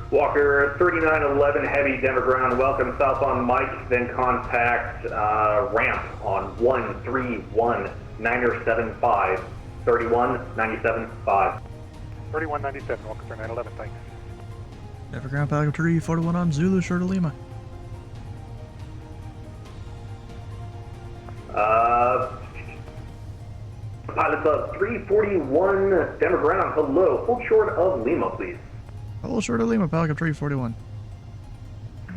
Walker 3911 heavy Denver ground, welcome south on Mike, then contact ramp on 131.975, 31.975. 3197, Walker 3911, thanks. Denver ground, Pelican 341 on Zulu, short of Lima. Pilot Club 341 Denver ground, hello, hold short of Lima, please. Hold short of Lima, Pelican 341.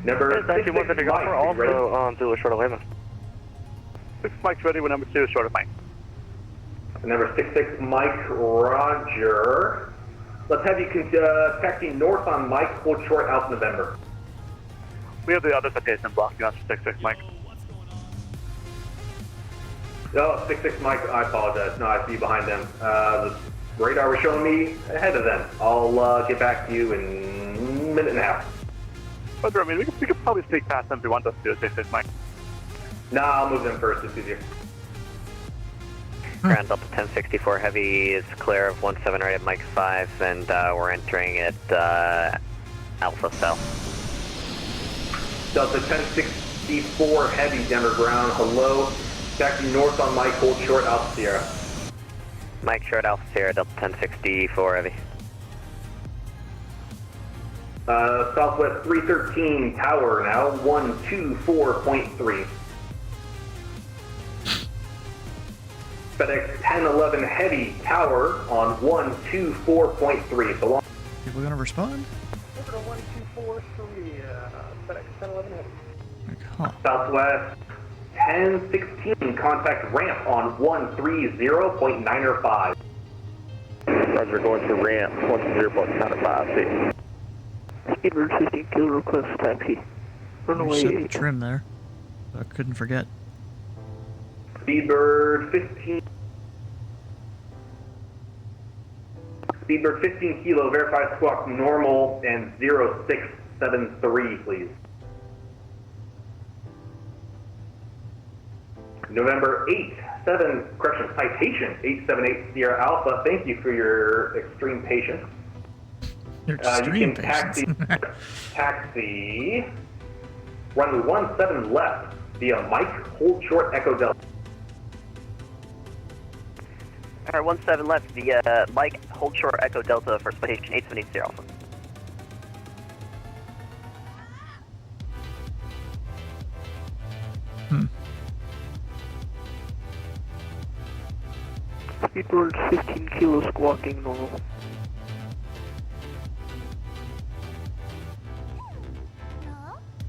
Number 66 Mike, also on Zulu short of Lima. 6 Mike's ready when number 2 is short of Mike. Number 66 Mike, roger. Let's have you taxi north on Mike, hold short Alpha November. We have the other citation blocked on 66 Mike. Oh, 66 Mike, I apologize. No, I see you behind them. The radar was showing me ahead of them. I'll get back to you in a minute and a half. But I mean, we could probably sneak past them if we want us to, 66 Mike. Nah, I'll move them first. It's easier. Ground Delta 1064 Heavy is clear of 17 right at Mike 5, and we're entering at Alpha Cell. Delta 1064 Heavy Denver ground, hello. Taxi north on Mike, hold short Alpha Sierra. Mike short Alpha Sierra, Delta 1064 Heavy. Southwest 313 tower now, 124.3. FedEx 1011 Heavy tower on 124.3. So long. People gonna respond? Over to 1243, FedEx 1011 Heavy. Huh. Southwest 1016 contact ramp on 130.905. Roger, going to ramp 130.905, see. Speedbird 15 kilo request taxi. Runaway Set the trim there. So I couldn't forget. Speedbird 15. Speedbird 15 kilo, verified squawk normal and 0673, please. November 87, citation 878 Sierra Alpha. Thank you for your extreme patience. Your You extreme can patience. taxi runway 17 left via Mike, hold short, Echo Delta. Alright, 17 left via Mike, hold short, Echo Delta for citation 878 Sierra Alpha. Speedbird 15 kilos squawking normal.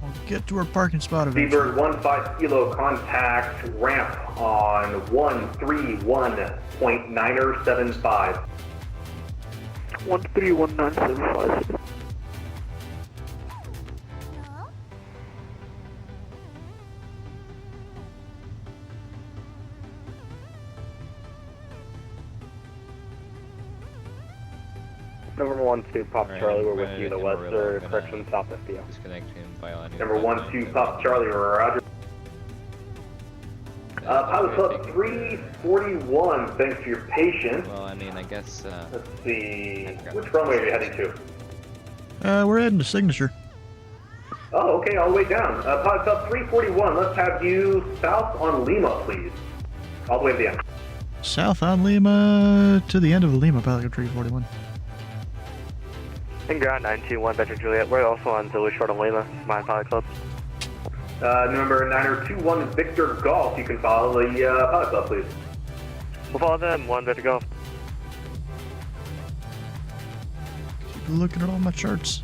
I'll get to our parking spot eventually. Seabird 15 kilo contact ramp on 131.975. 131.975. November 1-2, Pop Alright, Charlie, we're I'm with gonna you to Amarillo, Western, I'm gonna correction, South FBO. Disconnect him, file on Number 1-2, Pop Charlie, Roger. Pilot Club 341, thanks for your patience. Well, I mean, I guess, Let's see, which runway are you heading to? We're heading to Signature. Oh, okay, all the way down. Pilot Club 341, let's have you south on Lima, please. All the way to the end. South on Lima to the end of Lima, Pilot Club 341. And ground 921, Victor Juliet. We're also on Zulu short on Lima, Mine Pilot Club. Number 9021, Victor Golf. You can follow the Pilot Club, please. We'll follow them, 1 Victor Golf. Keep looking at all my charts.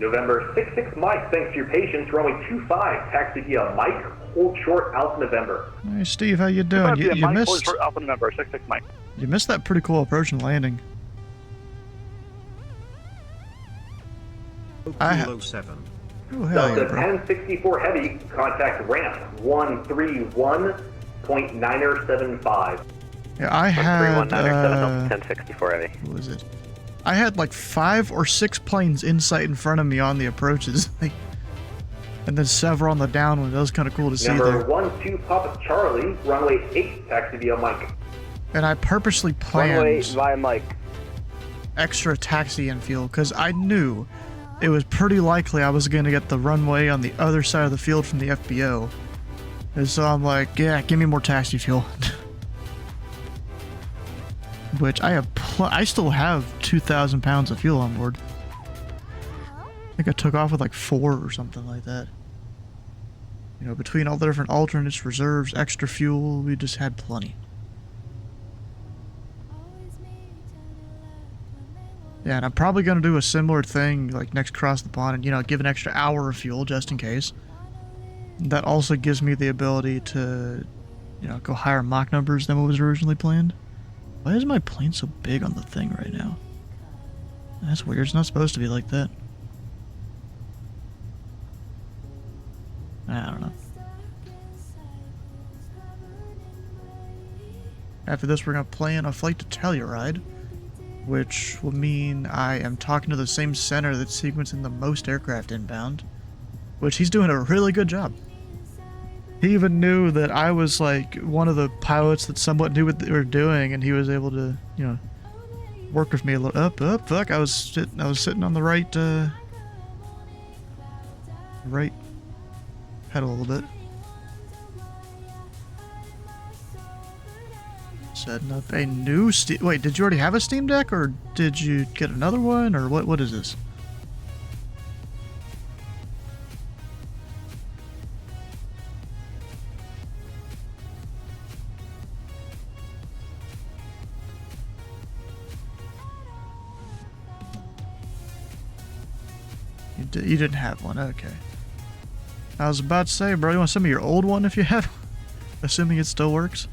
November 66, Mike, thanks for your patience. Runway 25, taxi via Mike, hold short, Alpha November. Hey Steve, how you doing? You missed. Alpha November 66 Mike. You missed that pretty cool approach and landing. Delta 1064 Heavy, contact ramp 131.975. Yeah, I had 1064 Heavy. what was it? I had like 5 or 6 planes in sight in front of me on the approaches, like, and then several on the downwind. That was kind of cool to see Number there. 12 Papa Charlie, runway 8, taxi via Mike. And I purposely Runway planned via Mike. extra taxi and fuel because I knew it was pretty likely I was going to get the runway on the other side of the field from the FBO. And so I'm like, yeah, give me more taxi fuel. Which I have, I still have 2,000 pounds of fuel on board. I think I took off with like 4 or something like that. You know, between all the different alternates, reserves, extra fuel, we just had plenty. Yeah, and I'm probably going to do a similar thing, like next cross the pond, and, you know, give an extra hour of fuel just in case. That also gives me the ability to, you know, go higher Mach numbers than what was originally planned. Why is my plane so big on the thing right now? That's weird, it's not supposed to be like that. I don't know. After this, we're going to plan a flight to Telluride, which will mean I am talking to the same center that's sequencing the most aircraft inbound, which he's doing a really good job. He even knew that I was like one of the pilots that somewhat knew what they were doing, and he was able to, you know, work with me a little. Fuck! I was sitting on the right pedal a little bit. Setting up a new wait, did you already have a Steam Deck, or did you get another one, or what is this? You didn't have one, okay. I was about to say, bro, you want some of your old one if you have, assuming it still works?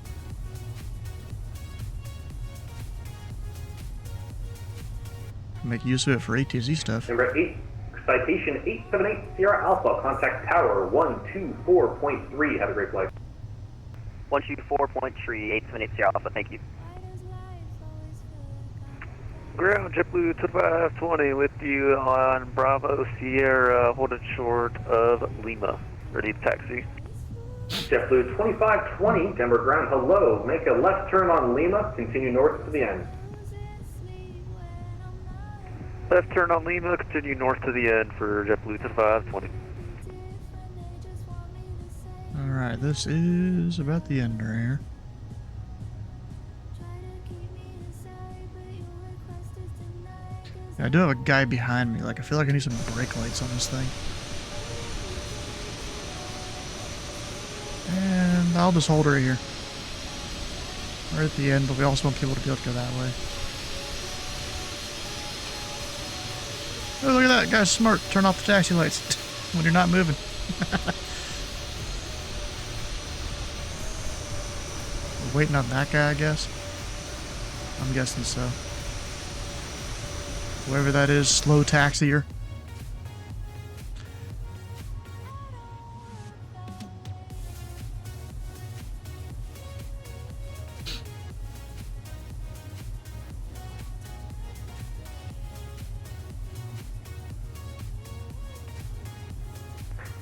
Make use of it for ATZ stuff. Number 8, citation 878 Sierra Alpha, contact tower 124.3. Have a great flight. 124.3, 878 Sierra Alpha, thank you. Ground JetBlue 2520 with you on Bravo Sierra, holding short of Lima. Ready to taxi. JetBlue 2520, Denver ground, hello. Make a left turn on Lima, continue north to the end. Left turn on Lima, continue north to the end for JetBlue 2520. Alright, this is about the end right here. Yeah, I do have a guy behind me. Like, I feel like I need some brake lights on this thing. And I'll just hold her here. We're at the end, but we also want people to be able to go that way. Oh, look at that. Guy's smart. Turn off the taxi lights when you're not moving. We're waiting on that guy, I guess. I'm guessing so. Whoever that is, slow taxier.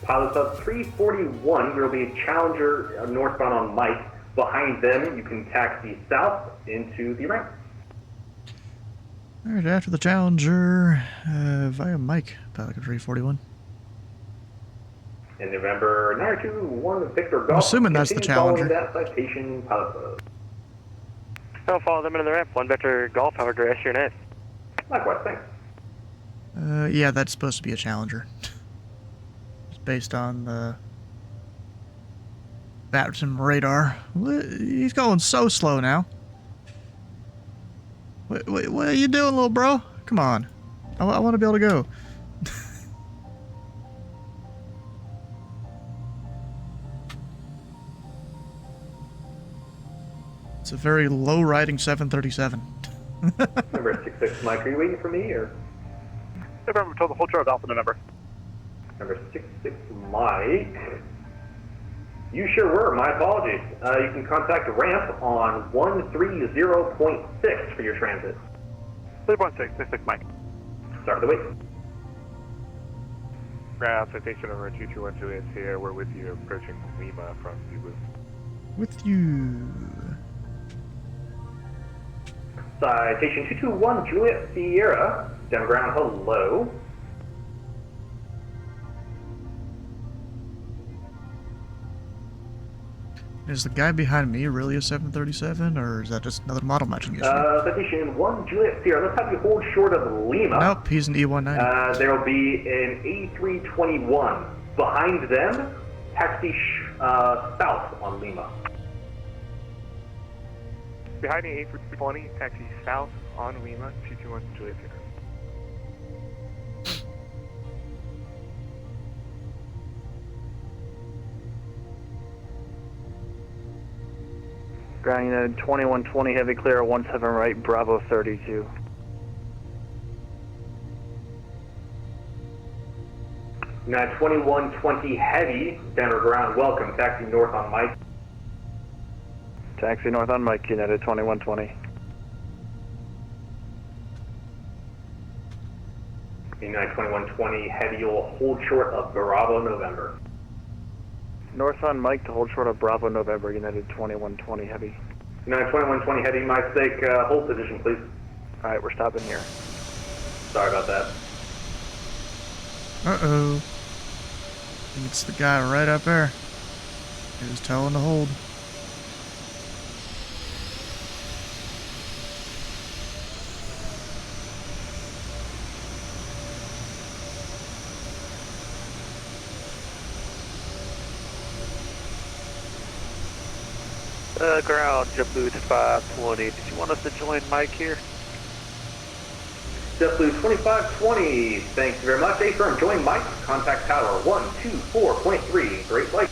Pilots up 341, there will be a Challenger northbound on Mike. Behind them, you can taxi south into the ramp. Alright, after the Challenger, via Mike, Pelican 341. In November 921, Victor Golf. I'm assuming that's the continue following Challenger. that citation, pilot flow. I'll follow them into the ramp. 1 Vector Golf, have a great rest of your night. Likewise, thanks. Yeah, that's supposed to be a Challenger. It's based on the Batson radar. He's going so slow now. What are you doing, little bro? Come on. I want to be able to go. It's a very low-riding 737. Number 66, Mike, are you waiting for me, or? November, told the whole chart Alpha November. Number 66, Mike. You sure were, my apologies. You can contact ramp on 130.6 for your transit. 3.6, 66 Mike. Start of the wait. Ground citation over 2212 is here. We're with you approaching Lima from Zulu. With you. Citation 221, Juliet Sierra, down ground, hello. Is the guy behind me really a 737, or is that just another model matching issue? Citation 1, Juliet Sierra, let's have you hold short of Lima. Nope, he's an E190. There will be an A321. Behind them, taxi south on Lima. Behind the A320, taxi south on Lima, 221 Juliet Sierra. Ground United 2120, heavy clear, 17 right, Bravo 32. Now 2120 heavy, Denver ground, welcome, taxi north on Mike. Taxi north on Mike, United 2120. United 2120 heavy, you'll hold short of Bravo November. North on Mike to hold short of Bravo November, United 2120 heavy. United 2120 heavy, my mistake, hold position please. Alright, we're stopping here. Sorry about that. Uh-oh. It's the guy right up there. He was telling to hold. Ground, JetBlue 520. Did you want us to join Mike here? JetBlue 2520, thank you very much. A firm, join Mike, contact tower 124.3, great flight.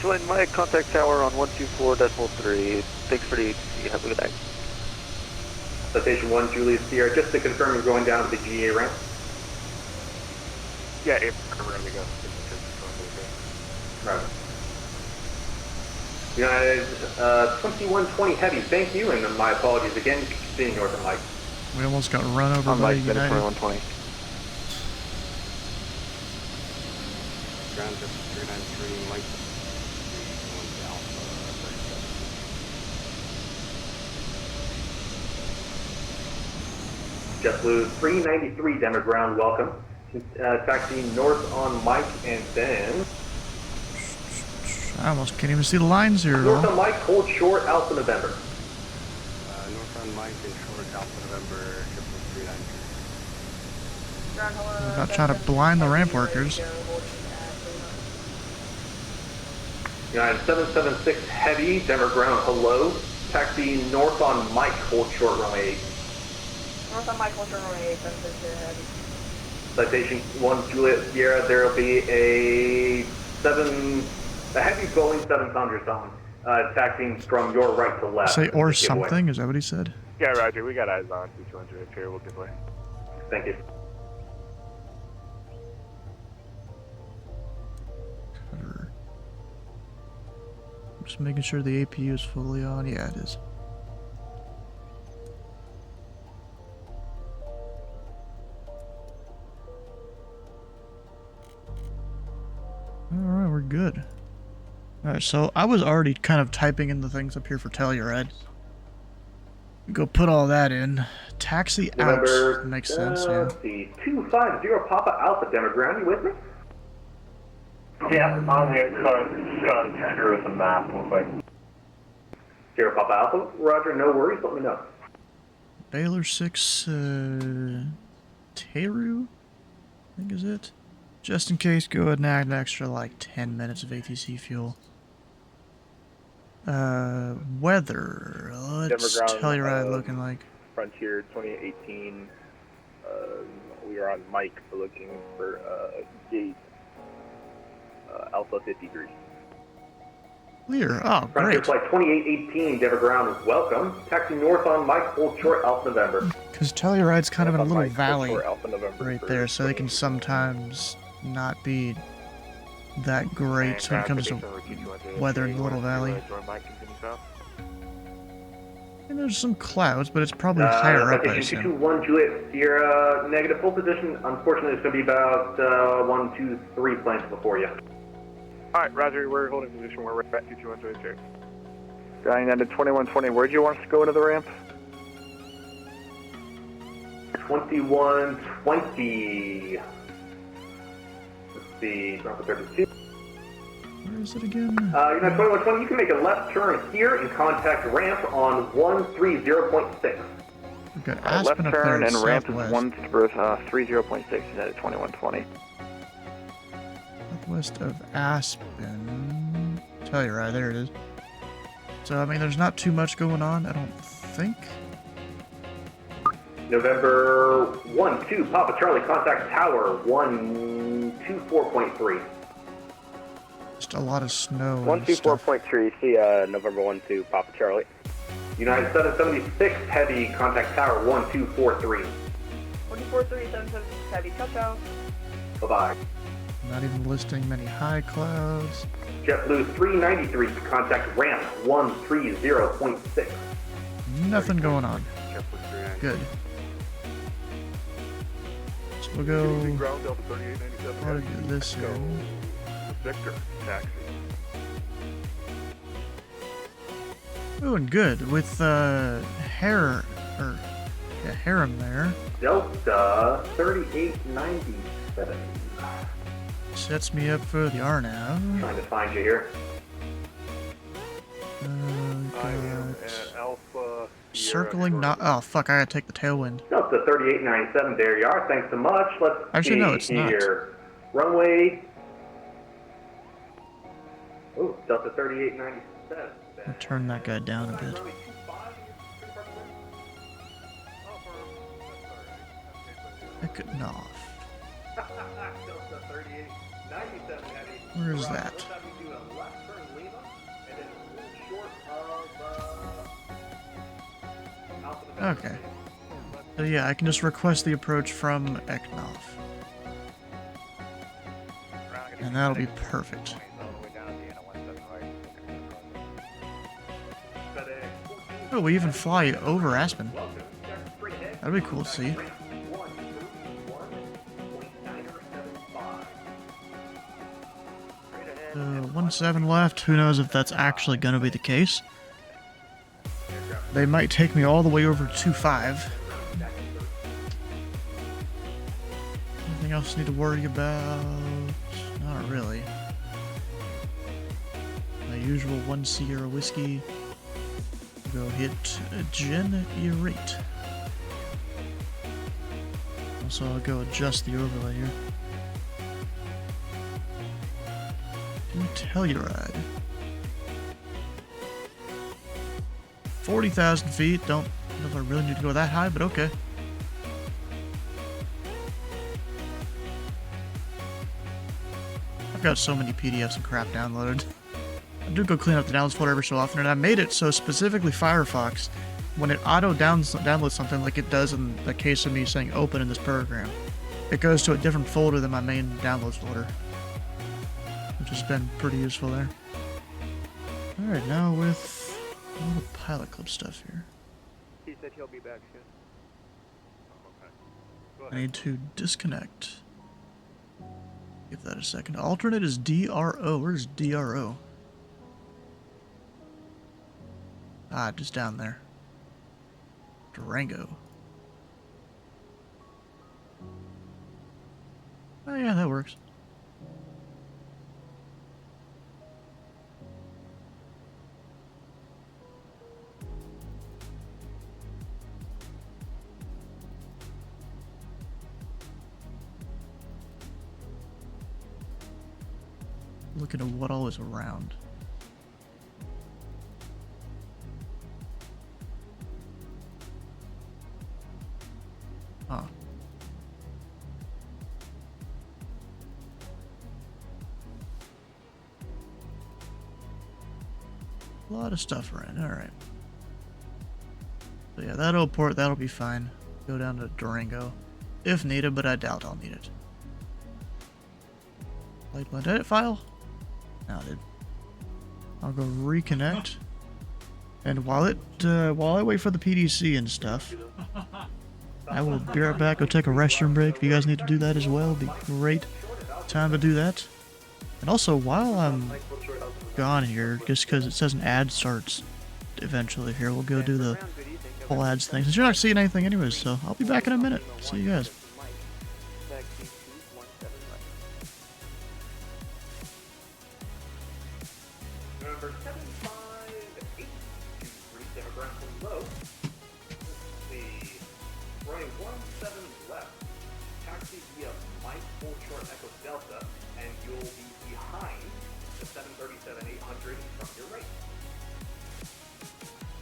Join Mike, contact tower on 124.3. Thanks for the ETC. Have a good night. Citation 1, Juliet Sierra, just to confirm you're going down to the GA ramp. Yeah, if we're going to go. Right. United 2120 heavy, thank you, and my apologies again, continue north of Mike. We almost got run over On by Mike, United. 2120. Ground just 3 393, Mike. JetBlue 393 Denver ground, welcome. Taxi north on Mike and then... I almost can't even see the lines here at North all. on Mike, hold short, Alpha November. North on Mike and short, Alpha November, JetBlue 393. I'm not trying to blind the ramp workers. United 776 heavy, Denver ground, hello. Taxi north on Mike, hold short, runway 8. North on Mike, hold short, runway 8, 776 heavy. Citation 1 Juliet Sierra, there will be a heavy Boeing 700 on, taxiing from your right to left. Say or something, is that what he said? Yeah, Roger, we got eyes on 2200 up here, we'll give way. Thank you. Cutter. Just making sure the APU is fully on. Yeah, it is. Alright, we're good. Alright, so I was already kind of typing in the things up here for Telluride. Go put all that in. Taxi November, out. Makes sense, yeah. Let's see, 250 Papa Alpha, Denver ground, you with me? Yeah, on the contact with the map, looks like. Sierra Papa Alpha, roger, no worries, let me know. Baylor 6, Teru, I think is it. Just in case, go ahead and add an extra like 10 minutes of ATC fuel. Weather, what's Telluride looking like? Frontier 2018. We are on Mike, we're looking for gate Alpha 53. Clear, oh Frontier great. flight 2818, Denver ground, welcome. Taxi north on Mike, hold short, Alpha November. Because Telluride's kind of in a little valley Alpha November right there, so they can sometimes not be that great when it comes to weather in the little valley. And there's some clouds, but it's probably higher up, I assume. 221 Juliet Sierra, negative full position. Unfortunately, it's going to be about 1, 2, 3 planes before you. Alright, Roger, we're holding position where we're at 2200. Going down to 2120, where'd you want us to go into the ramp? 2120. Let's see, Bravo 32. Where is it again? You're not 2120, you can make a left turn here and contact ramp on 130.6. We've got Aspen left up there turn in and ramp is southwest. 30.6, is at 2120. Southwest of Aspen. Telluride, there it is. So, I mean, there's not too much going on, I don't think. November 1-2, Papa Charlie, contact tower 124.3. Just a lot of snow. 124.3, see November 1-2, Papa Charlie. United 776 heavy, contact tower 1243. 143, 776 heavy, ciao ciao. Bye-bye. Not even listing many high clouds. JetBlue 393, contact ramp 130.6. Nothing going on. Good. So we'll go. I'll get this in. Victor, taxi. Doing good with Harem there. Delta 3897. Sets me up for the RNAV. Trying to find you here. Alpha Circling not. Oh fuck! I gotta take the tailwind. Delta 3897, there you are. Thanks so much. Let's Actually, see no, it's not. here. Runway. Oh, Delta 3897. I'll turn that guy down a bit. Heck it off. Delta 3897 heavy. Where is that? Let's have you do a left turn Lima and then a little short of Alpha November. Okay. So yeah, I can just request the approach from Eknoff. And that'll be perfect. Oh, we even fly over Aspen. That'd be cool to see. 2.7 left. Who knows if that's actually going to be the case. They might take me all the way over to 2.5. Anything else I need to worry about? Not really. My usual 1 Sierra whiskey. Go hit generate. Also, I'll go adjust the overlay here. Telluride. 40,000 feet. Don't know if I really need to go that high, but okay. I've got so many PDFs and crap downloaded. I do go clean up the downloads folder every so often, and I made it so specifically Firefox, when it downloads something like it does in the case of me saying open in this program, it goes to a different folder than my main downloads folder, which has been pretty useful there. Alright, now with all the Pilot Club stuff here. He said he'll be back soon. I need to disconnect. Give that a second. Alternate is DRO. Where's DRO? Ah, just down there. Durango. Oh yeah, that works. Looking at what all is around. Huh. A lot of stuff around. Alright. So yeah, that'll port, that'll be fine. Go down to Durango if needed, but I doubt I'll need it. Light blend edit file? No, it did. I'll go reconnect. And while I wait for the PDC and stuff, I will be right back. Go take a restroom break. If you guys need to do that as well, it'd be great time to do that. And also, while I'm gone here, just because it says an ad starts eventually here, we'll go do the whole ads thing. Since you're not seeing anything anyways, so I'll be back in a minute. See you guys. November 75823, Demograph from low. Let's see. Running 17 left. Taxi via Mike Full Short Echo Delta, and you'll be behind the 737-800 from your right.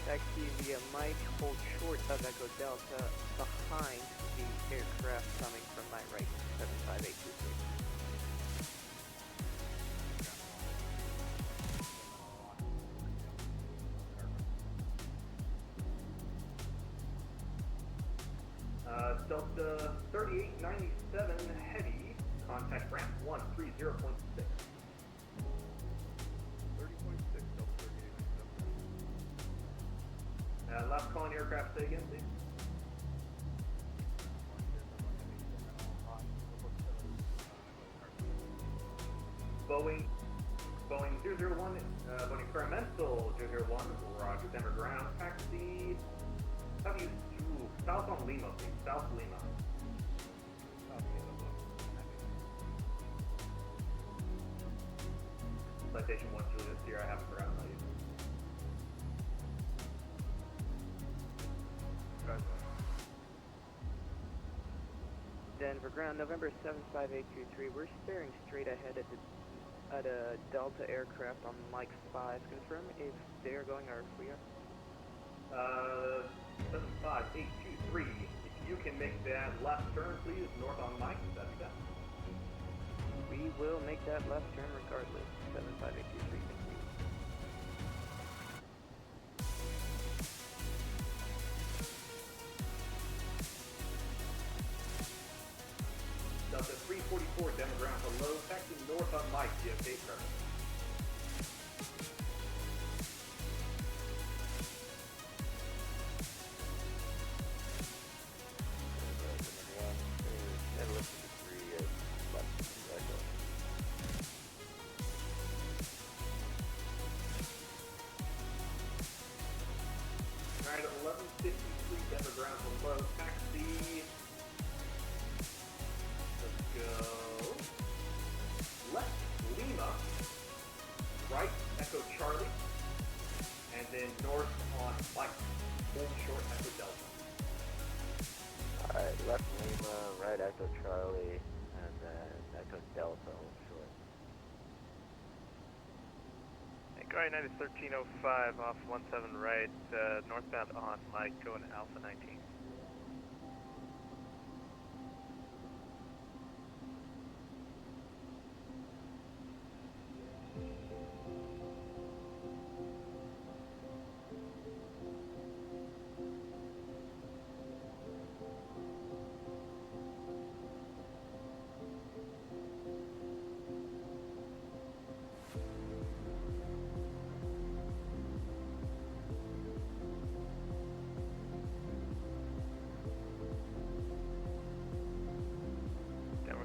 Taxi via Mike, hold short of Echo Delta, behind the aircraft coming from my right, 75823. Delta 3897 Heavy, contact ramp 130.6. 30.6, Delta 3897. Last calling aircraft, say again, please. Boeing 001, Boeing Experimental 001, Roger, Denver ground, taxi, south on Lima, please, South Lima. Citation 1 Julius here, I haven't forgotten about you. Denver ground, November 75823. We're staring straight ahead at a Delta aircraft on Mike 5. Confirm if they are going or if we are. 75823. If you can make that left turn, please, north on Mike, that'd be best. We will make that left turn regardless. 75823. Thank you. Delta 344, Demograph below, taxi north on Mike, via Cape Card. hold short Echo Delta. Alright, left Lima, right Echo Charlie, and then Echo Delta, hold short. Inquiry United 1305 off 17 right, northbound on Mike, going Alpha 19.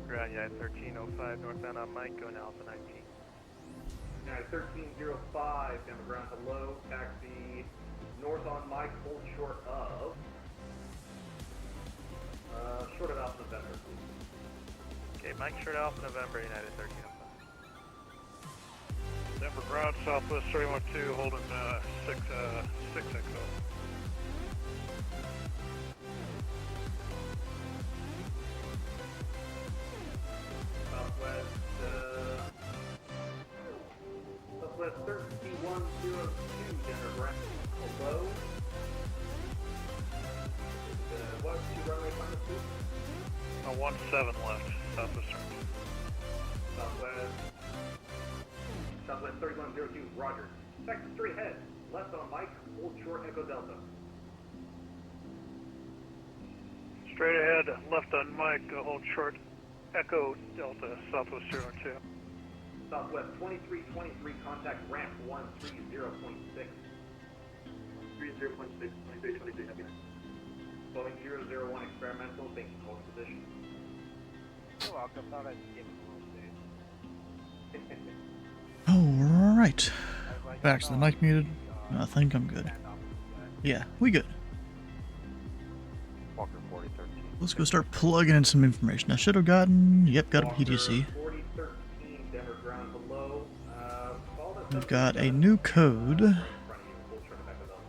Ground, United 1305, northbound on Mike, going Alpha 19. United 1305, down the ground below, taxi north on Mike, hold short of Alpha November, please. Okay, Mike, short Alpha November, United 1305. Denver ground, southwest 312, holding 6 XO. Southwest 3102, Denver ground below. What, 2 runway final 2? 17 left, southwest turn. Southwest 3102, roger. Texas 3 ahead, left on Mike, hold short Echo Delta. Straight ahead, left on Mike, hold short Echo Delta, southwest 02. Southwest 2323, contact ramp 130.6. 30.6, 2323, heavy. Boeing 001 experimental, thank you, hold position. You're welcome, thought I'd give him a little stage. Alright. Back to the mic muted. I think I'm good. Yeah, we good. Walker 4013. Let's go start plugging in some information. I should have gotten, yep, got a PDC. 4013, Denver ground below. We've got a new code,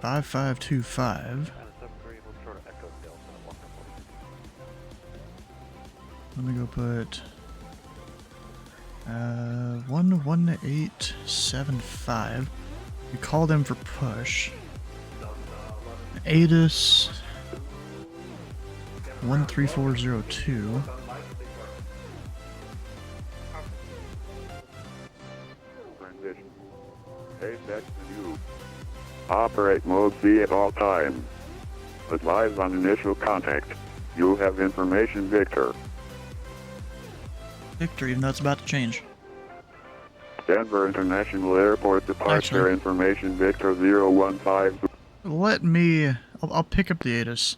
5525. Let me go put 11875. We call them for push. ATIS 13402. Transition. KTEX to you. Operate mode C at all times. Advise on initial contact. You have information, Victor. Victor, even though it's about to change. Denver International Airport departure information, Victor 015. Let me... I'll pick up the ATIS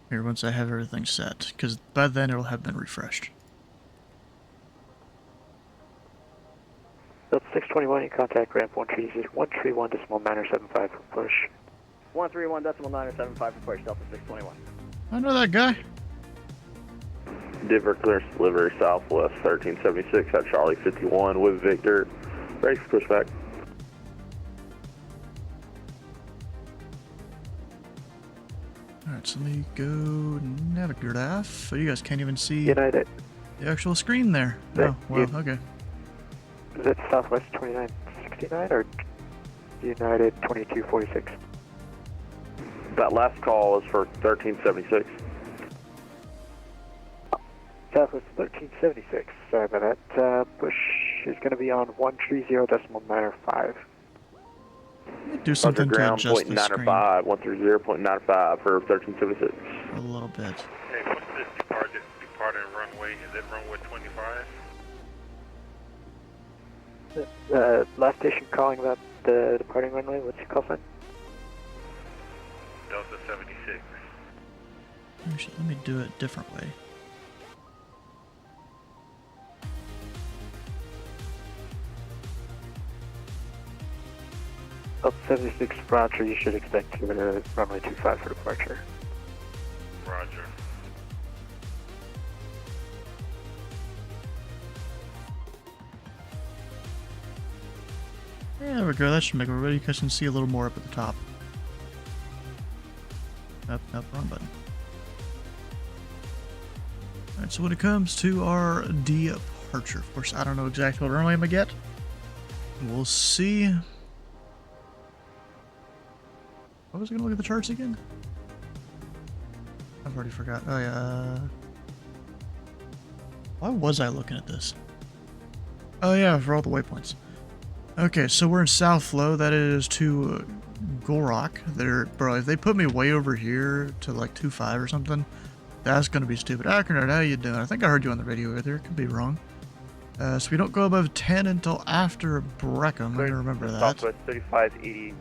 here once I have everything set, because by then it'll have been refreshed. Delta 621, you contact ramp 131.975 for push. 131.975 for push, Delta 621. I know that guy. Denver clearance delivery southwest 1376 at Charlie 51 with Victor. Ready for pushback. Alright, so let me go Naviggraph. So you guys can't even see United. the actual screen there. Oh, well, okay. Is it Southwest 2969 or United 2246? That last call is for 1376. Southwest 1376. Sorry about that. Push is going to be on 130.95. Do something to ground, adjust the screen. 130.95 for 1376. A little bit. Hey, what's this departing runway? Is it runway 25? Last station calling about the departing runway. What's your call sign? Delta 76. Actually, let me do it a different way. Delta 76 Roger, you should expect to runway 25 for departure. Roger. Yeah, there we go. That should make everybody. You guys can see a little more up at the top. Nope, wrong button. Alright, so when it comes to our departure, of course, I don't know exactly what runway I'm gonna get. We'll see. What was I gonna look at the charts again? I've already forgot. Oh yeah. Why was I looking at this? Oh yeah, for all the waypoints. Okay, so we're in South Flow. That is to Gorok. Bro, if they put me way over here to like 2.5 or something, that's gonna be stupid. Akronard, how you doing? I think I heard you on the radio earlier. Could be wrong. So we don't go above 10 until after Breckham. I'm gonna remember that. Southwest 3580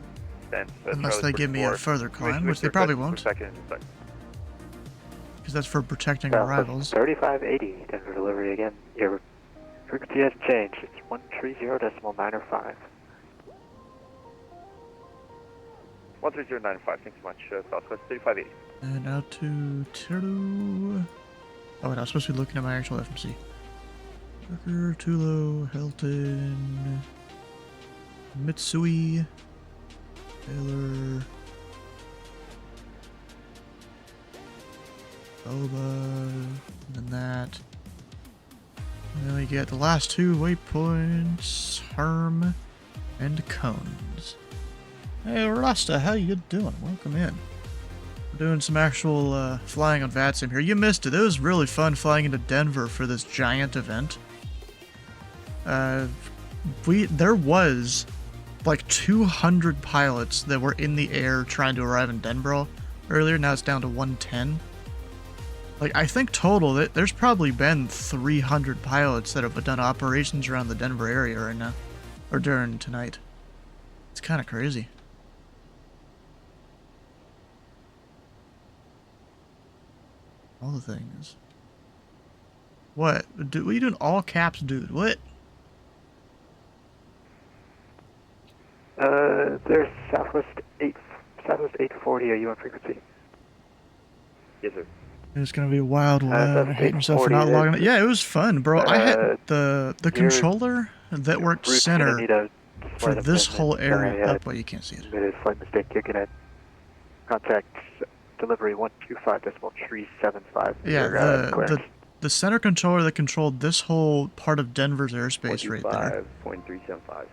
cents. Unless they give me a further climb, which they probably won't. Because that's for protecting our rivals. 3580, Denver delivery again. Your frequency hasn't changed. It's 130.905. 13095, thanks so much. Southwest 3580. And out to Tulu. Oh, wait, I was supposed to be looking at my actual FMC. Tucker, Tulo, Hilton, Mitsui, Taylor, Boba, and then that. And then we get the last two waypoints, Herm and Cones. Hey Rasta, how you doing? Welcome in. We're doing some actual flying on VATSIM here. You missed it. It was really fun flying into Denver for this giant event. There was like 200 pilots that were in the air trying to arrive in Denver earlier. Now it's down to 110. Like, I think total, there's probably been 300 pilots that have done operations around the Denver area right now. Or during tonight. It's kind of crazy. All the things. What? What are you doing all caps, dude? What? There's Southwest 840. Are you on frequency? Yes, sir. It's gonna be a wild one. I hate myself for not logging it. Yeah, it was fun, bro. I had the controller that worked center for this whole area. Oh, well, you can't see it. Flight mistake kicking in. Contact delivery 125.375. Yeah, the center controller that controlled this whole part of Denver's airspace right there. 5.375,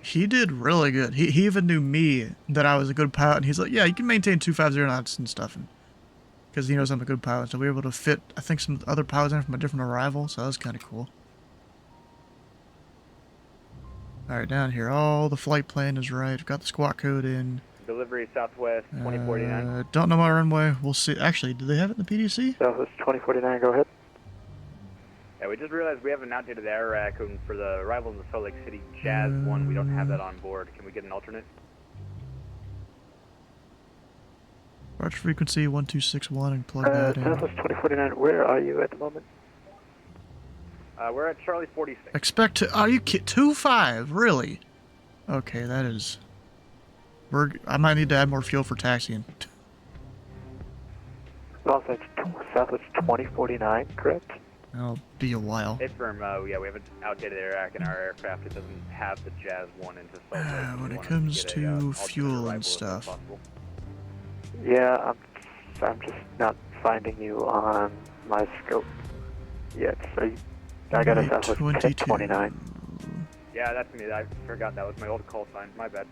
He did really good. He even knew me that I was a good pilot, and he's like, yeah, you can maintain 250 knots and stuff. Because he knows I'm a good pilot, so we were able to fit, I think, some other pilots in from a different arrival, so that was kind of cool. Alright, down here, all the flight plan is right. We've got the squawk code in. Delivery Southwest 2049. Don't know my runway. We'll see. Actually, do they have it in the PDC? Southwest 2049, go ahead. Yeah, we just realized we haven't outdated the air code for the arrival in the Salt Lake City Jazz 1. We don't have that on board. Can we get an alternate? Approach frequency 1261 and plug that in. Southwest 2049, where are you at the moment? We're at Charlie 46. Expect to. Are you kidding? 2.5? Really? Okay, that is. I might need to add more fuel for taxiing. Southwest 2049, correct? That'll be a while. It's firm. Yeah, we have an outdated air in our aircraft. It doesn't have the Jazz 1 into Salt Lake. When it comes to fuel and stuff. Yeah, I'm just not finding you on my scope yet. So I got a Southwest 1029. Yeah, that's me. I forgot that was my old call sign. My bad.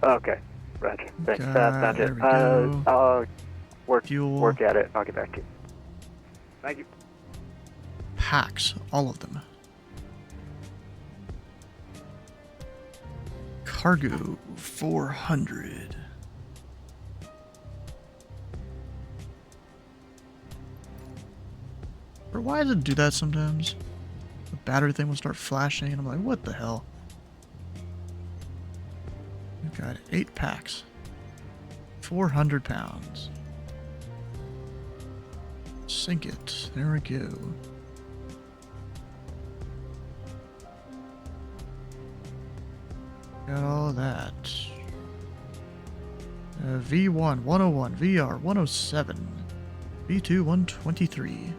Okay, roger. Thanks. That's it. I'll work at it. I'll get back to you. Thank you. Packs, all of them. Cargo 400. Or why does it do that sometimes? The battery thing will start flashing and I'm like, what the hell? We've got 8 packs. 400 pounds. Sink it. There we go. Got all of that. V1 101, VR 107, V2 123.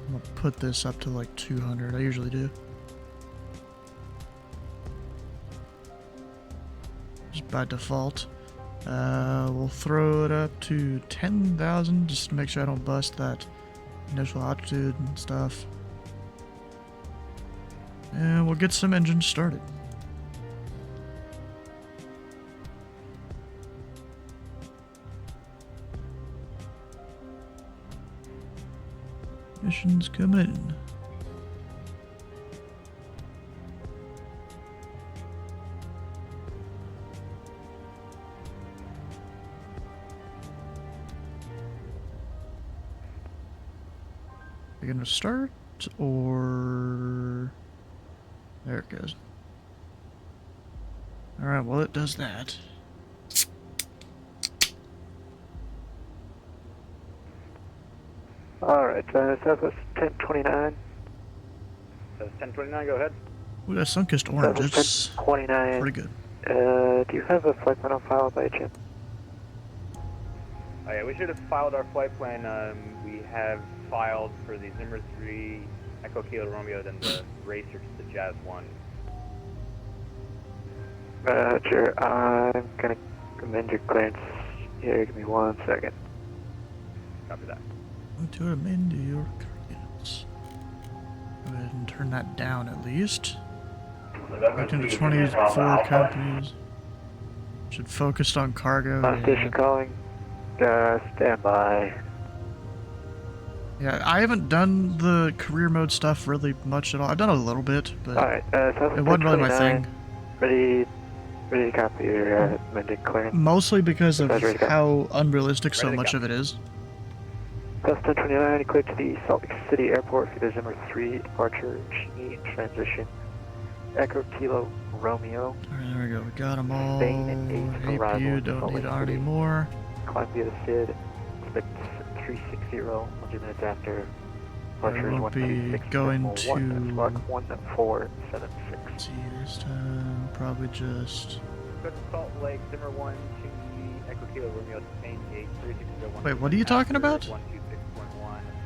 I'm gonna put this up to like 200. I usually do. just by default. We'll throw it up to 10,000 just to make sure I don't bust that initial altitude and stuff. And we'll get some engines started. Missions coming in. Are you gonna start or there it goes. Alright, well it does that. Alright, Southwest 1029. 1029, go ahead. Ooh, that sun-kissed orange. It's 1029. pretty good. Do you have a flight plan on file by chance? Oh yeah, we should have filed our flight plan. We have filed for the Zimmer 3, Echo Kilo Romeo, then the Racer to the Jazz 1. Roger, I'm gonna amend your clearance here. Give me 1 second. Copy that. To amend your clearance. Go ahead and turn that down at least. Looking to 24 companies. Should focus on cargo. Station calling. Stand by. Yeah, I haven't done the career mode stuff really much at all. I've done a little bit, but it wasn't really my thing. Ready to copy your amended clearance. Mostly because of how unrealistic so much of it is. South 1029, clear to the Salt Lake City Airport for the Zimmer 3 departure, Cheney transition, Echo Kilo Romeo. Alright, there we go. We got them all. Spain and 8 arrival. APU, don't need any more. Climb via the SID, expect 360, 100 minutes after. Departure I won't be going to... 1476. See, this time, probably just... Go to Salt Lake, Zimmer 1, Chingy, Echo Kilo Romeo, Spain 8, 360, Wait, what are you talking about? 126.1,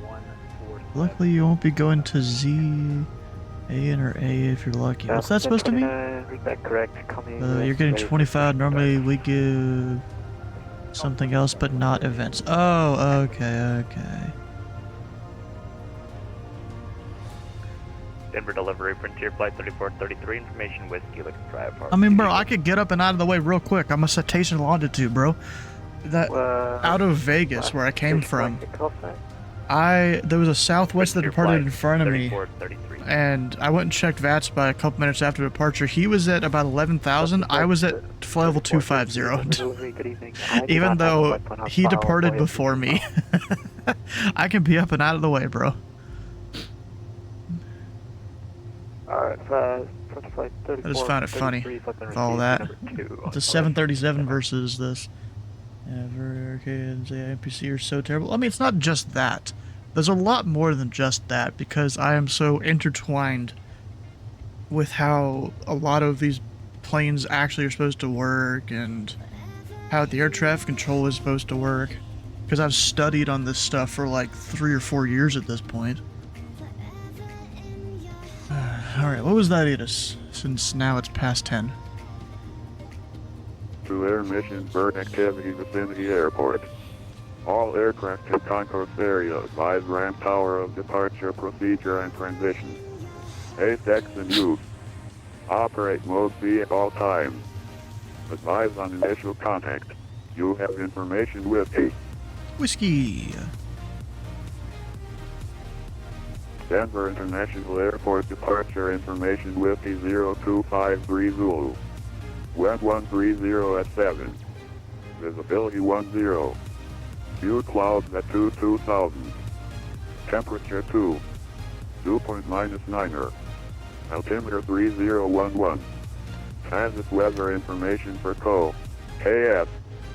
147. Luckily, you won't be going to Z, A, or A if you're lucky. What's that supposed to mean? Read that correct. You're getting 25. Normally, we give something else, but not events. Oh, okay. Denver delivery, Frontier Flight 3433, information Whiskey, looking drive hard. I mean, bro, I could get up and out of the way real quick. I'm a citation longitude, bro. That out of Vegas, where I came from. There was a Southwest that departed in front of me, and I went and checked VATS by a couple minutes after departure. He was at about 11,000. I was at level 250. Even though he departed before me. I can be up and out of the way, bro. Alright, I just found it funny with all that. The 737 versus this. NPC are so terrible. I mean, it's not just that. There's a lot more than just that, because I am so intertwined with how a lot of these planes actually are supposed to work and how the air traffic control is supposed to work. Because I've studied on this stuff for like 3 or 4 years at this point. Alright, what was that, Edis? Since now it's past 10. To air missions, bird activity vicinity airport. All aircraft in concourse area advise ramp tower of departure procedure and transition. KTEX in use. Operate mode C at all times. Advise on initial contact. You have information with you. Whiskey. Denver International Airport departure information with E0253 Zulu. Wind 130 at 7. Visibility 10. View clouds at 22,000. Temperature 2. Dew point -9er. Altimeter 3011. Transit weather information for KS.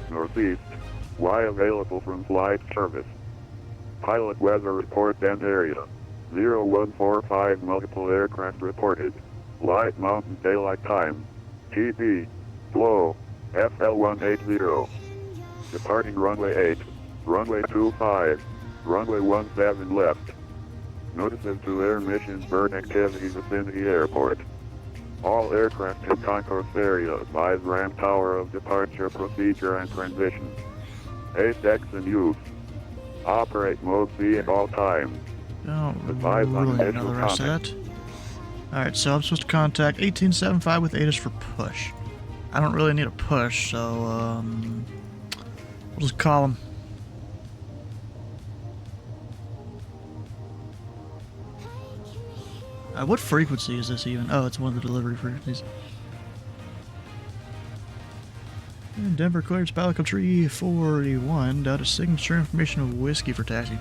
Northeast. Y available from flight service. Pilot weather report and area. 0145 multiple aircraft reported. Light mountain daylight time. TP. Flow. FL180. Departing runway 8. Runway 25. Runway 17 left. Notices to air missions bird activity vicinity airport. All aircraft in concourse area, advise ramp tower of departure, procedure, and transition. KTEX in use. Operate mode B at all times. Don't Advise on really know initial the rest of contact. that. Alright, so I'm supposed to contact 1875 with ATIS for push. I don't really need a push, so we'll just call him. What frequency is this even? Oh, it's one of the delivery frequencies. And Denver clears Palico Tree 41 down to signature information of whiskey for taxi.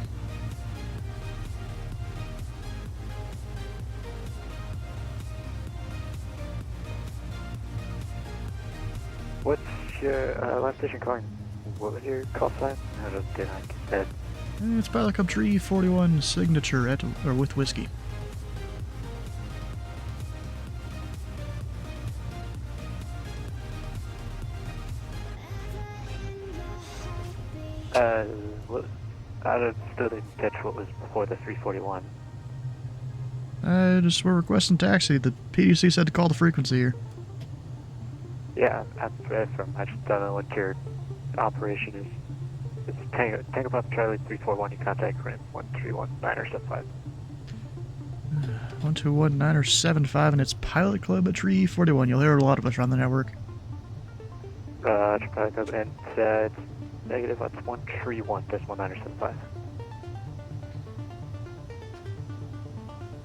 What's your last station calling? What was your call sign? I didn't get that. And it's Palico Tree 41 signature at or with whiskey. What? I still didn't catch what was before the 341. Just we're requesting taxi. The PDC said to call the frequency here. Yeah, that's where I'm from. I just don't know what your operation is. It's Tango Papa Charlie 341. You contact ramp 131-975. 121-975, and it's Pilot Club at Tree 41. You'll hear a lot of us around the network. Pilot Club, and it's negative. That's 131-975.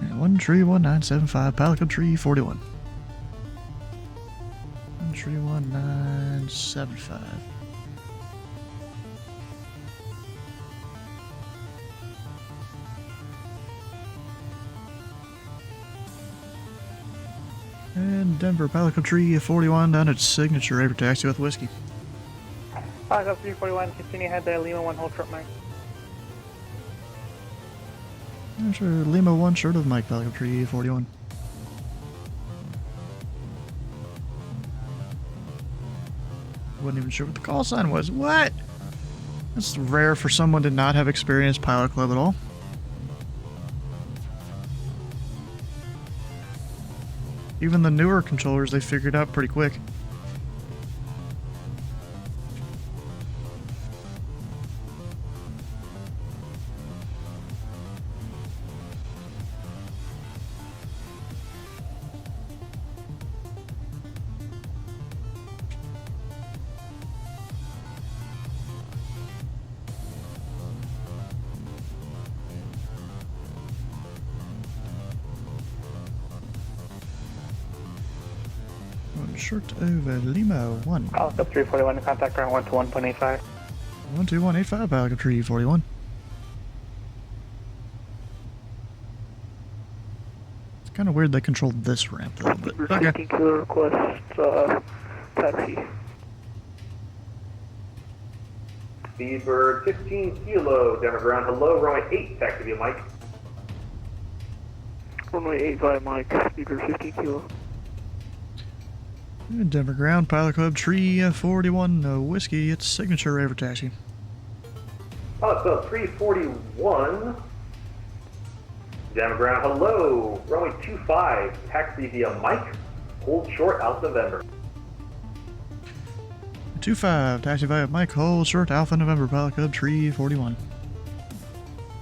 Yeah, 131-975, Pilot Club Tree 41. 131-975. And Denver, Palico Tree 41 down at signature Raver taxi with whiskey. Palico 341, continue ahead there, Lima 1, hold short mic. Sure, Lima 1 short of Mike, Palico Tree 41. Wasn't even sure what the call sign was. What? That's rare for someone to not have experienced Pilot Club at all. Even the newer controllers, they figured out pretty quick. Short over Lima 1. Palico 341 to contact ground 121.85. 12185, Palico Tree 41. It's kind of weird they controlled this ramp though, but okay. 15 kilo request, taxi. Speedbird 15 kilo, Denver ground, hello, runway 8, taxi via Mike. Runway 8 via Mike, Speedbird 15 kilo. Denver ground, Pilot Club Tree 41, whiskey, it's signature Raver taxi. Pilot Club 341, Denver ground, hello, runway 25, taxi via Mike, hold short, Alpha November. 25, taxi via Mike, hold short, Alpha November, Pilot Club Tree 41.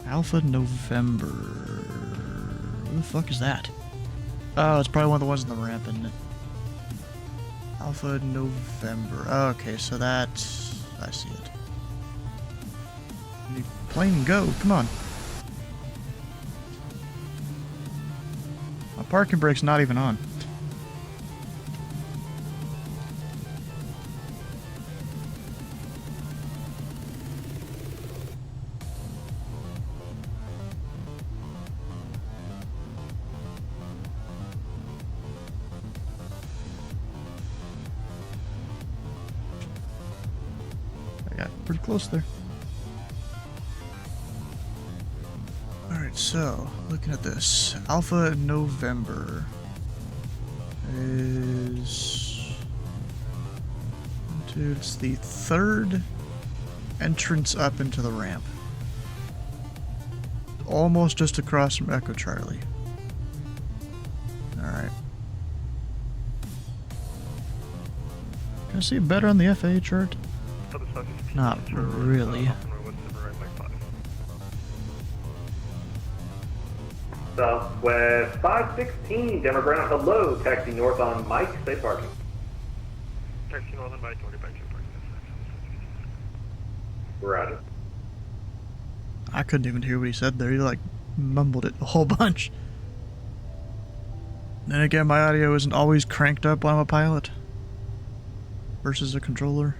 Alpha November. Who the fuck is that? Oh, it's probably one of the ones in the ramp, isn't it? Alpha November. Okay, so that's... I see it. Plane go, come on. My parking brake's not even on. Pretty close there. Alright, so looking at this, Alpha November is... Dude, it's the third entrance up into the ramp. Almost just across from Echo Charlie. Alright. I see it better on the FA chart? Not really. Southwest 516, Denver ground, hello, taxi north on Mike, safe parking. Taxi north on Mike, Roger. I couldn't even hear what he said there. He like mumbled it a whole bunch. Then again, my audio isn't always cranked up when I'm a pilot versus a controller.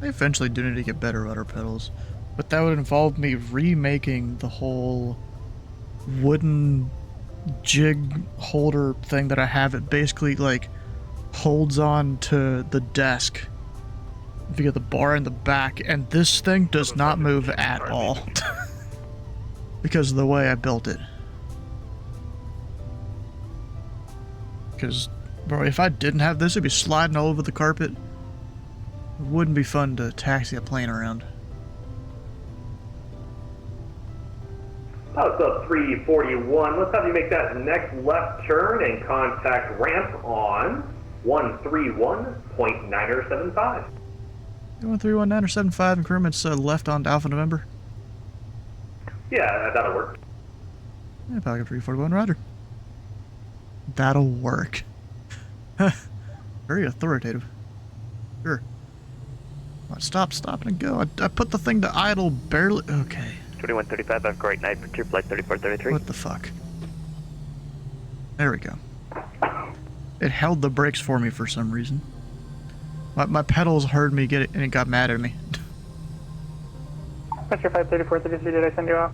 I eventually do need to get better rudder pedals, but that would involve me remaking the whole wooden jig holder thing that I have. It basically like holds on to the desk if you get the bar in the back, and this thing does not move at all because of the way I built it. Because, bro, if I didn't have this, it'd be sliding all over the carpet. It wouldn't be fun to taxi a plane around. Oh, so 341. Let's have you make that next left turn and contact ramp on 131.975. 131.975 increments left on Alpha November. Yeah, that'll work. Yeah, Pelican 341, roger. That'll work. Very authoritative. Sure. Stop, and go. I put the thing to idle barely. Okay. 2135, have a great night for Flight 3433. What the fuck? There we go. It held the brakes for me for some reason. My pedals heard me get it and it got mad at me. Mr. 53433, did I send you off?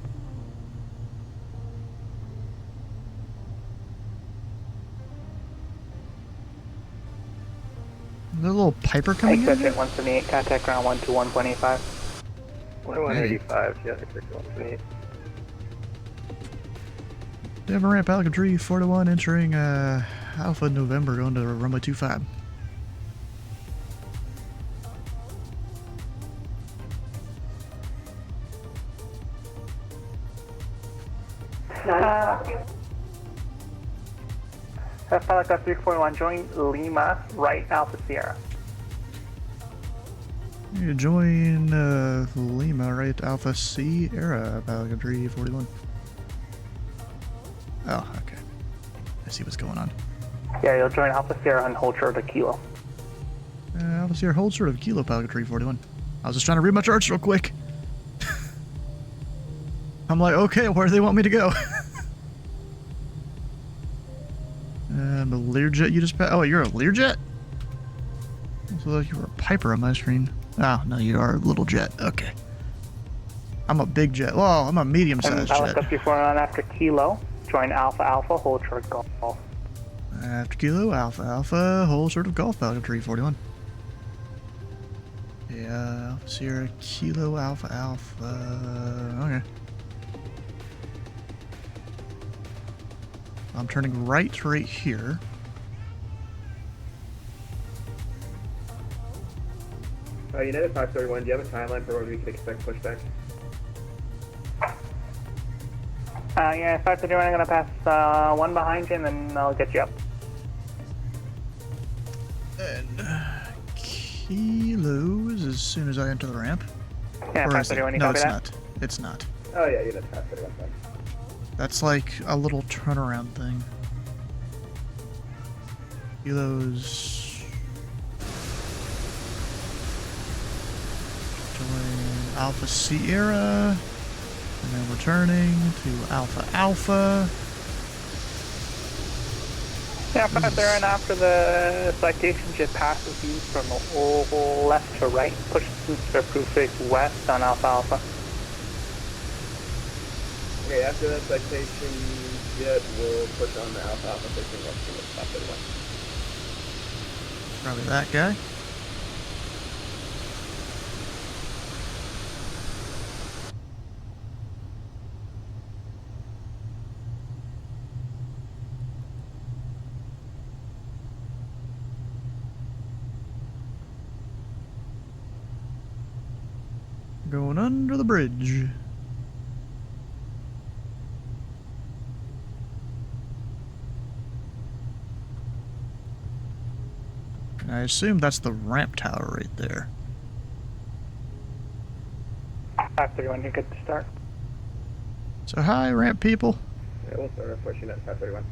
Is there a little Piper coming in? Exit 178, contact ground 121.85. 2185, yeah, exit 178. Denver ramp Pelican Tree 4-1 entering Alpha November going to runway 25. Pelican 341, join Lima, right Alpha Sierra. You join Lima, right Alpha Sierra, Pelican Tree 41. Oh, okay. I see what's going on. Yeah, you'll join Alpha Sierra and hold short of Kilo. Alpha Sierra, hold short of Kilo, Pelican Tree 41. I was just trying to read my charts real quick. I'm like, okay, where do they want me to go? The Learjet you just passed. Oh, you're a Learjet? So like you were a Piper on my screen. Oh, no, you are a little jet. Okay. I'm a big jet. Well, I'm a medium-sized jet. Pelican 341 after Kilo, join Alpha Alpha, hold short Golf. After Kilo, Alpha Alpha, hold short of Golf, Pelican Tree 41. Yeah, Alpha Sierra, Kilo, Alpha Alpha. Okay. I'm turning right here. United 531, do you have a timeline for when we can expect pushback? Yeah, 531, I'm going to pass one behind you and then I'll get you up. And Kilo is as soon as I enter the ramp. Yeah, Or is it? 531, you No, copy it's that? not. It's not. Oh yeah, United 531, fine. That's like a little turnaround thing. Kilo's join Alpha Sierra, and then returning to Alpha Alpha. Yeah, 531, after the citation jet passes you from left to right, push to approved face west on Alpha Alpha. Okay, after that citation, jet will push on the Alpha Alpha facing west to the 531. Probably that guy. Going under the bridge. I assume that's the ramp tower right there. 531, you're good to start. So hi, ramp people. Yeah, we'll start pushing at 531.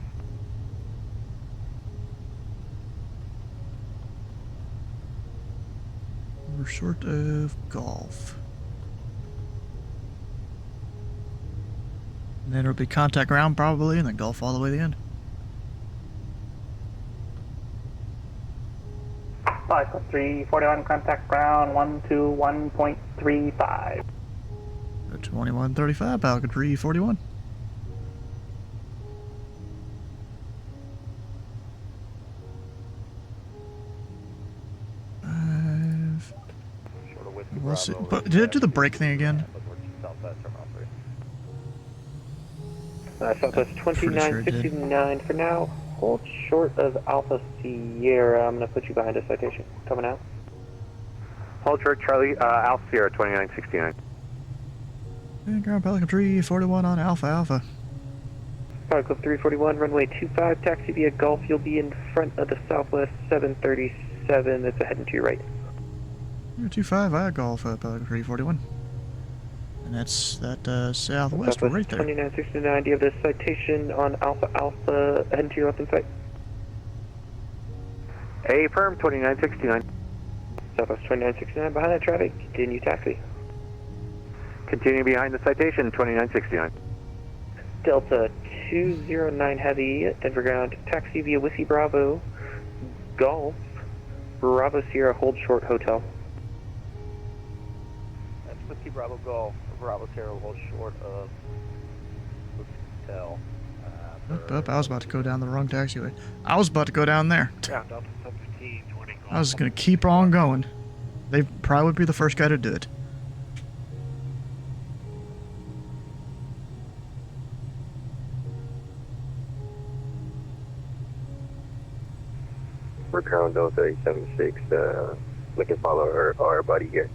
We're short of golf. And then it'll be contact ground probably, and then golf all the way to the end. 341, contact ground 121.35. 2135, Pelican 341. We'll see. But did it do the brake thing again? Southwest 2969 for now. Hold short of Alpha Sierra. I'm going to put you behind a citation. Coming out. Hold short, Charlie. Alpha Sierra 2969. And ground Pelican 341 on Alpha Alpha. Pilot Club 341, runway 25, taxi via Gulf. You'll be in front of the Southwest 737 that's heading to your right. 25, I golf Pelican 341. And that's that southwest Southwest right there. 2969, do you have the citation on Alpha Alpha heading to your left in sight? A firm 2969. Southwest 2969, behind that traffic, continue taxi. Continue behind the citation 2969. Delta 209 Heavy, Denver ground, taxi via Whiskey Bravo, Golf, Bravo Sierra, hold short hotel. That's Whiskey Bravo Golf, Bravo Sierra, hold short of hotel. Up, I was about to go down the wrong taxiway. I was about to go down there. Yeah, Delta 17, 20 Golf. I was gonna keep on going. They probably would be the first guy to do it. We're ground Delta 876, looking to follow our buddy here.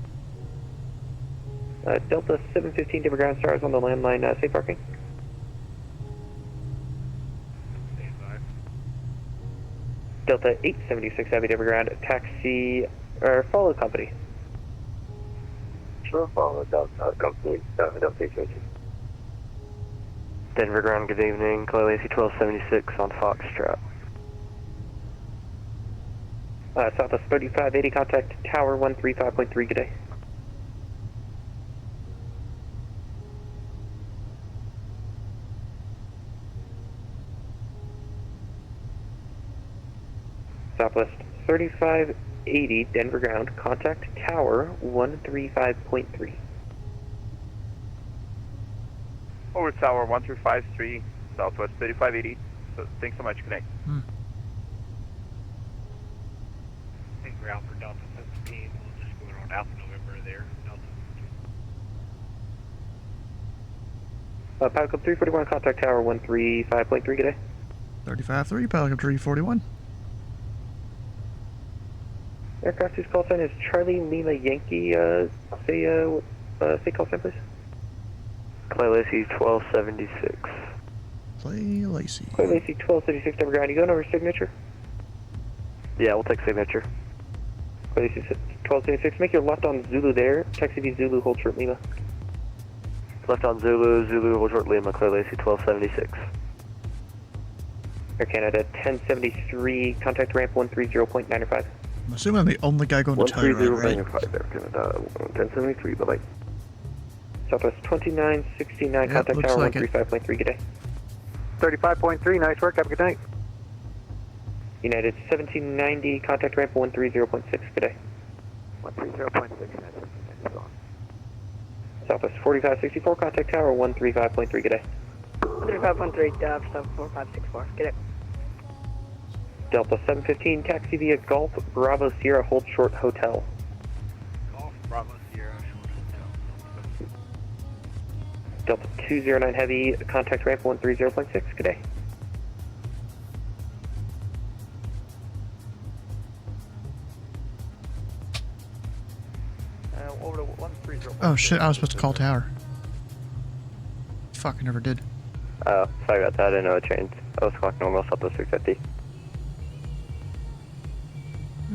Delta 715, Denver ground, stars on the landline, safe parking. Delta 876 Heavy, Denver ground, taxi, or follow company. Sure, follow Delta company, Delta 876. Denver ground, good evening, KLAS 1276 on Foxtrot. Southwest 3580, contact Tower 135.3, good day. Southwest 3580, Denver ground, contact Tower 135.3. Over Tower 1353, Southwest 3580. So, thanks so much, connect. Ground for Delta 17, we'll just go around Alpha November there, Delta. Pilot Club 341, contact Tower 135.3, good day. 35-3, Pelican 341. Aircraft whose call sign is Charlie Lima Yankee, say call sign please. Clay Lacey 1276. Clay Lacey. Clay Lacey 1276, Denver ground, you going over signature? Yeah, we'll take signature. Clay Lacey 1276, make your left on Zulu there, taxi V Zulu, hold short Lima. Left on Zulu, Zulu, hold short Lima, Clay Lacey 1276. Air Canada 1073, contact ramp 130.95. I'm assuming I'm the only guy going to Telluride, right? 130.95 there, Canada 1073, bye-bye. Southwest 2969, contact looks Tower like it. 135.3, good day. 35.3, nice work, have a good night. United 1790, contact ramp 130.6, good day. 130.6, Southwest 4564, contact Tower 135.3, good day. 135.3, Delta 4564, good day. Delta 715, taxi via Golf, Bravo Sierra, hold short hotel. Golf, Bravo Sierra, short hotel. Delta 209 Heavy, contact ramp 130.6, good day. over to 130. Oh shit, I was supposed to call tower. Fuck, I never did. Oh, sorry about that. I didn't know it changed. I was clocking normal Southwest 650.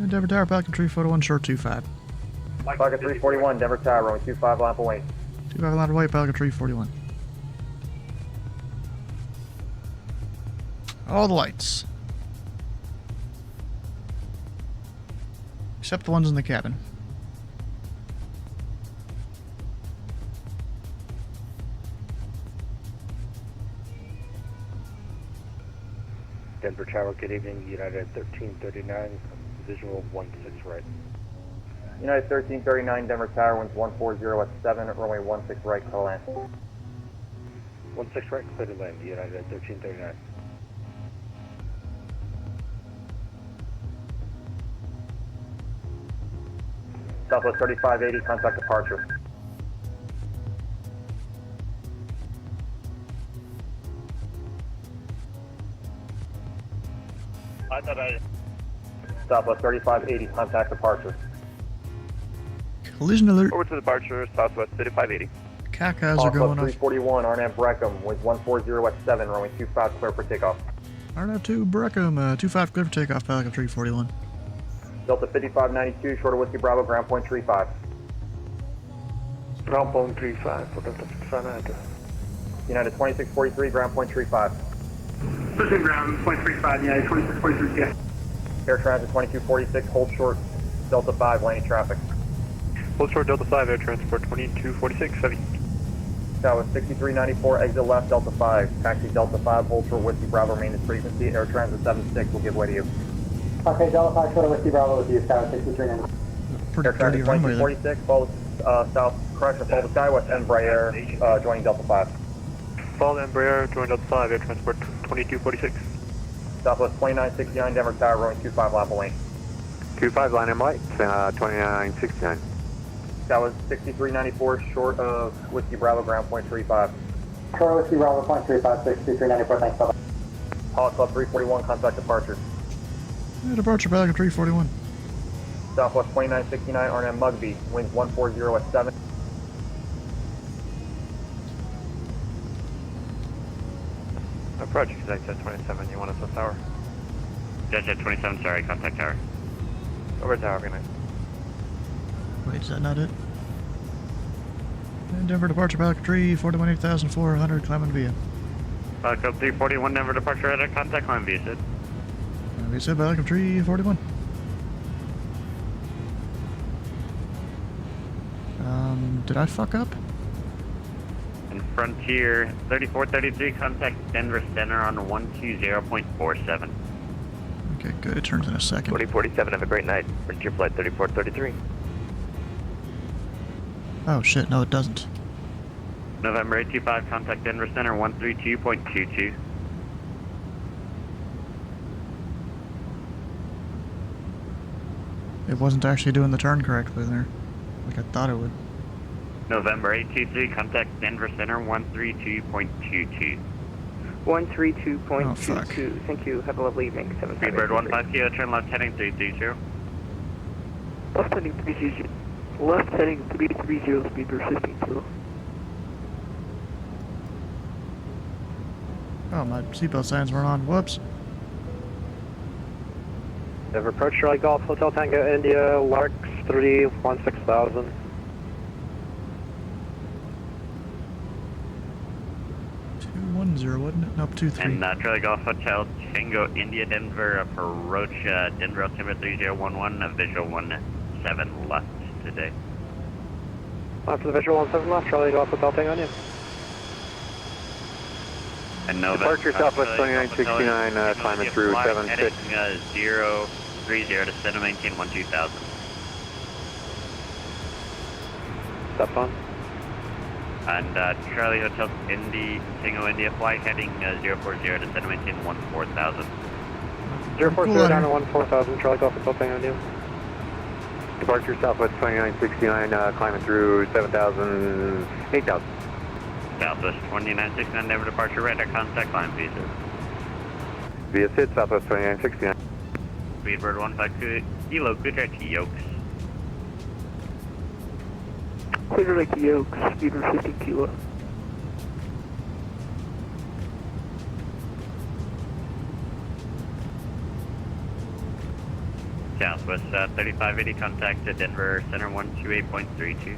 Denver Tower, Pelican Tree, photo 1, short 25. Pocket 341, Denver Tower, runway 25, lap away. 25 line away, Pelican Tree, 41. All the lights. Except the ones in the cabin. Denver Tower, good evening. United 1339, visual 16 right. United 1339, Denver Tower, winds 140 at 7, runway 16 right, call in. 16 right, clear to land, United 1339. Southwest 3580, contact departure. Southwest 3580, contact departure. Collision alert. Over to departure, Southwest 3580. Kakas are going off. 341, Arnhem Breckham, winds 140 at 7, runway 25, clear for takeoff. Arnhem 2, Breckham, 25 clear for takeoff, Pelican Tree, 41. Delta 5592, short of Whiskey Bravo, ground point 35. Ground point 35 for Delta 5592. United 2643, ground point 35. Pushing ground, point 35, United 2643, yeah. Air Transit 2246, hold short, Delta 5, landing traffic. Hold short, Delta 5, air transport 2246, heavy. Tower 6394, exit left, Delta 5. Taxi Delta 5, hold short, Whiskey Bravo, maintenance frequency. Air Transit 76 will give way to you. Okay, Delta 5, short of Whiskey Bravo with you, Tower 6394. Pretty dirty runway there. 46, follow south, correction, follow the Skywest, Embraer, joining Delta 5. Follow Embraer, join Delta 5, air transport 2246. Southwest 2969, Denver Tower, runway 25, lap lane. 25 line and light, 2969. That was 6394, short of Whiskey Bravo, ground point 35. Short of Whiskey Bravo, point 35, 6394, thanks, bye-bye. Hollis Club 341, contact departure. Yeah, departure, Pelican Tree, 41. Southwest 2969, Arnhem Mugby, winds 140 at 7. Approach, exit 27, you want us on tower? Jet 27, sorry, contact tower. Over tower, good night. Wait, is that not it? And Denver departure, Pelican Tree, 41 8400, climbing via. Club 341, Denver departure at a contact line via Sid. We said Pelican Tree, 41. Did I fuck up? And Frontier 3433, contact Denver Center on 120.47. Okay, good. It turns in a second. 2047, have a great night. Frontier Flight 3433. Oh shit, no it doesn't. November 825, contact Denver Center 132.22. It wasn't actually doing the turn correctly there. Like I thought it would. November 823, contact Denver Center 132.22. 132.22. Oh, fuck. Thank you. Have a lovely evening. Freebird 150, turn left heading 330. Left heading 330. Left heading 330, speed persisting through. Oh, my seatbelt signs weren't on. Whoops. Denver approach Charlie Golf Hotel Tango India, Larks 3, 16,000. Wasn't it? Nope, 23. And Charlie Golf Hotel Tango India Denver approach Denver altimeter 3011, visual 17 left today. After the visual 17 left, Charlie Golf Hotel Tango India. And November Departure Southwest 2969, climbing through 76. 030 to center maintain 12000. Step on. And Charlie Hotel Tango India flight heading 040 to center maintain 14000. 040 down to 14000, Charlie Golf Hotel Tango India. Departure Southwest 2969, climbing through 7,000, 8,000. Southwest 2969, Denver departure radar contact line visa. Via SID, Southwest 2969. Speedbird 152, Kilo, good to Yokes. Clear Lake Yokes, speeder 15 kilo. Southwest 3580, contact at Denver Center 128.32.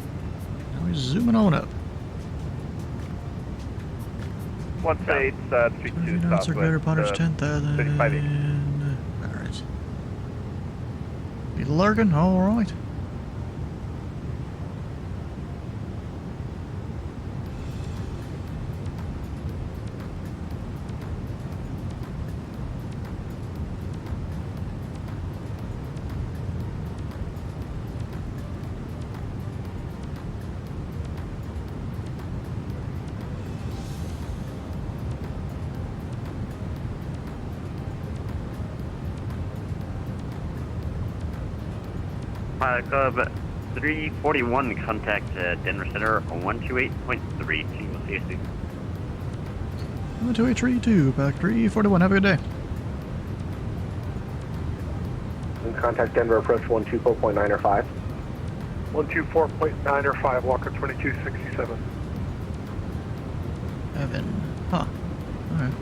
Now we're zooming on up. 1-8, 32 Southwest. Greater Ponder's 10,000. 3580. Alright. Be lurking, alright. Pilot Club 341, contact Denver Center 128.32. We'll see you soon. 12832, back 341. Have a good day. Contact Denver approach 124.9 or 5. 124.9 or 5, Walker 2267. Evan. Huh. Alright.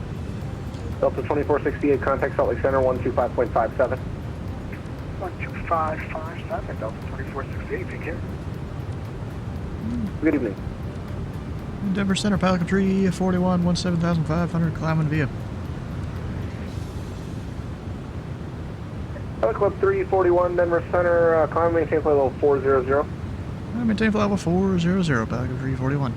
Delta 2468, contact Salt Lake Center 125.57. 12557, Delta 2468, take care. Good evening. Denver Center, Pelican Tree, 41, 17,500, climbing via. Pilot Club 341, Denver Center, climb, maintain flight level 400. Maintain flight level 400, Pelican 341.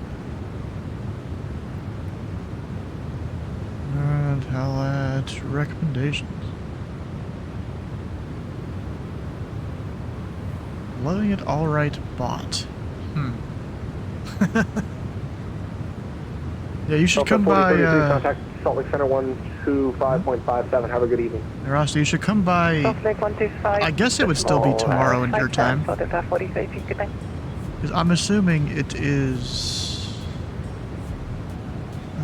And KLAS recommendations. Loading it alright, bot. Yeah, you should come by, contact Salt Lake Center 125.57. Have a good evening. Rossi, you should come by, I guess it would still be tomorrow in your time. Because I'm assuming it is,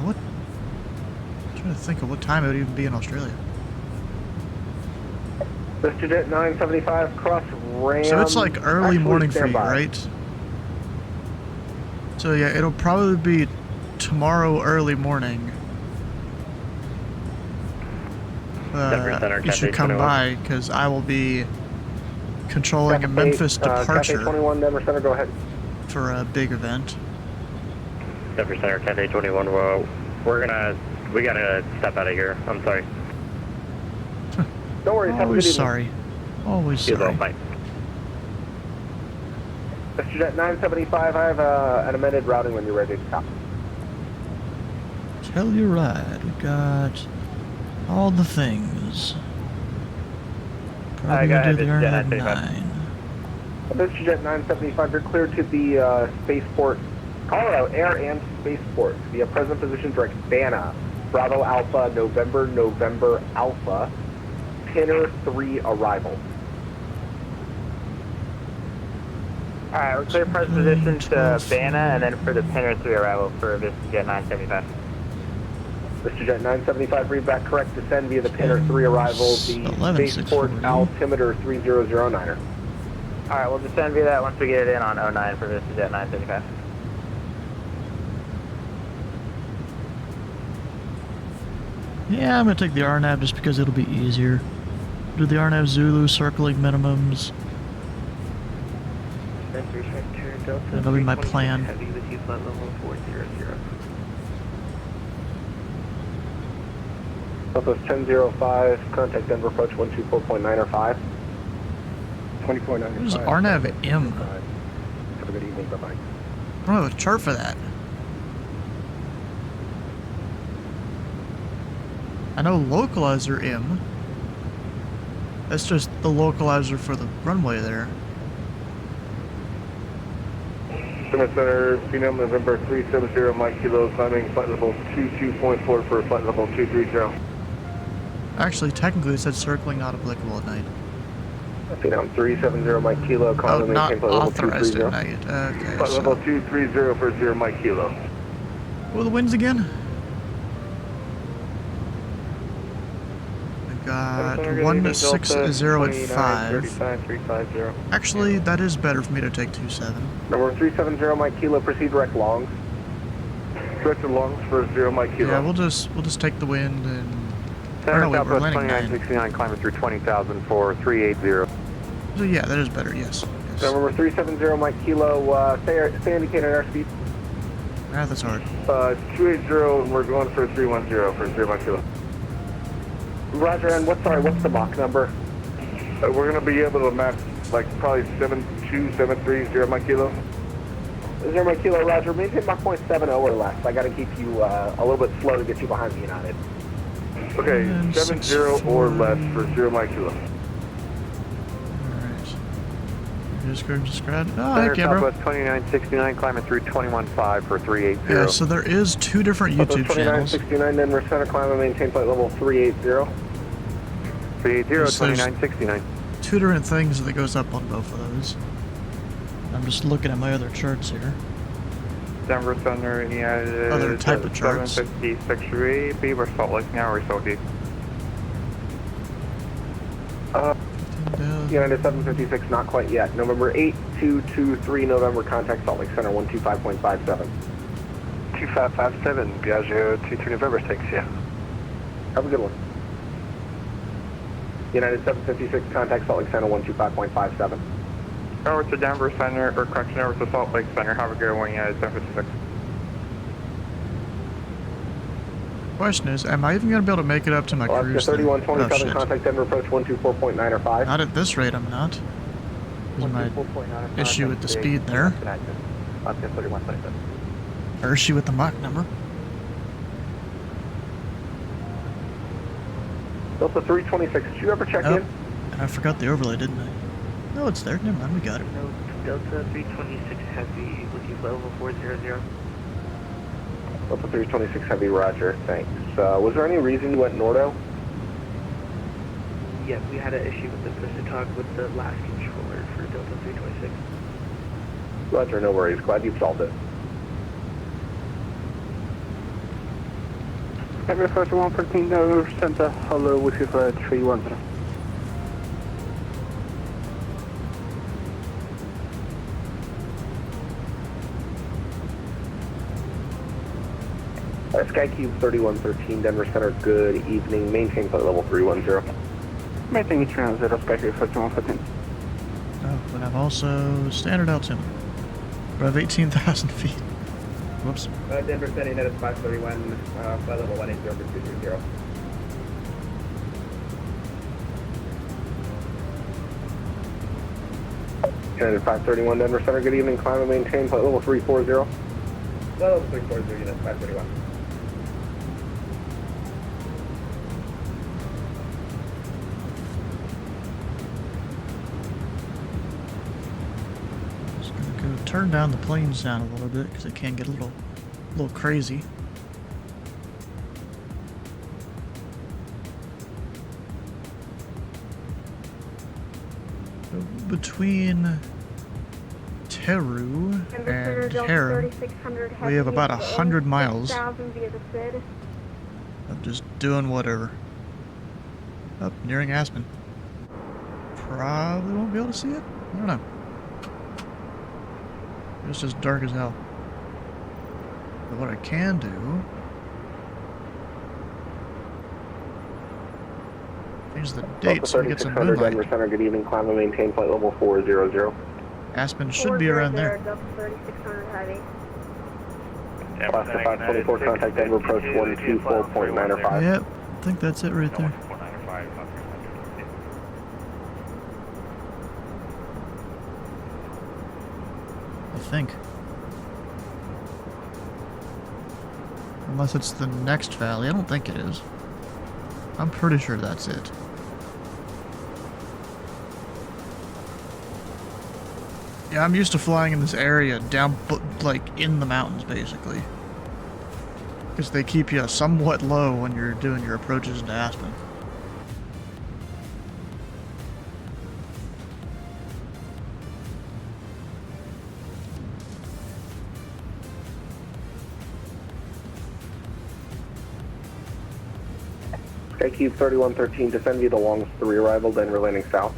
what? I'm trying to think of what time it would even be in Australia. WestJet 975, cross Ram. So it's like early morning for you, standby. right? So yeah, it'll probably be tomorrow early morning. You should come by, because I will be controlling a Memphis departure Cafe 21, Denver Center, go ahead. for a big event. Denver Center, Cafe 21, well, we gotta step out of here. I'm sorry. Don't worry, have a good Always evening. sorry. Always sorry. Bye. WestJet 975, I have an amended routing when you're ready to stop. Tell you right, we got all the things. Probably got gonna do it, the it's Arnav 975. 9. WestJet 975, you're cleared to the spaceport, Colorado Air and Spaceport via present position direct Vanna, Bravo Alpha, November Alpha, Pinner 3 arrival. Alright, we're clear present position to Vanna, and then for the Pinner 3 arrival for WestJet 975. WestJet 975, read back correct, descend via the Pinner 3 arrival, the Spaceport altimeter 3009er. Alright, we'll descend via that once we get it in on 09 for WestJet 975. Yeah, I'm gonna take the Arnav just because it'll be easier. Do the Arnav Zulu circling minimums. That'll be my plan. Heavy with you, flight level 400. Southwest 1005, contact Denver approach 124.9 or 5. 24.9 What is Arnav M? Have a good evening, bye-bye. I don't have a chart for that. I know localizer M. That's just the localizer for the runway there. Denver Center, Phenom, November 370, Mike Kilo, climbing flight level 22.4 for flight level 230. Actually, technically it said circling not applicable at night. Phenom 370, Mike Kilo, climbing not flight level authorized 230. at night. Okay, Flight so... level 230 for 0 Mike Kilo. What are the winds again? We got... at 16085. 350. Actually, that is better for me to take 27. Number 370 Mike Kilo, proceed direct longs. Direct to longs for 0 Mike Kilo. Yeah, we'll just take the wind and. Center Or no, wait, we're Southwest landing 2969, climbing through 20,000 for 380. So yeah, that is better. Yes. Number 370 Mike Kilo, stay indicated airspeed. Ah, that's hard. 280, and we're going for 310 for 0 Mike Kilo. Roger, and what's the Mach number? We're going to be able to match like probably 72730 Mike Kilo. 0 Mike Kilo, Roger, maintain Mach 0.70 or less. I got to keep you a little bit slow to get you behind the United. Okay, 70 or less for 0 Mike Kilo. Alright. Just go describe. Oh, Center heck yeah, bro. Southwest 2969, climbing through 21.5 for 380. Yeah, so there is two different YouTube channels. 2969, Denver Center, climb and maintain flight level 380. 380, 2969. Two different things that goes up on both of those. I'm just looking at my other charts here. Denver Center, United. Other type of charts. 756 Beaver Salt Lake now, or so deep. United 756, not quite yet. November 8223, November, contact Salt Lake Center 125.57. 2557, Piaggio 23 November, thanks, yeah. Have a good one. United 756, contact Salt Lake Center 125.57. Over to Denver Center, or correction, over to Salt Lake Center. Have a good one, United 756. Question is, am I even going to be able to make it up to my Alaska cruise? 3127, contact Denver approach 124.9 or 5. Not at this rate, I'm not. There's my issue with the speed there. Alaska 3127. Or issue with the Mach number. Delta 326, did you ever check Oh, in? and I forgot the overlay, didn't I? No, it's there. Never mind, we got it. No, Delta 326 Heavy, looking for level 400. Delta 326 Heavy, roger, thanks. Was there any reason you went Nordo? Yeah, we had an issue with the push to talk with the last controller for Delta 326. Roger, no worries. Glad you solved it. Denver 3114, Denver Center, hello, Bluciver 310. Skycube 3113, Denver Center, good evening. Maintain flight level 310. Maintain 310, Skycube 3114. Oh, but I'm also standard altimeter. We have 18,000 feet. Whoops. Denver Center, United 531, flight level 180 for 230. United 531, Denver Center, good evening. Climb and maintain flight level 340. Flight level 340, United 531. Just gonna go turn down the plane sound a little bit because it can get a little crazy. So between Teru and Harem, we have about 100 miles of just doing whatever. Up, nearing Aspen. Probably won't be able to see it. I don't know. It's just dark as hell. But what I can do, change the date so we get some moonlight. Denver Center, good evening. Climb and maintain flight level 400. Aspen should be around there. Alaska 524, contact Denver approach 124.905. Yep, I think that's it right there. I think. Unless it's the next valley. I don't think it is. I'm pretty sure that's it. Yeah, I'm used to flying in this area down, like, in the mountains, basically. Because they keep you somewhat low when you're doing your approaches into Aspen. Cube 3113, descend via the Longs 3 arrival, then landing south.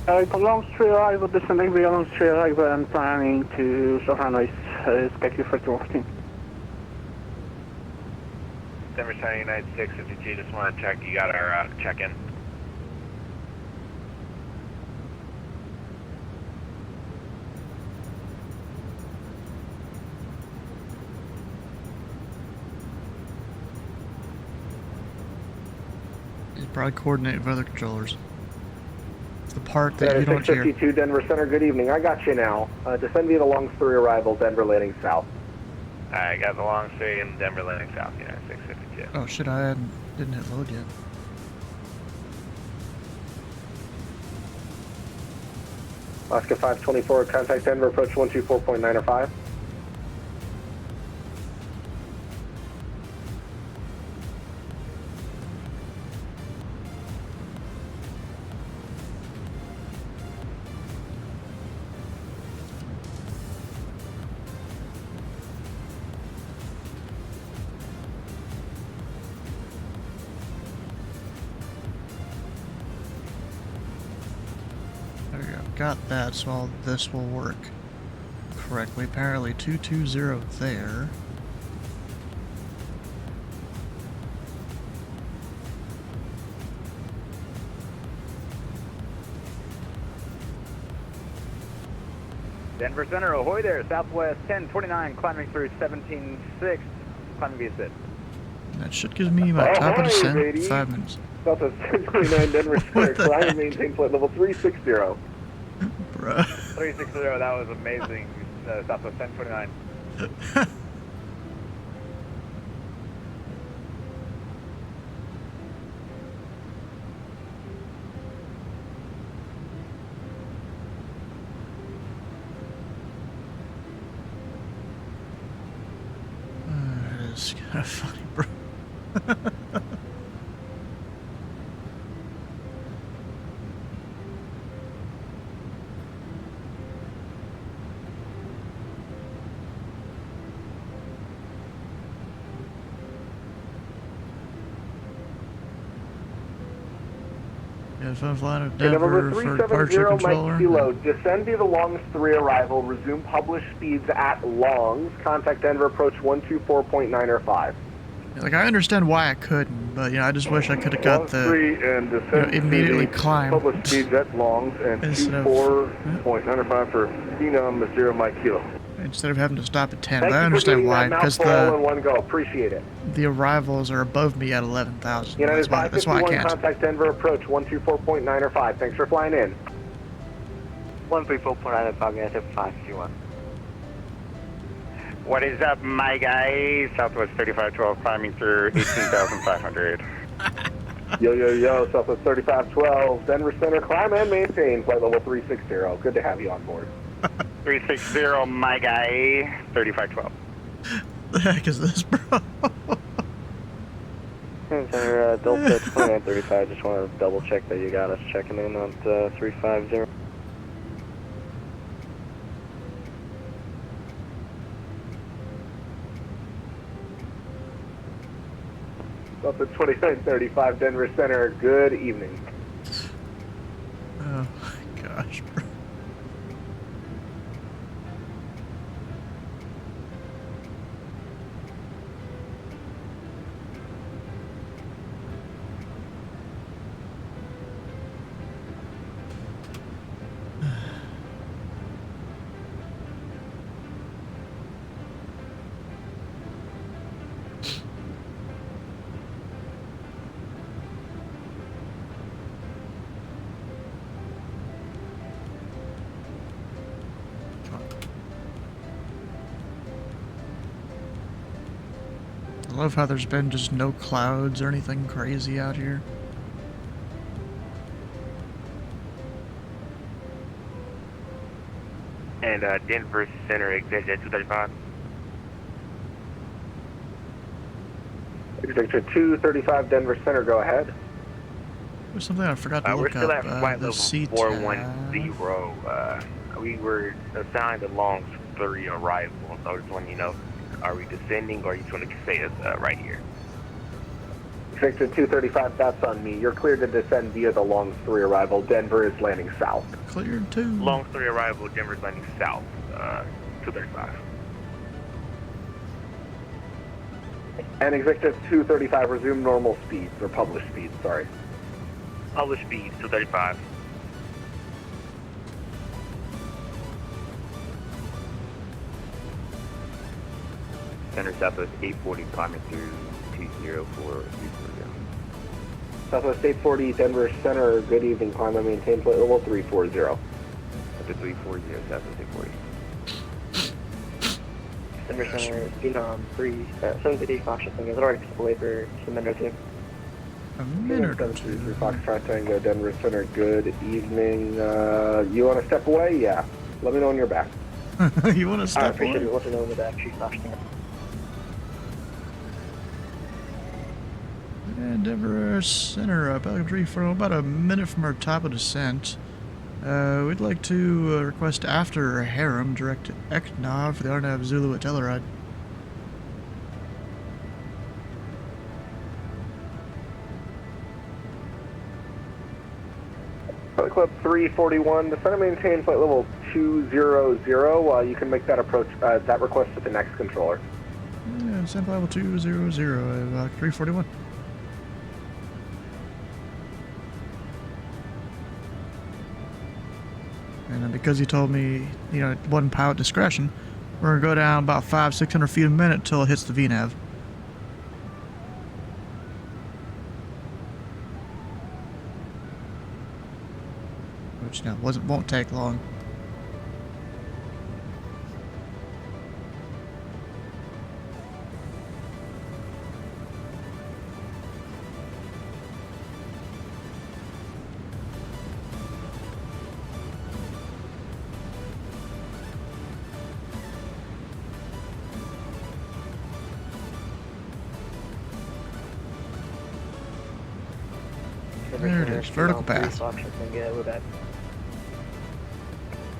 The Longs 3 arrival, descending via Longs 3 arrival and planning to Soprano Cube 3113. Denver Center United 652, just want to check you got our check-in. You probably coordinate with other controllers. It's the part that you don't hear. 652 Denver Center, good evening. I got you now. Descend via the Longs 3 arrival, Denver landing south. Alright, got the Longs 3 and Denver landing south, United 652. Oh shit, I didn't hit load yet. Oscar 524, contact Denver, approach 124.905. There we go. Got that, so all this will work correctly. Apparently 220 there. Denver Center, ahoy there, Southwest 1029, climbing through 17.6, climbing via SID. That should give me my top of descent in 5 minutes. Southwest 1029 Denver Center, climb and maintain flight level 360. Bruh. 360, that was amazing, Southwest 1029. It's kind of funny, bro. Yeah, if I'm flying with Denver for departure 370 controller. Mike Kilo, descend via the Longs 3 arrival, resume published speeds at Longs, contact Denver, approach 124.905. Yeah, like, I understand why I couldn't, but, you know, I just wish I could have got the, and you know, immediately climb. Public speeds at Longs and 24.95 for Phenom 0 Mike Kilo. Instead of having to stop at 10, Thank but I you for understand getting why, that because mouthful in one go. Appreciate it. the arrivals are above me at 11,000. United That's why I 551, can't. contact Denver, approach 124.905. Thanks for flying in. 134.905, United 551. What is up, my guys? Southwest 3512, climbing through 18,500. Yo, Southwest 3512, Denver Center, climb and maintain flight level 360. Good to have you on board. 360, my guy, 3512. The heck is this, bro? Center, Delta 2935, just want to double check that you got us checking in on 350. Delta 2935, Denver Center, good evening. Oh my gosh, bro. I love how there's been just no clouds or anything crazy out here. And Denver Center, exit 235. Exit 235, Denver Center, go ahead. There's something I forgot to We're look still up. at flight The level CTAF. 410. We were assigned the Longs 3 arrival, so I just want you to know, are we descending or are you trying to stay us right here? Victor 235, that's on me. You're cleared to descend via the Longs 3 arrival. Denver is landing south. Cleared 2. Long 3 arrival, Denver's landing south, 235. And Victor 235, resume normal speeds, or published speeds, sorry. Published speed, 235. Center Southwest 840, climbing through 204. Southwest 840, Denver Center, good evening, climb and maintain flight level 340. Up to 340, Southwest 840. Denver Center, Phenom 3, 750 Fox Tango, is it already away for just a minute or two? A minute or 2. Foxtrot Tango, Denver Center, good evening. You want to step away? Yeah. Let me know when you're back. You want to step away? I appreciate it. Let me know when you're back, Chief Fox Tango. And Denver Center, Pelican 3 for about a minute from our top of descent. We'd like to request after Harem, direct Eknav for the Arnav Zulu at Telleride. Flight Club 341, descend and maintain flight level 200. You can make that approach, that request with the next controller. Yeah, descent level 200, 341. And then because he told me, you know, it wasn't pilot discretion, we're going to go down about 500-600 feet a minute until it hits the VNAV. Which, you know, won't take long. There it is, vertical path. We're back.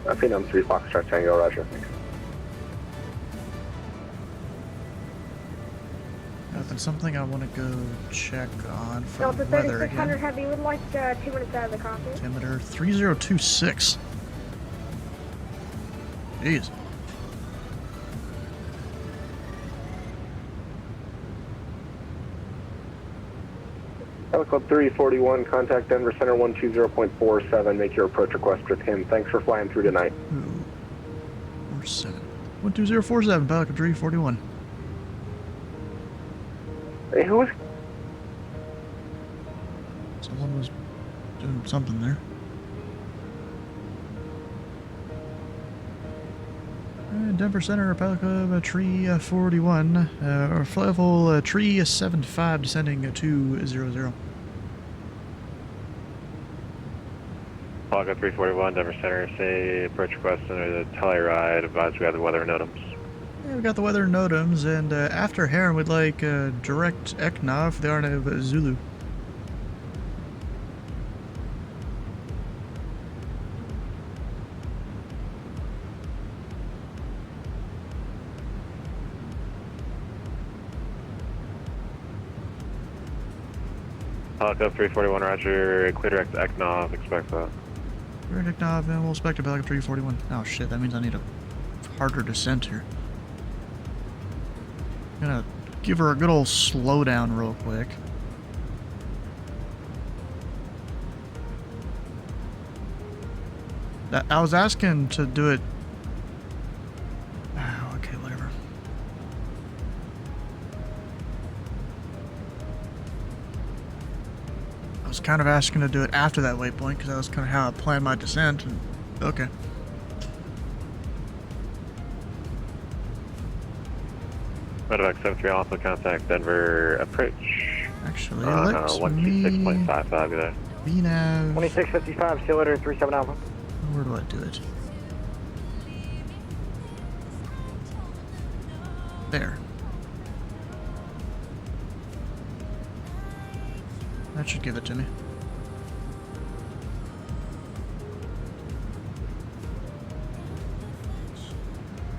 Phenom 3 Foxtrot Tango, roger. Nothing, something I want to go check on for Delta weather 3600 again. Heavy would like 2 minutes out of the cockpit. Altimeter 3026. Jeez. Club 341, contact Denver Center 120.47. Make your approach request with him. Thanks for flying through tonight. 47. 12047, Pelican 341. Hey, who was? Someone was doing something there. Denver Center, Pelican 341, or level 375, descending 200. Pelican 341, Denver Center, say approach request under the Telluride, advise we have the weather NOTAMs. Yeah, we got the weather NOTAMs, and after Heron, we'd like direct Eknav for the Arnav Zulu. Pelican 341, roger, clear direct Eknav, expect that. Direct Eknav, and we'll expect a Pelican 341. Oh shit, that means I need a harder descent here. I'm gonna give her a good old slowdown real quick. I was asking to do it. Oh, okay, whatever. I was kind of asking to do it after that waypoint because that was kind of how I planned my descent. And, okay. Medevac 73 Alpha, contact Denver approach. Actually, let's 126.55 there. VNAV. 2655, still letter 37 Alpha. Where do I do it? There. That should give it to me.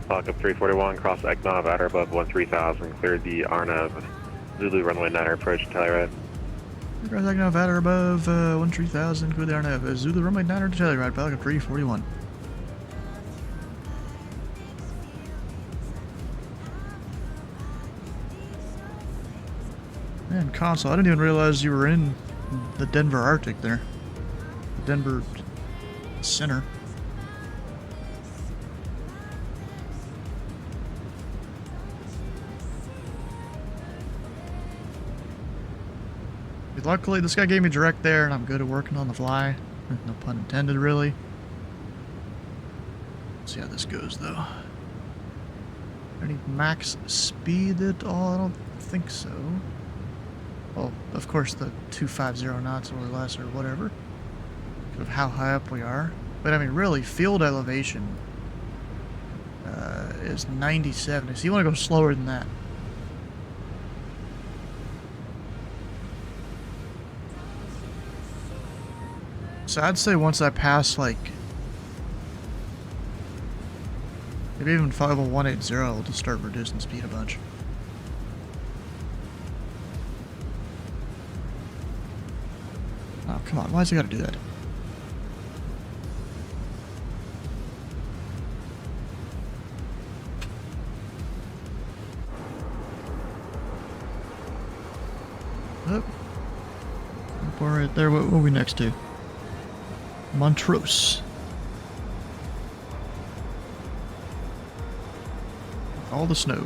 Pelican 341, cross Eknav, outer above 13,000, cleared the Arnav Zulu runway 9 approach to Telluride. Aircraft taking off at or above 13,000. Good there now. Zulu runway 900 to Telluride. Pelican 341. Man, Console, I didn't even realize you were in the Denver Arctic there. The Denver Center. Luckily, this guy gave me direct there, and I'm good at working on the fly. No pun intended, really. Let's see how this goes, though. Any max speed at all? I don't think so. Well, of course, the 250 knots or less, or whatever. Because of how high up we are. But, I mean, really, field elevation is 90-70, so you want to go slower than that. So I'd say once I pass, like, maybe even 50180, I'll just start reducing speed a bunch. Oh, come on, why's he gotta do that? Oh. We're right there, what are we next to? Montrose. All the snow.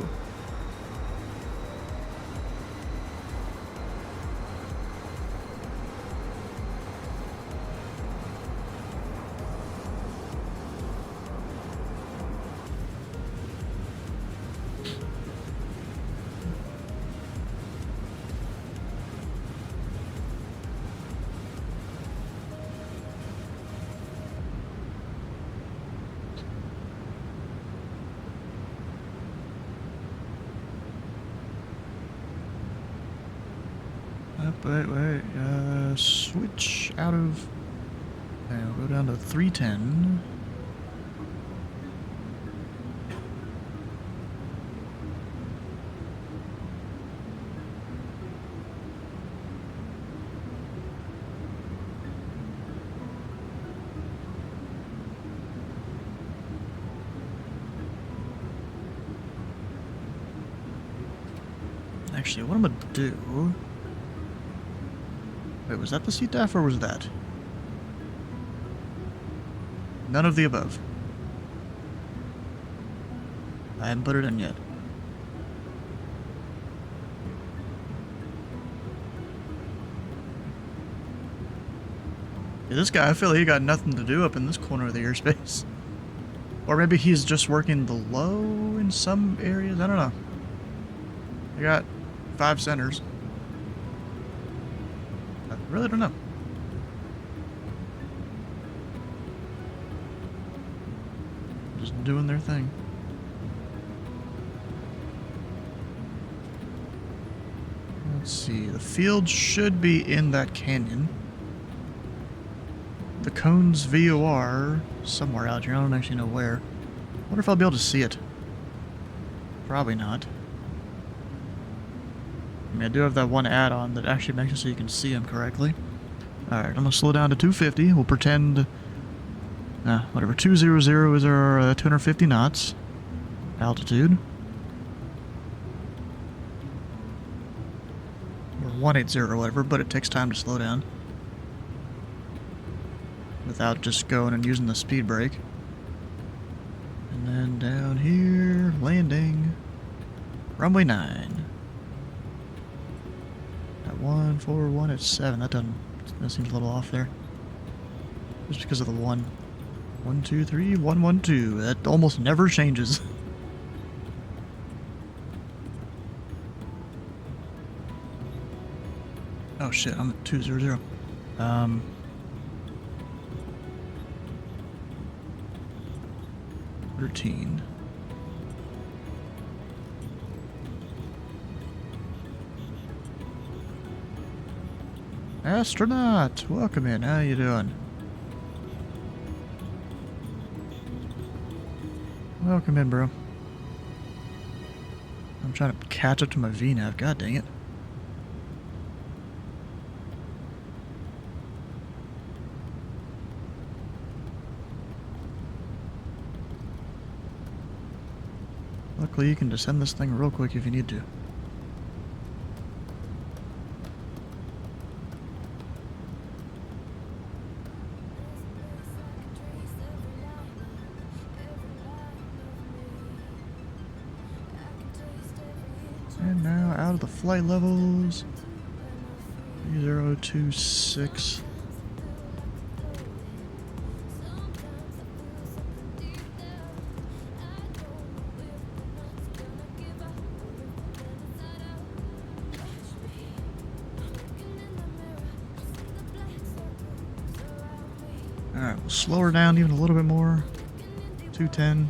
Wait, switch out of, okay, I'll go down to 310. Actually, what I'm gonna do... Wait, was that the CTAF or was that? None of the above. I haven't put it in yet. Yeah, this guy, I feel like he got nothing to do up in this corner of the airspace. Or maybe he's just working the low in some areas, I don't know. I got 5 centers. I really don't know. Just doing their thing. Let's see, the field should be in that canyon. The cone's VOR somewhere out here, I don't actually know where. I wonder if I'll be able to see it. Probably not. I mean, I do have that one add-on that actually makes it so you can see them correctly. Alright, I'm gonna slow down to 250. We'll pretend... whatever. 200 is our 250 knots. Altitude. Or 180 or whatever, but it takes time to slow down. Without just going and using the speed brake. And then down here, landing. Runway 9. At 141 at 7. That seems a little off there. Just because of the 1. 1, 2, 3, 1, 1, 2. That almost never changes. Oh shit, I'm at 200. 13. Astronaut, welcome in. How you doing? Welcome in, bro. I'm trying to catch up to my VNAV. God dang it. Luckily, you can descend this thing real quick if you need to. And now out of the flight levels. 3026. Alright, we'll slow her down even a little bit more. 210.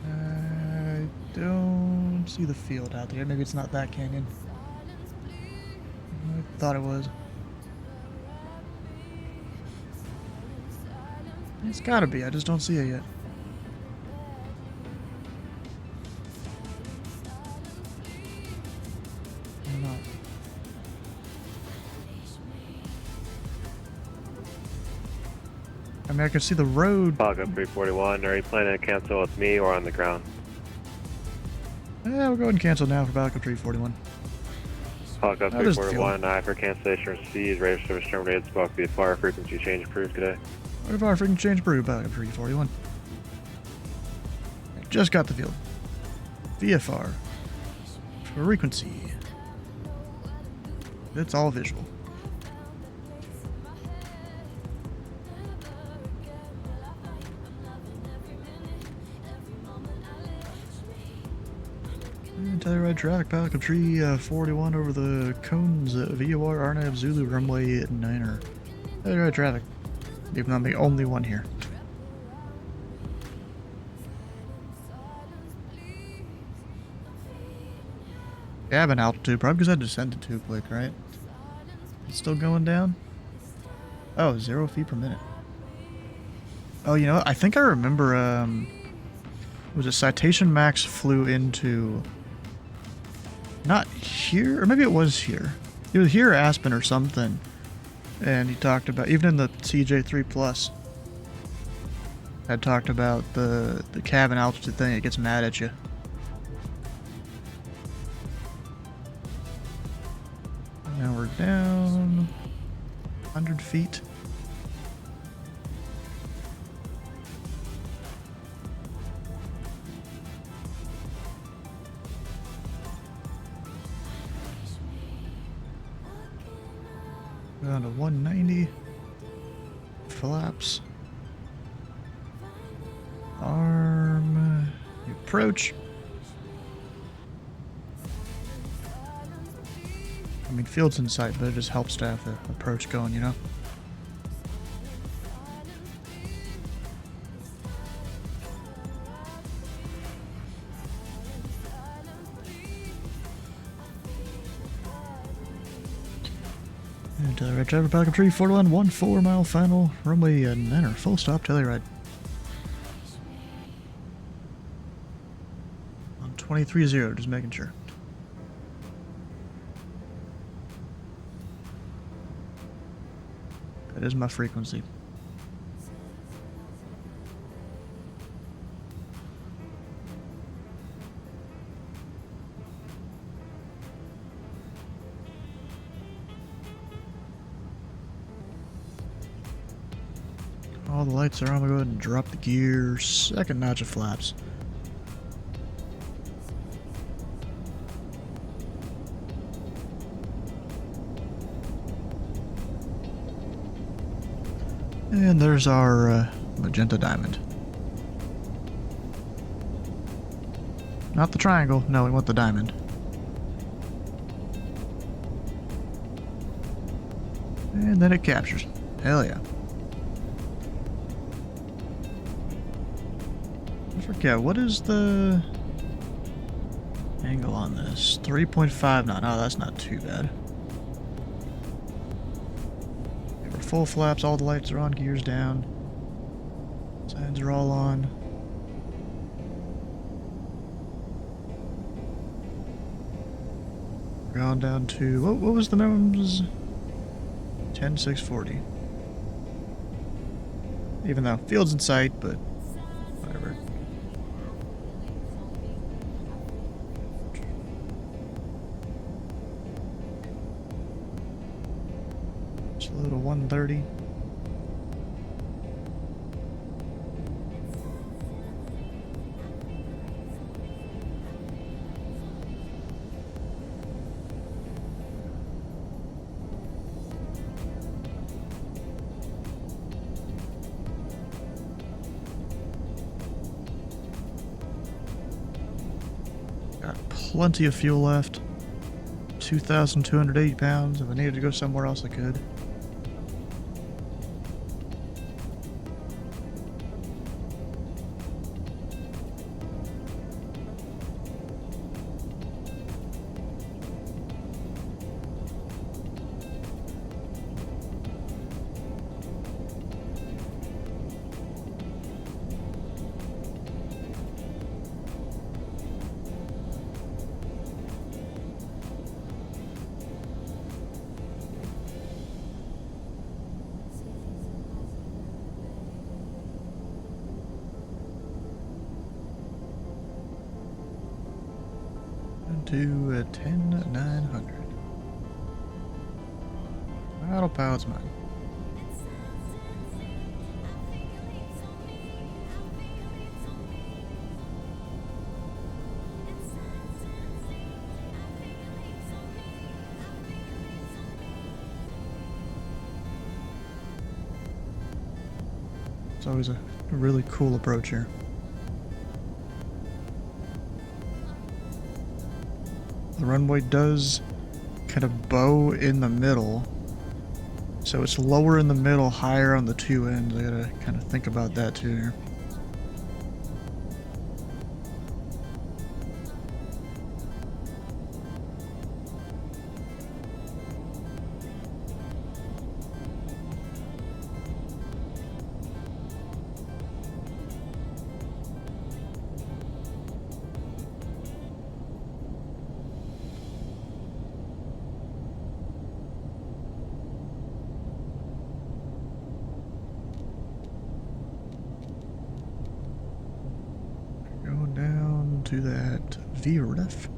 I don't see the field out there. Maybe it's not that canyon. I thought it was. It's gotta be, I just don't see it yet. Not. I mean, I can see the road. Falcon 341, are you planning to cancel with me or on the ground? Yeah, we'll go ahead and cancel now for Falcon 341. Falcon 341, I for cancellation received, radio service terminated, spoke via fire frequency change approved today. Fire frequency change approved, Falcon 341. I just got the field. VFR. Frequency. It's all visual. TheFatRat traffic, Falcon 341 over the cones, VOR, RNAV, Zulu, runway 9er. TheFatRat traffic, even though I'm the only one here. Cabin altitude, probably because I descended too quick, right? It's still going down? Oh, 0 feet per minute. Oh, you know what? I think I remember, was it Citation Max flew into... Not here, or maybe it was here. It was here, Aspen, or something. And he talked about, even in the CJ3 Plus, had talked about the cabin altitude thing. It gets mad at you. Now we're down 100 feet. Down to 190. Flaps. Arm. Approach. I mean, field's in sight, but it just helps to have the approach going, you know? TheFatRat driver, Falcon 341, 14 mile final, runway 9er, full stop, TheFatRat. On 23-0, just making sure. That is my frequency. All the lights are on. I'm gonna go ahead and drop the gear. Second notch of flaps. And there's our magenta diamond. Not the triangle. No, we want the diamond. And then it captures. Hell yeah. I forget, what is the angle on this? 3.5 knot. Oh, that's not too bad. Okay, we're full flaps, all the lights are on, gears down. Signs are all on. We're going down to, what was the minimums? 10,640. Even though field's in sight, but whatever. Slow to 130. Plenty of fuel left. 2,280 pounds. If I needed to go somewhere else, I could. To 10,900. Autopilot's mine. It's always a really cool approach here. The runway does kind of bow in the middle, so it's lower in the middle, higher on the two ends. I gotta kind of think about that too here. To that VREF.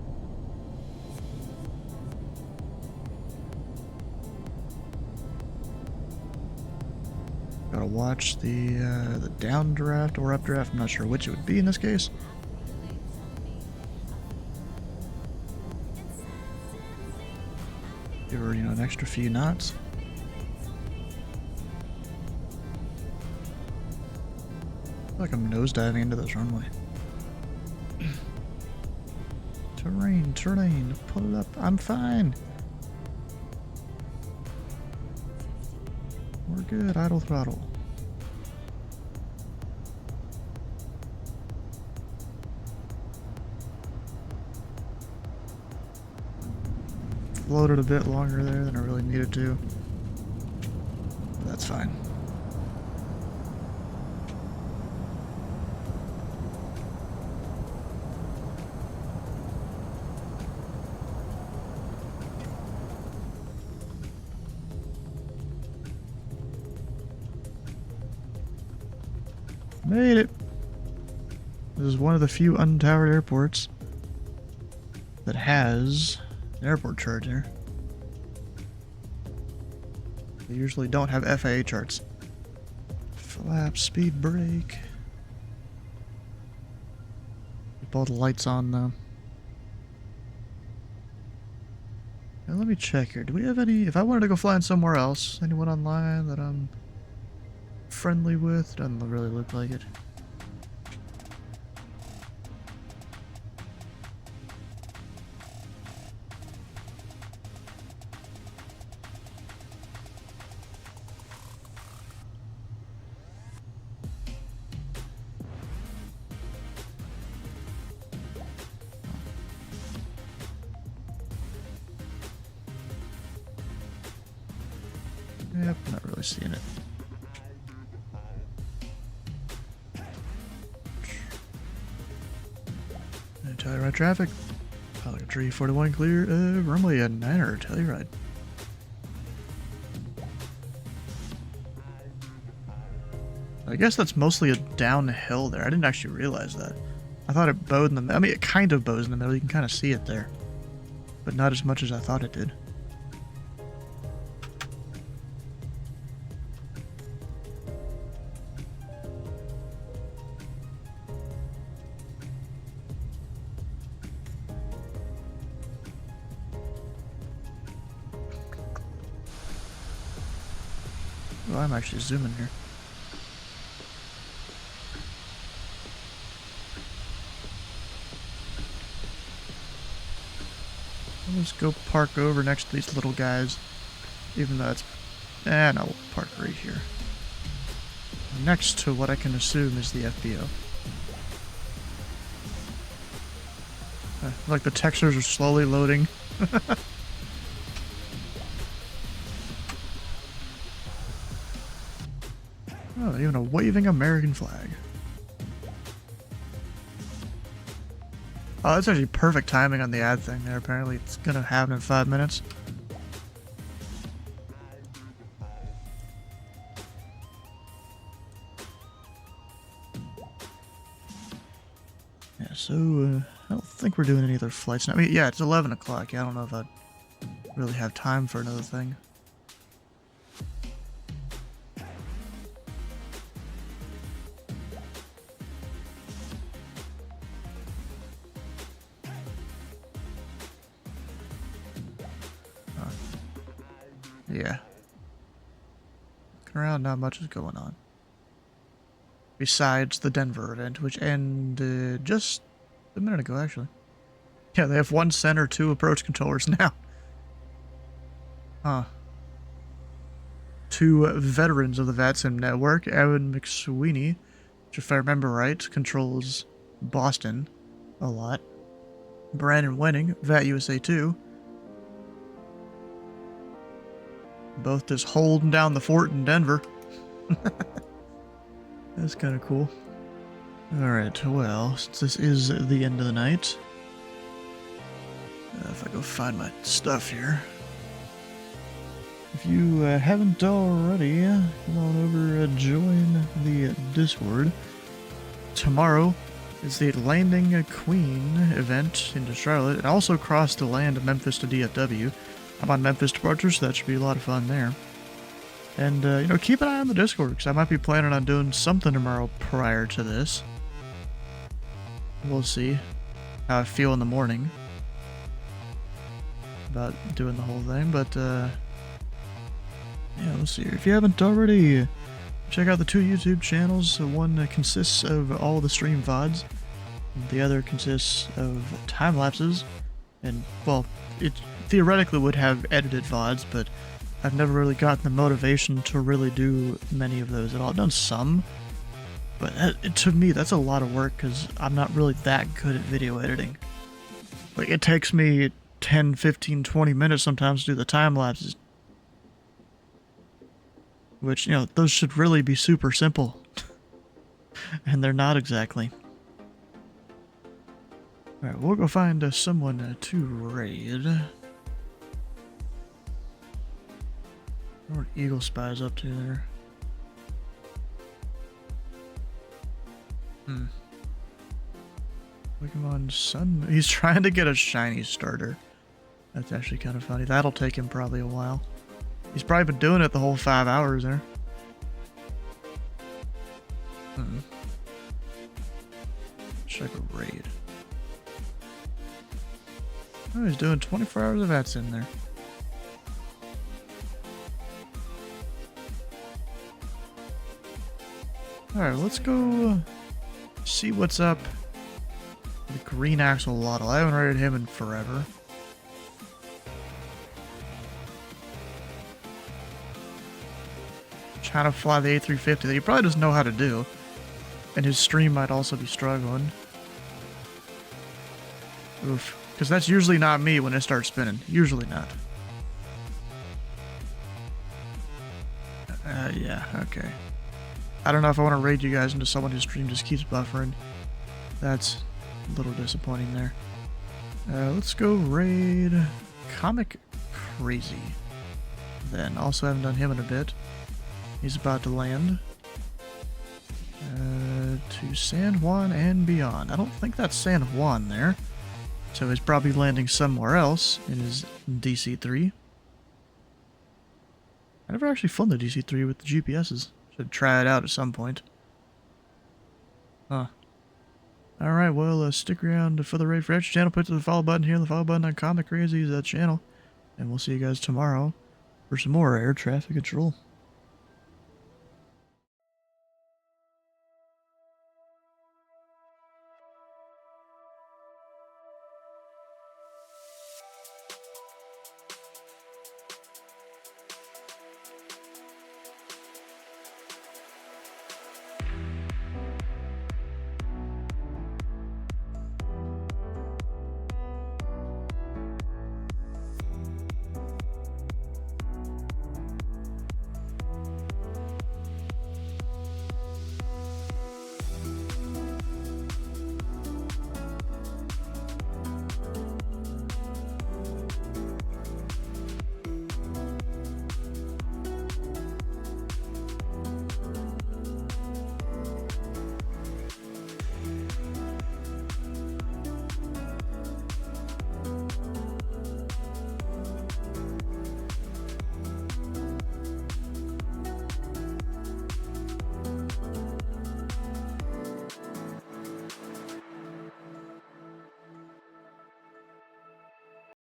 Gotta watch the downdraft or updraft. I'm not sure which it would be in this case. Give her, you know, an extra few knots. I feel like I'm nosediving into this runway. Terrain, pull it up. I'm fine. We're good. Idle throttle. Floated a bit longer there than I really needed to. But that's fine. Made it! This is one of the few untowered airports that has an airport chart here. They usually don't have FAA charts. Flap, speed brake. Keep all the lights on though. Now let me check here. Do we have any... If I wanted to go flying somewhere else, anyone online that I'm friendly with? Doesn't really look like it. Yep, not really seeing it. Telluride traffic. Pilot 341 clear. Runway at 9er, Telluride. I guess that's mostly a downhill there. I didn't actually realize that. I thought it bowed in the middle. I mean, it kind of bows in the middle. You can kind of see it there. But not as much as I thought it did. Well, I'm actually zooming here. Let's go park over next to these little guys. Even though it's... no, we'll park right here. Next to what I can assume is the FBO. Like the textures are slowly loading. Oh, even a waving American flag. Oh, that's actually perfect timing on the ad thing there. Apparently it's gonna happen in 5 minutes. Yeah, so, I don't think we're doing any other flights now. I mean, yeah, it's 11 o'clock. Yeah, I don't know if I'd really have time for another thing. Yeah. Looking around, not much is going on. Besides the Denver event, which ended just a minute ago, actually. Yeah, they have 1 center, 2 approach controllers now. Huh. 2 veterans of the VATSIM network, Evan McSweeney, which if I remember right, controls Boston a lot. Brandon Winning, VAT USA 2. Both just holding down the fort in Denver. That's kind of cool. Alright, well, since this is the end of the night, if I go find my stuff here. If you haven't already, come on over, join the Discord. Tomorrow is the Landing Queen event into Charlotte, and also cross the land Memphis to DFW. I'm on Memphis departure, so that should be a lot of fun there. And, you know, keep an eye on the Discord, because I might be planning on doing something tomorrow prior to this. We'll see how I feel in the morning about doing the whole thing, but, yeah, let's see. If you haven't already, check out the 2 YouTube channels. One consists of all the stream VODs, and the other consists of time lapses, and, well, it theoretically would have edited VODs, but I've never really gotten the motivation to really do many of those at all. I've done some, but to me that's a lot of work because I'm not really that good at video editing. Like, it takes me 10, 15, 20 minutes sometimes to do the time lapses. Which, you know, those should really be super simple. And they're not exactly. Alright, we'll go find someone to raid. What Eagle Spy's up to there? Pokemon Sun. He's trying to get a shiny starter. That's actually kind of funny. That'll take him probably a while. He's probably been doing it the whole 5 hours there. Check a raid. Oh, he's doing 24 hours of VATS in there. Alright, let's go see what's up with Green Axolotl. I haven't raided him in forever. Trying to fly the A350 that he probably doesn't know how to do. And his stream might also be struggling. Oof. Because that's usually not me when it starts spinning. Usually not. Yeah, okay. I don't know if I want to raid you guys into someone whose stream just keeps buffering. That's a little disappointing there. Let's go raid Comic Crazy. Then, also haven't done him in a bit. He's about to land. To San Juan and beyond. I don't think that's San Juan there. So he's probably landing somewhere else in his DC-3. I never actually flown the DC-3 with the GPSs. Should try it out at some point. Huh. Alright, well, stick around for the Raid for Extra channel. Put the follow button here and the follow button on Comic Crazy's channel. And we'll see you guys tomorrow for some more air traffic control.